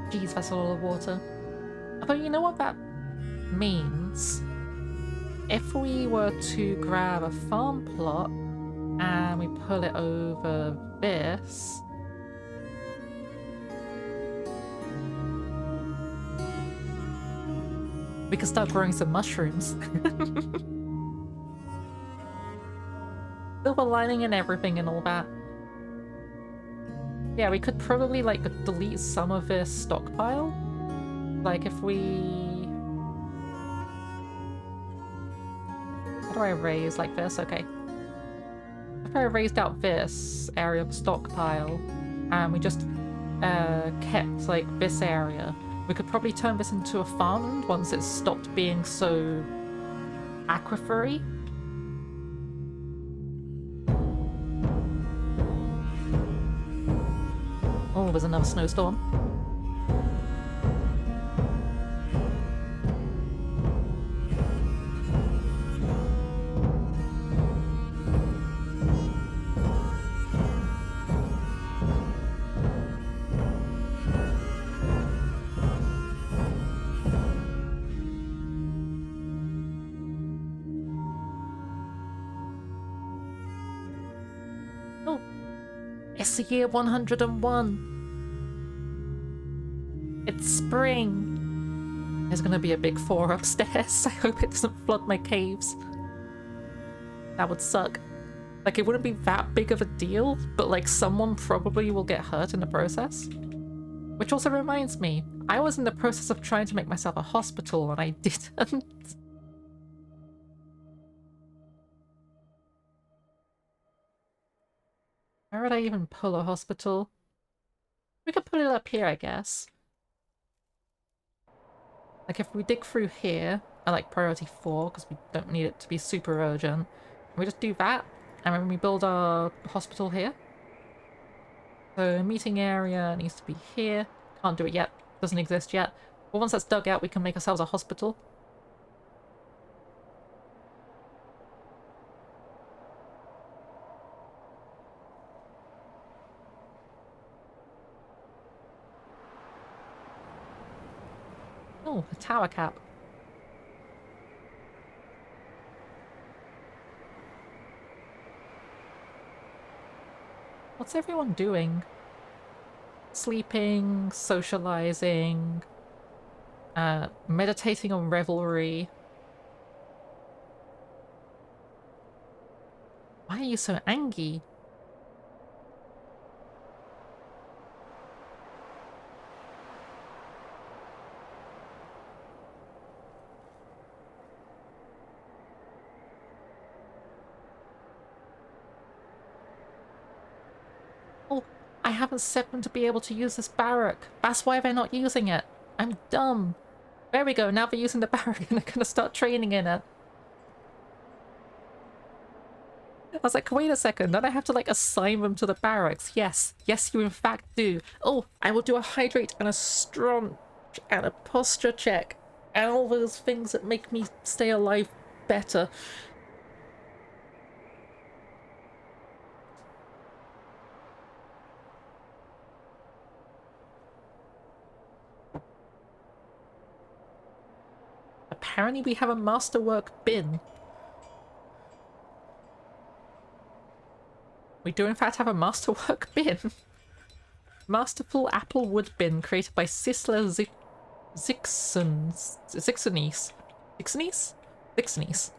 Jeez, that's a lot of water. Although, you know what that means? If we were to grab a farm plot and we pull it over this... we could start growing some mushrooms. Silver lining and everything and all that. Yeah, we could probably, like, delete some of this stockpile. Like, if we... how do I erase like this? Okay. If I erased out this area of stockpile, and we just kept, like, this area, we could probably turn this into a farmland once it's stopped being so aquifer-y. Oh, there's another snowstorm. Oh, it's the year 101. It's spring. There's gonna be a big 4 upstairs. I hope it doesn't flood my caves. That would suck. Like, it wouldn't be that big of a deal, but, like, someone probably will get hurt in the process. Which also reminds me, I was in the process of trying to make myself a hospital and I didn't. Where would I even pull a hospital? We could put it up here, I guess. Like if we dig through here, I like priority 4 because we don't need it to be super urgent. We just do that, and then we build our hospital here. So meeting area needs to be here. Can't do it yet. Doesn't exist yet. But once that's dug out, we can make ourselves a hospital. Oh, a tower cap. What's everyone doing? Sleeping, socializing, meditating on revelry. Why are you so angry? Oh, I haven't set them to be able to use this barrack. That's why they're not using it. I'm dumb. There we go, now they're using the barrack and they're gonna start training in it. I was like, wait a second, don't I have to like assign them to the barracks? Yes, yes you in fact do. Oh, I will do a hydrate and a strong and a posture check and all those things that make me stay alive better. Apparently we have a masterwork bin. We do in fact have a masterwork bin. Masterful apple wood bin created by Sisler Zixonis. Zixonis? Zixonis.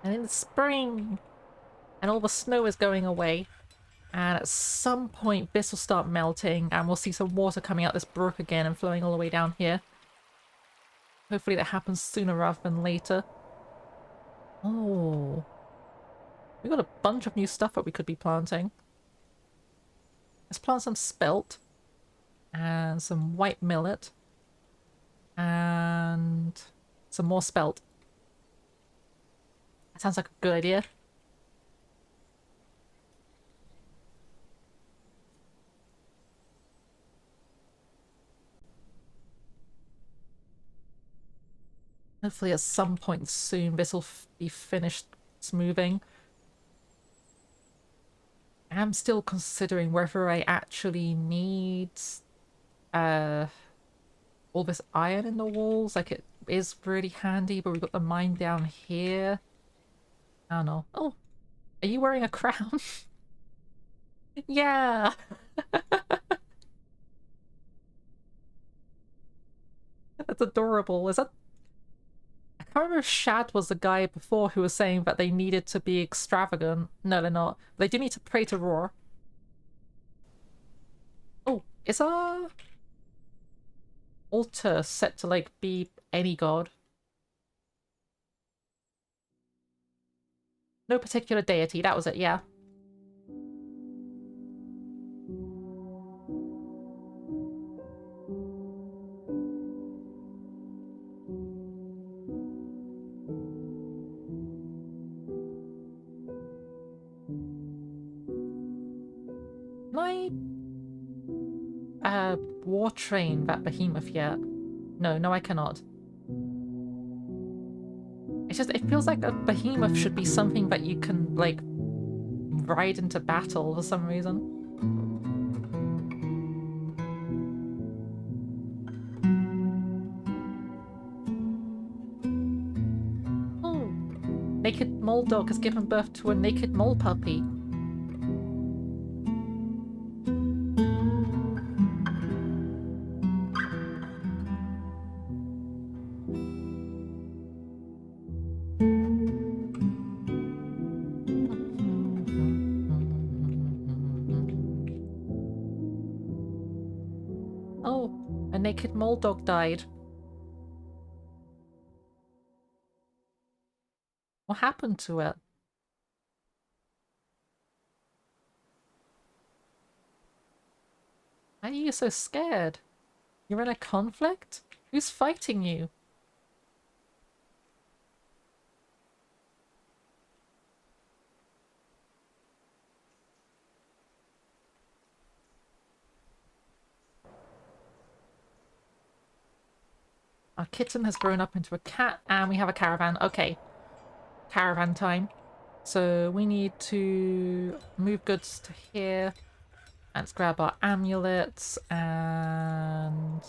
And in the spring, and all the snow is going away, and at some point this will start melting and we'll see some water coming out this brook again and flowing all the way down here. Hopefully that happens sooner rather than later. Oh. We got a bunch of new stuff that we could be planting. Let's plant some spelt and some white millet and some more spelt. That sounds like a good idea. Hopefully at some point soon this will be finished smoothing. I'm still considering whether I actually need all this iron in the walls. Like it is really handy, but we've got the mine down here. I don't know. Oh, are you wearing a crown? Yeah! That's adorable. Is that... I can't remember if Shad was the guy before who was saying that they needed to be extravagant. No, they're not. They do need to pray to Roar. Oh, is our altar set to, like, be any god? No particular deity, that was it, yeah. Can I war train that behemoth yet? No, I cannot. It's just, it feels like a behemoth should be something that you can, like, ride into battle for some reason. Oh, naked mole dog has given birth to a naked mole puppy. Oh, a naked mole dog died. What happened to it? Why are you so scared? You're in a conflict? Who's fighting you? Our kitten has grown up into a cat, and we have a caravan. Okay, caravan time. So we need to move goods to here. Let's grab our amulets and...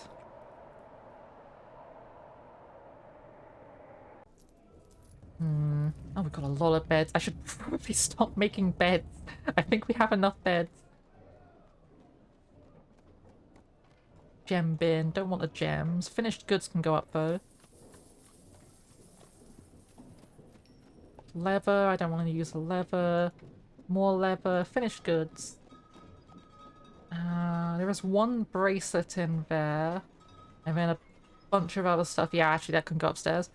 Oh, we've got a lot of beds. I should probably stop making beds. I think we have enough beds. Gem bin. Don't want the gems. Finished goods can go up though. Leather. I don't want to use the leather. More leather. Finished goods. There is one bracelet in there. And then a bunch of other stuff. Yeah, actually that can go upstairs.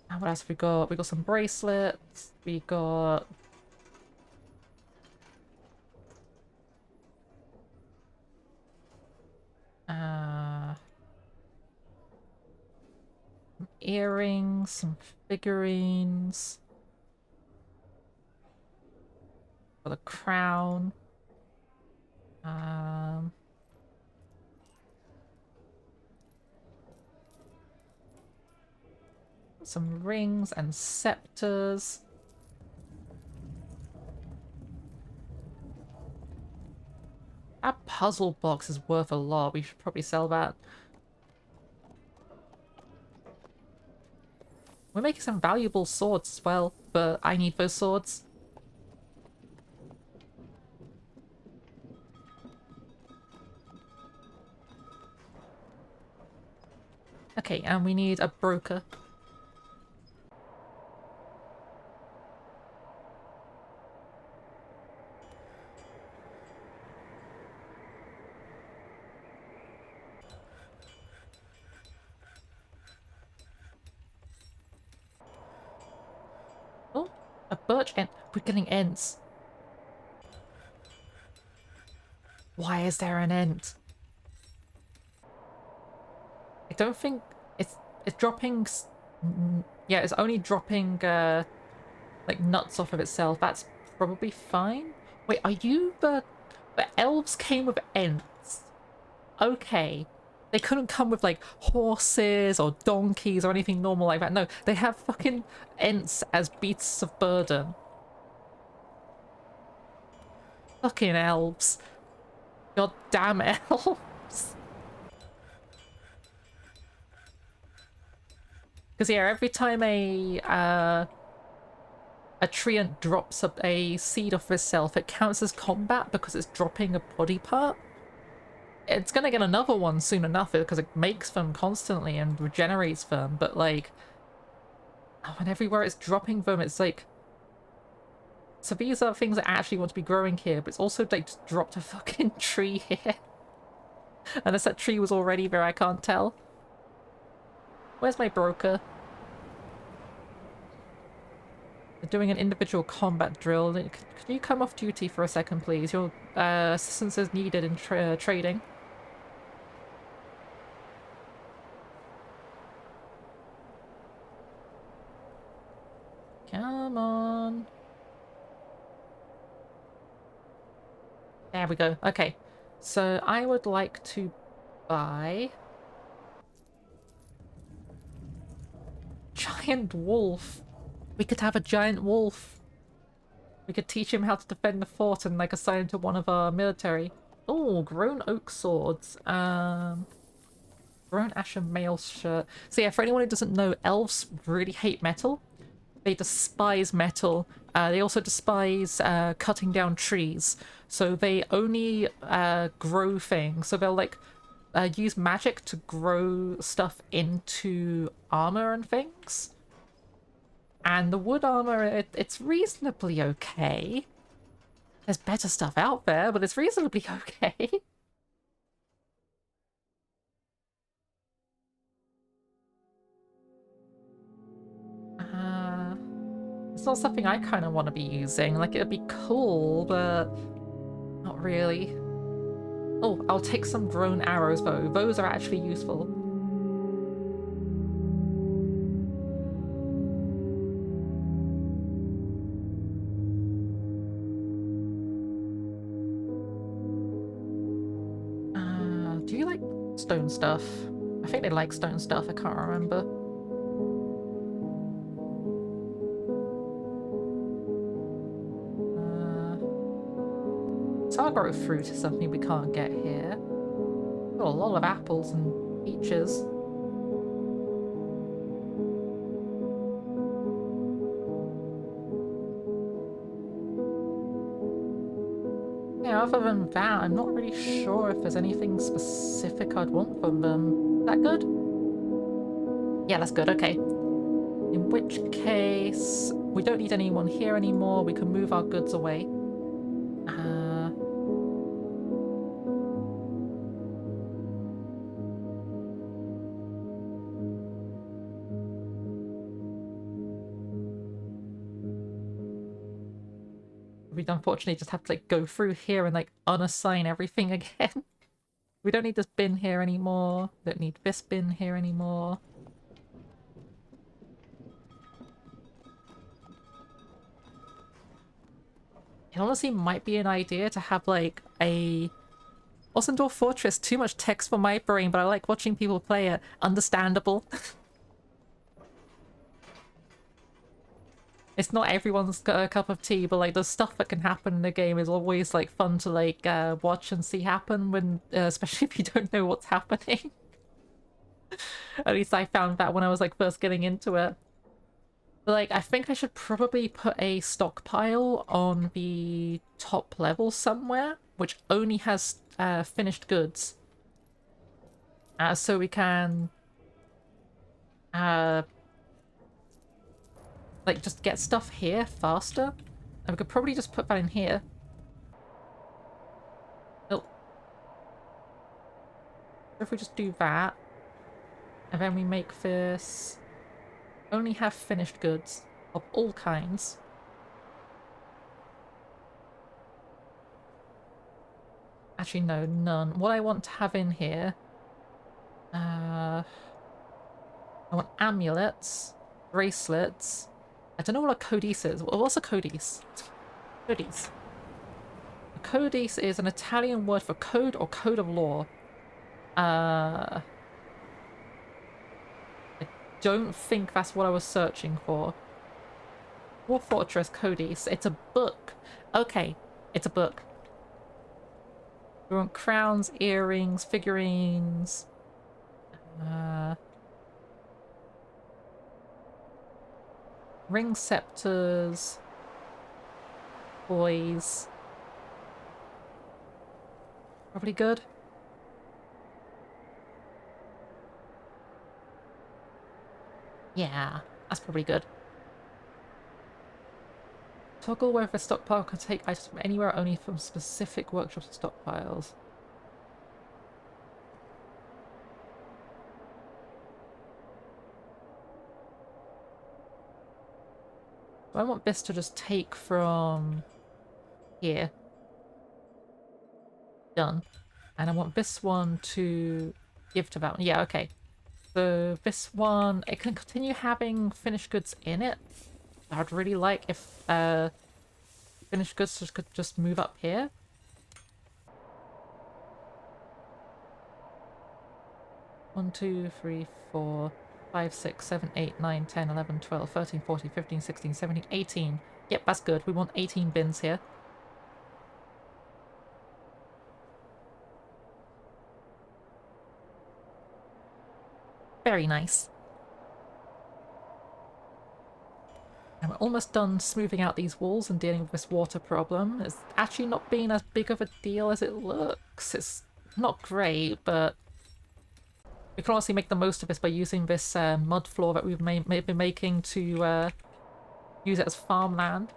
And what else have we got? We got some bracelets. We got... some earrings, some figurines. Got a crown. Some rings and scepters. That puzzle box is worth a lot. We should probably sell that. We're making some valuable swords as well, but I need those swords. Okay, and we need a broker. Oh, a birch ent. We're getting ents. Why is there an ent? I don't think it's dropping. Yeah, it's only dropping like nuts off of itself. That's probably fine. Wait, are you the elves came with ents? Okay. They couldn't come with like horses or donkeys or anything normal like that. No, they have fucking ents as beasts of burden. Fucking elves. God damn elves. Because yeah, every time a treant drops a seed off itself, it counts as combat because it's dropping a body part. It's gonna get another one soon enough because it makes them constantly and regenerates them, but like, and everywhere it's dropping them, it's like... So these are things that actually want to be growing here, but it's also like just dropped a fucking tree here. Unless that tree was already there, I can't tell. Where's my broker? They're doing an individual combat drill. Could you come off duty for a second, please? Your assistance is needed in trading. Come on. There we go. Okay. So I would like to buy... Giant wolf. We could have a giant wolf. We could teach him how to defend the fort and like assign him to one of our military. Oh, grown oak swords. Grown ashen mail shirt. So yeah, for anyone who doesn't know, elves really hate metal. They despise metal. They also despise cutting down trees. So they only grow things. So they'll like use magic to grow stuff into armor and things. And the wood armor, it's reasonably okay. There's better stuff out there, but it's reasonably okay. It's not something I kind of want to be using. Like, it'd be cool, but not really. Oh, I'll take some drone arrows, though. Those are actually useful. Do you like stone stuff? I think they like stone stuff, I can't remember. Sargro fruit is something we can't get here. Got a lot of apples and peaches. Yeah, other than that, I'm not really sure if there's anything specific I'd want from them. Is that good? Yeah, that's good, okay. In which case, we don't need anyone here anymore. We can move our goods away. We'd unfortunately just have to like go through here and like unassign everything again. We don't need this bin here anymore. We don't need this bin here anymore. It honestly might be an idea to have like a... Also, Dwarf Fortress, too much text for my brain, but I like watching people play it. Understandable. It's not everyone's cup of tea, but like the stuff that can happen in the game is always like fun to like watch and see happen when, especially if you don't know what's happening. At least I found that when I was like first getting into it. But like, I think I should probably put a stockpile on the top level somewhere, which only has finished goods. So we can like just get stuff here faster. And we could probably just put that in here. Oh. If we just do that, and then we make this only have finished goods of all kinds. Actually, no, none. What I want to have in here, I want amulets, bracelets. I don't know what a codice is. What's a codice? Codice. A codice is an Italian word for code or code of law. I don't think that's what I was searching for. Dwarf Fortress Codice. It's a book. Okay, it's a book. We want crowns, earrings, figurines. Ring scepters. Boys. Probably good. Yeah, that's probably good. Toggle whether a stockpile can take items from anywhere, only from specific workshops and stockpiles. I want this to just take from here. Done. And I want this one to give to that one. Yeah, okay. So this one, it can continue having finished goods in it. I'd really like if finished goods could just move up here. One, 2, 3, 4, 5, 6, 7, 8, 9, 10, 11, 12, 13, 14, 15, 16, 17, 18. Yep, that's good. We want 18 bins here. Very nice. And we're almost done smoothing out these walls and dealing with this water problem. It's actually not been as big of a deal as it looks. It's not great, but we can honestly make the most of this by using this mud floor that we've been making to use it as farmland.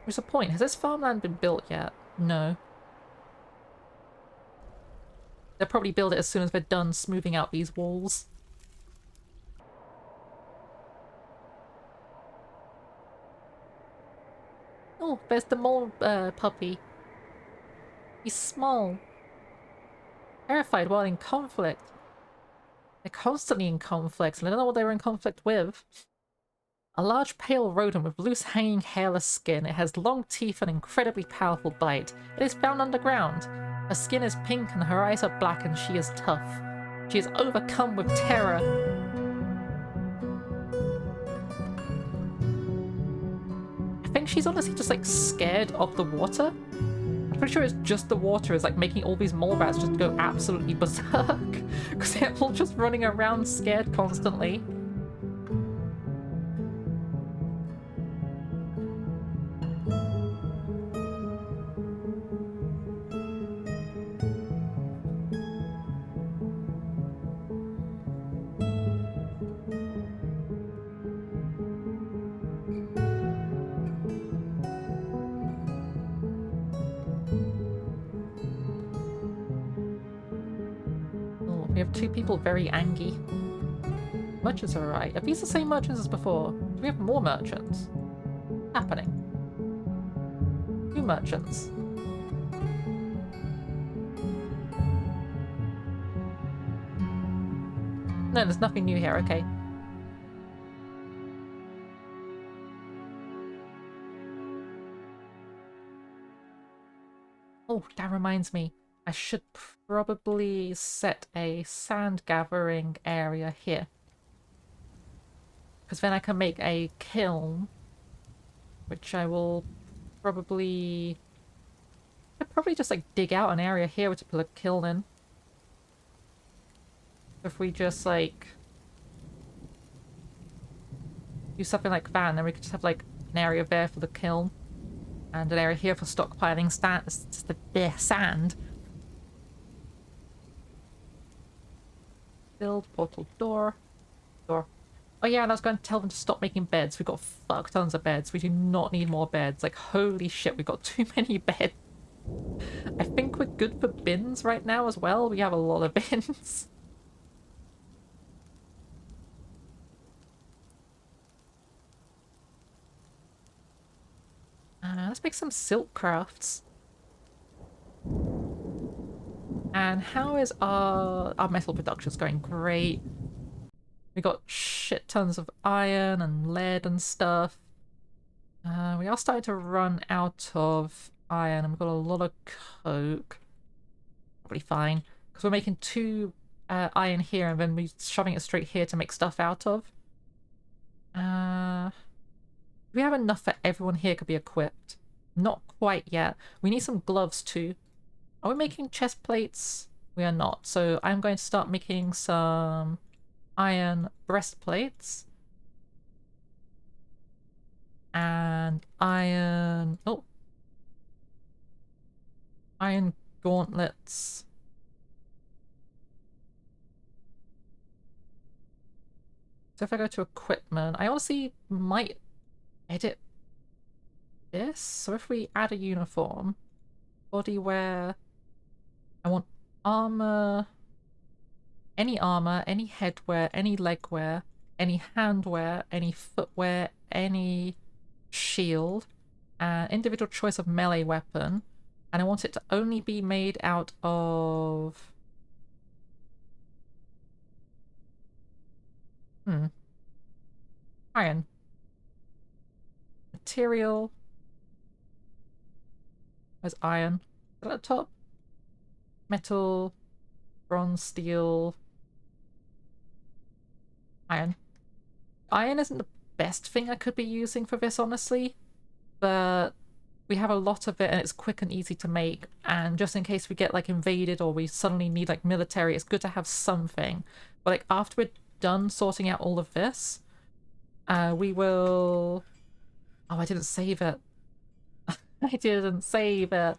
What's the point? Has this farmland been built yet? No. They'll probably build it as soon as they're done smoothing out these walls. Oh, there's the mole puppy. He's small. Terrified while in conflict. They're constantly in conflict, and I don't know what they were in conflict with. A large pale rodent with loose hanging hairless skin. It has long teeth and incredibly powerful bite. It is found underground. Her skin is pink and her eyes are black and she is tough. She is overcome with terror. I think she's honestly just like scared of the water. I'm pretty sure it's just the water is like making all these mole rats just go absolutely berserk. Because they're all just running around scared constantly. We have two people very angry. Merchants are alright. Are these the same merchants as before? Do we have more merchants? Happening. Two merchants. No, there's nothing new here, okay. Oh, that reminds me. I should probably set a sand gathering area here. Because then I can make a kiln, which I will probably... I'd probably just like dig out an area here to put a kiln in. If we just like do something like that, and then we could just have like an area there for the kiln and an area here for stockpiling sand. Build portal door. Oh yeah, and I was going to tell them to stop making beds. We've got fuck tons of beds. We do not need more beds. Like, holy shit, we've got too many beds. I think we're good for bins right now as well. We have a lot of bins. Let's make some silk crafts. And how is our metal production's going? Great. We got shit tons of iron and lead and stuff. We are starting to run out of iron and we've got a lot of coke. Probably fine. Because we're making two iron here and then we're shoving it straight here to make stuff out of. We have enough that everyone here could be equipped. Not quite yet. We need some gloves too. Are we making chest plates? We are not. So I'm going to start making some iron breastplates. And iron... Oh. Iron gauntlets. So if I go to equipment, I honestly might edit this. So if we add a uniform, body wear, I want armor, any headwear, any legwear, any handwear, any footwear, any shield, individual choice of melee weapon, and I want it to only be made out of... iron. Material. Where's iron? Is that at the top? Metal, bronze, steel, iron. Iron isn't the best thing I could be using for this, honestly, but we have a lot of it and it's quick and easy to make, and just in case we get like invaded or we suddenly need like military, it's good to have something. But like after we're done sorting out all of this, we will... Oh, I didn't save it. I didn't save it.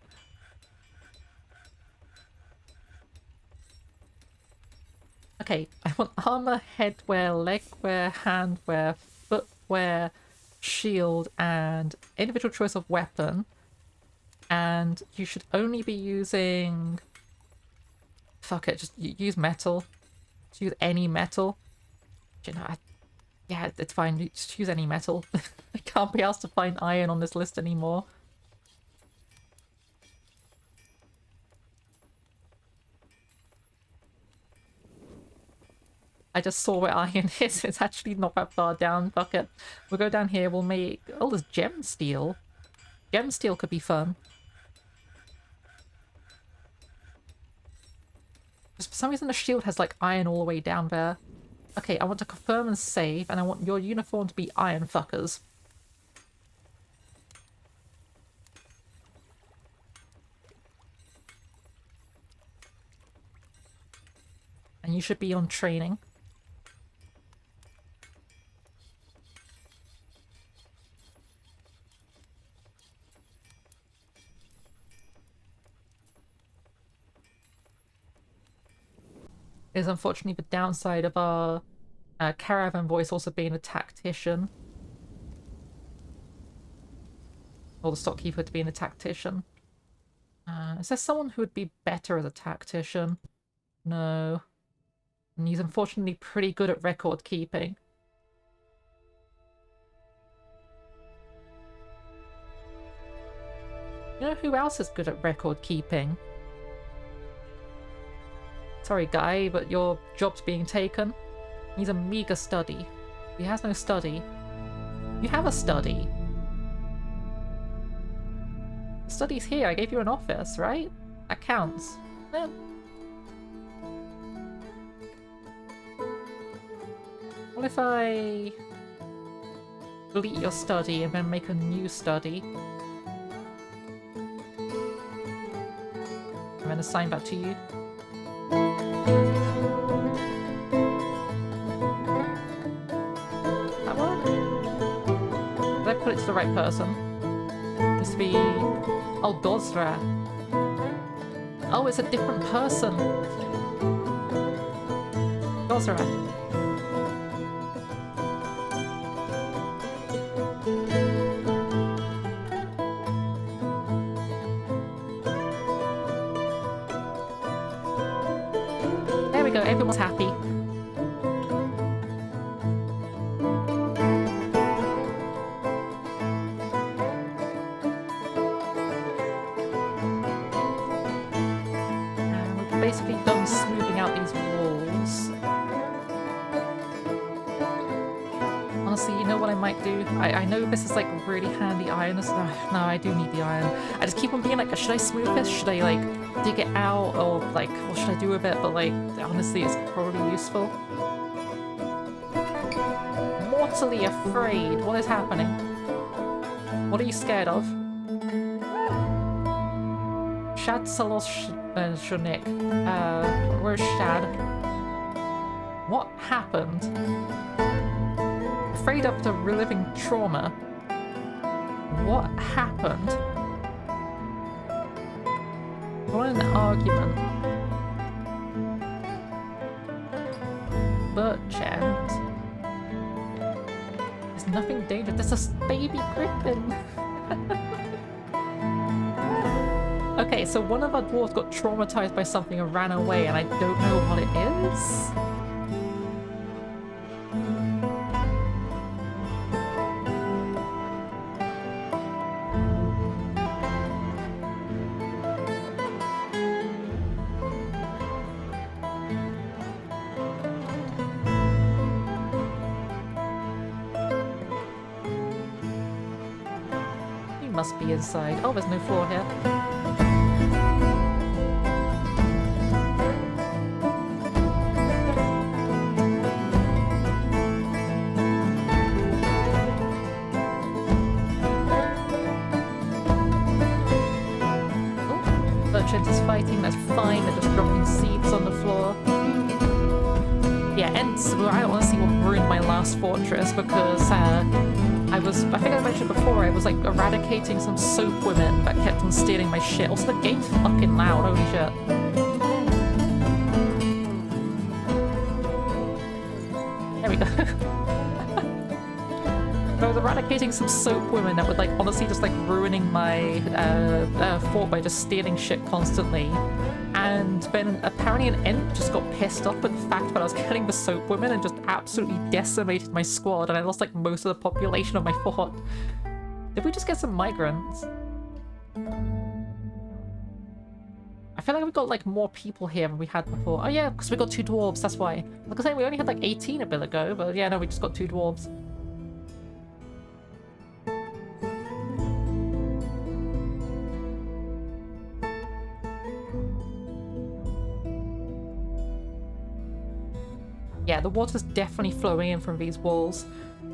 Okay, I want armor, headwear, legwear, handwear, footwear, shield, and individual choice of weapon. And you should only be using... Fuck it, just use metal. Just use any metal. You know, yeah, it's fine. Just use any metal. I can't be asked to find iron on this list anymore. I just saw where iron is. It's actually not that far down. Fuck it. We'll go down here. We'll make... Oh, there's gem steel. Gem steel could be fun. Just for some reason the shield has like iron all the way down there. Okay, I want to confirm and save, and I want your uniform to be iron fuckers. And you should be on training. Is unfortunately the downside of our caravan voice also being a tactician. Or the stockkeeper to being a tactician. Is there someone who would be better as a tactician? No. And he's unfortunately pretty good at record keeping. You know who else is good at record keeping? Sorry, guy, but your job's being taken. He's a meager study. He has no study. You have a study. The study's here. I gave you an office, right? That counts. Eh. What if I delete your study and then make a new study? And then assign that to you. That work? Did I put it to the right person? This be... Oh, Gosra. Oh, it's a different person. Gosra. There we go, everyone's happy. Basically done smoothing out these walls. Honestly, you know what I might do? I know this is like really handy iron. No, I do need the iron. I just keep on being like, should I smooth this? Should I like dig it out? Or like, what should I do with it? But like, honestly, it's probably useful. Mortally afraid. What is happening? What are you scared of? Shad Salos Shunik. Where's Shad? What happened? Afraid of the reliving trauma. What happened? What an argument. Bertrand. There's nothing dangerous. There's a baby griffin. Okay, so one of our dwarves got traumatized by something and ran away, and I don't know what it is. He must be inside. Oh, there's no floor here. Is fighting, that's fine, they're just dropping seeds on the floor. Yeah, and I honestly ruined my last fortress because I think I mentioned before, I was like eradicating some soap women that kept on stealing my shit. Also, the game's fucking loud, holy shit. There we go. I was eradicating some soap women that were like honestly just like ruining my fort by just stealing shit constantly. And then apparently an ent just got pissed off at the fact that I was killing the soap women and just absolutely decimated my squad, and I lost like most of the population of my fort. Did we just get some migrants? I feel like we've got like more people here than we had before. Oh yeah, because we got 2 dwarves, that's why. Like I say, we only had like 18 a bit ago, but yeah, no, we just got 2 dwarves. Yeah, the water's definitely flowing in from these walls.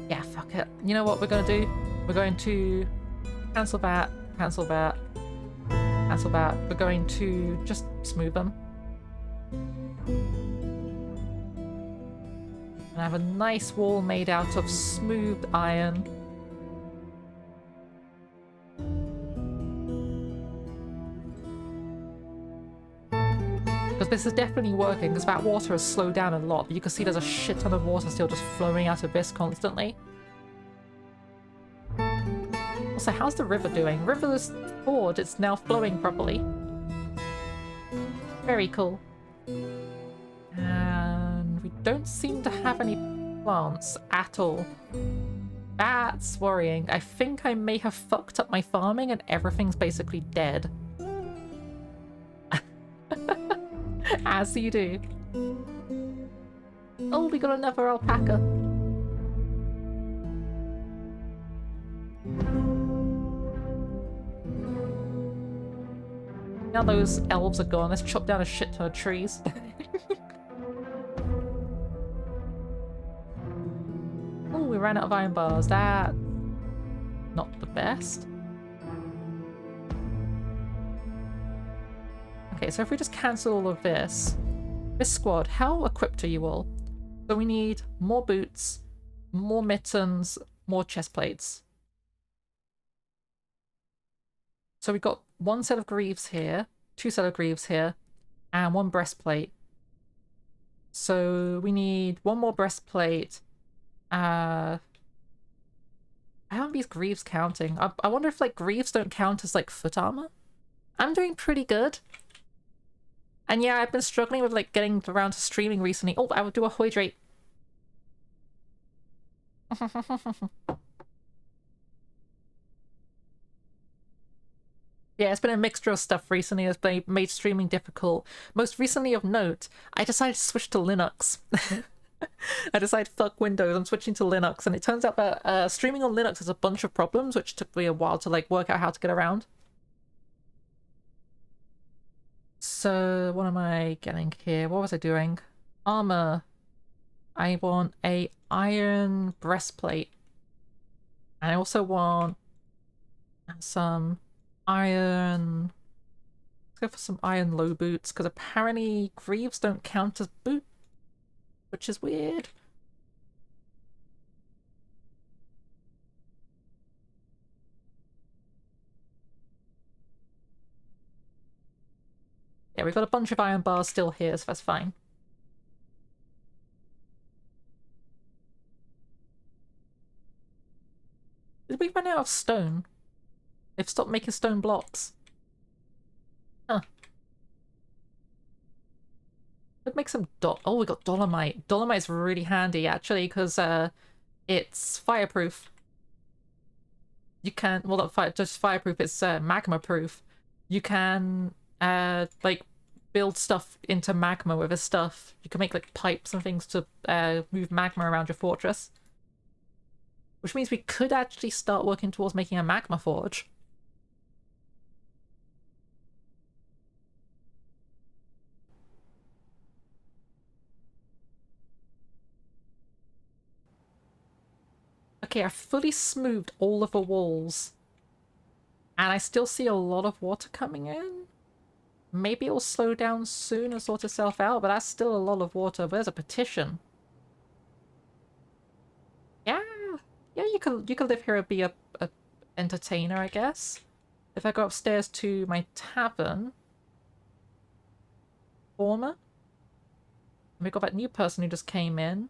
Yeah, fuck it. You know what we're going to do? We're going to cancel that, cancel that, cancel that. We're going to just smooth them. And have a nice wall made out of smoothed iron. Because this is definitely working, because that water has slowed down a lot, but you can see there's a shit ton of water still just flowing out of this constantly. Also, how's the river doing? River is forward, it's now flowing properly. Very cool. And we don't seem to have any plants at all. That's worrying. I think I may have fucked up my farming and everything's basically dead. As you do. Oh, we got another alpaca. Now those elves are gone, let's chop down a shit ton of trees. Oh, we ran out of iron bars. That... not the best. Okay, so if we just cancel all of this... This squad, how equipped are you all? So we need more boots, more mittens, more chest plates. So we've got 1 set of greaves here, 2 set of greaves here, and 1 breastplate. So we need 1 more breastplate. How are these greaves counting? I wonder if like greaves don't count as like foot armor? I'm doing pretty good. And yeah, I've been struggling with like getting around to streaming recently. Oh, I will do a hydrate. Yeah, it's been a mixture of stuff recently that's made streaming difficult. Most recently of note, I decided to switch to Linux. I decided fuck Windows, I'm switching to Linux, and it turns out that streaming on Linux has a bunch of problems, which took me a while to like work out how to get around. So, what am I getting here? What was I doing? Armor. I want a iron breastplate. And I also want some iron... Let's go for some iron low boots, because apparently greaves don't count as boot, which is weird. Yeah, we've got a bunch of iron bars still here, so that's fine. Did we run out of stone? They've stopped making stone blocks. Huh. Let's make some oh, we got dolomite. Dolomite's really handy, actually, because it's fireproof. You can, well, not just fireproof, it's magma proof. You can like build stuff into magma with this stuff. You can make like pipes and things to move magma around your fortress. Which means we could actually start working towards making a magma forge. Okay, I fully smoothed all of the walls. And I still see a lot of water coming in. Maybe it'll slow down soon and sort itself out, but that's still a lot of water. There's a petition. Yeah. Yeah, you could live here and be a entertainer, I guess. If I go upstairs to my tavern. Former. We got that new person who just came in.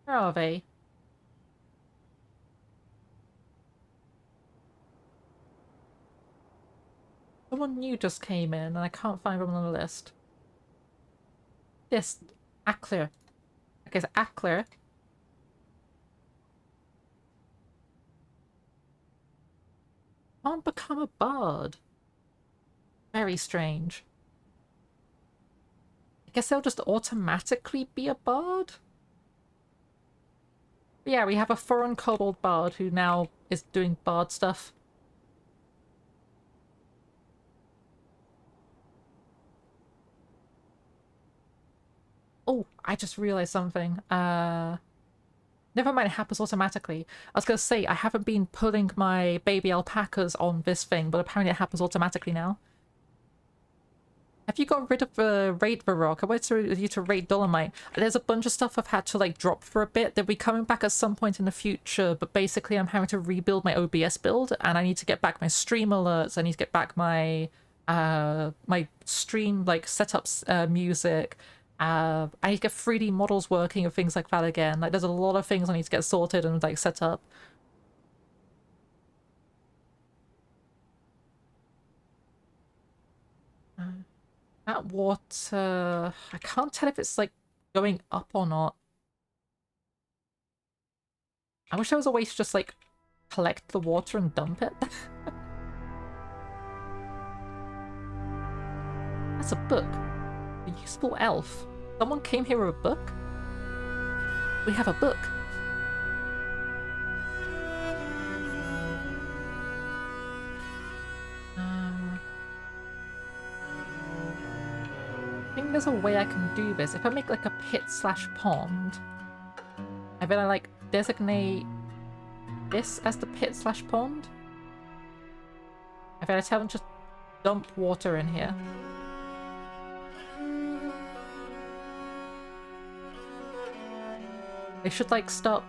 Where are they? Someone new just came in and I can't find them on the list. This Ackler. Okay, so Ackler. Can't become a bard. Very strange. I guess they'll just automatically be a bard? But yeah, we have a foreign kobold bard who now is doing bard stuff. Oh, I just realized something. Never mind, it happens automatically. I was gonna say, I haven't been pulling my baby alpacas on this thing, but apparently it happens automatically now. Have you got rid of Raid the Rock? I went to you to Raid Dolomite. There's a bunch of stuff I've had to like drop for a bit. They'll be coming back at some point in the future, but basically I'm having to rebuild my OBS build and I need to get back my stream alerts. I need to get back my my stream like setups music. I need to get 3D models working and things like that again. Like there's a lot of things I need to get sorted and like set up. That water, I can't tell if it's like going up or not. I wish there was a way to just like collect the water and dump it. That's a book. A useful elf. Someone came here with a book? We have a book. I think there's a way I can do this. If I make like a pit/pond, and then I like designate this as the pit/pond, and then I tell them to dump water in here. They should like start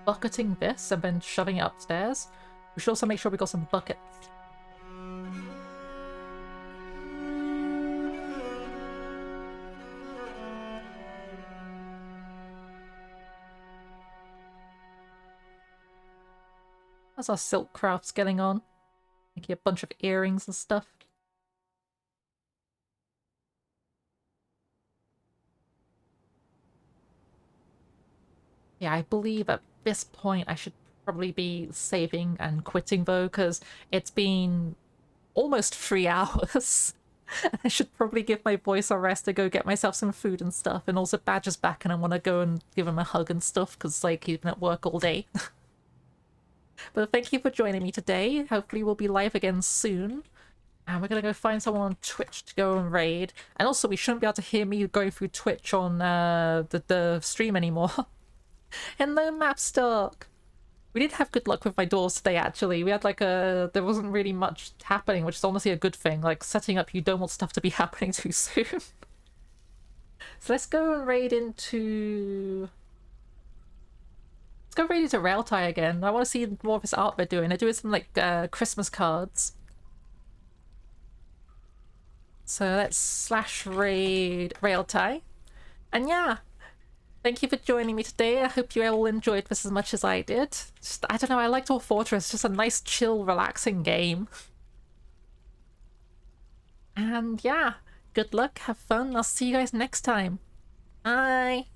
bucketing this and then shoving it upstairs. We should also make sure we got some buckets. How's our silk crafts getting on? Making a bunch of earrings and stuff. Yeah, I believe at this point I should probably be saving and quitting though, because it's been almost 3 hours. I should probably give my voice a rest to go get myself some food and stuff, and also Badger's back and I want to go and give him a hug and stuff, because like he's been at work all day. But thank you for joining me today. Hopefully we'll be live again soon. And we're going to go find someone on Twitch to go and raid. And also we shouldn't be able to hear me going through Twitch on the stream anymore. Hello, Mapstock! We did have good luck with my doors today, actually. We had like there wasn't really much happening, which is honestly a good thing. Like, setting up, you don't want stuff to be happening too soon. So let's go and raid into... Let's go raid into Railtie again. I want to see more of this art they're doing. They're doing some, like, Christmas cards. So let's /raid Railtie. And yeah, thank you for joining me today. I hope you all enjoyed this as much as I did. Just, I don't know, I like Dwarf Fortress. Just a nice, chill, relaxing game. And yeah, good luck, have fun. I'll see you guys next time. Bye!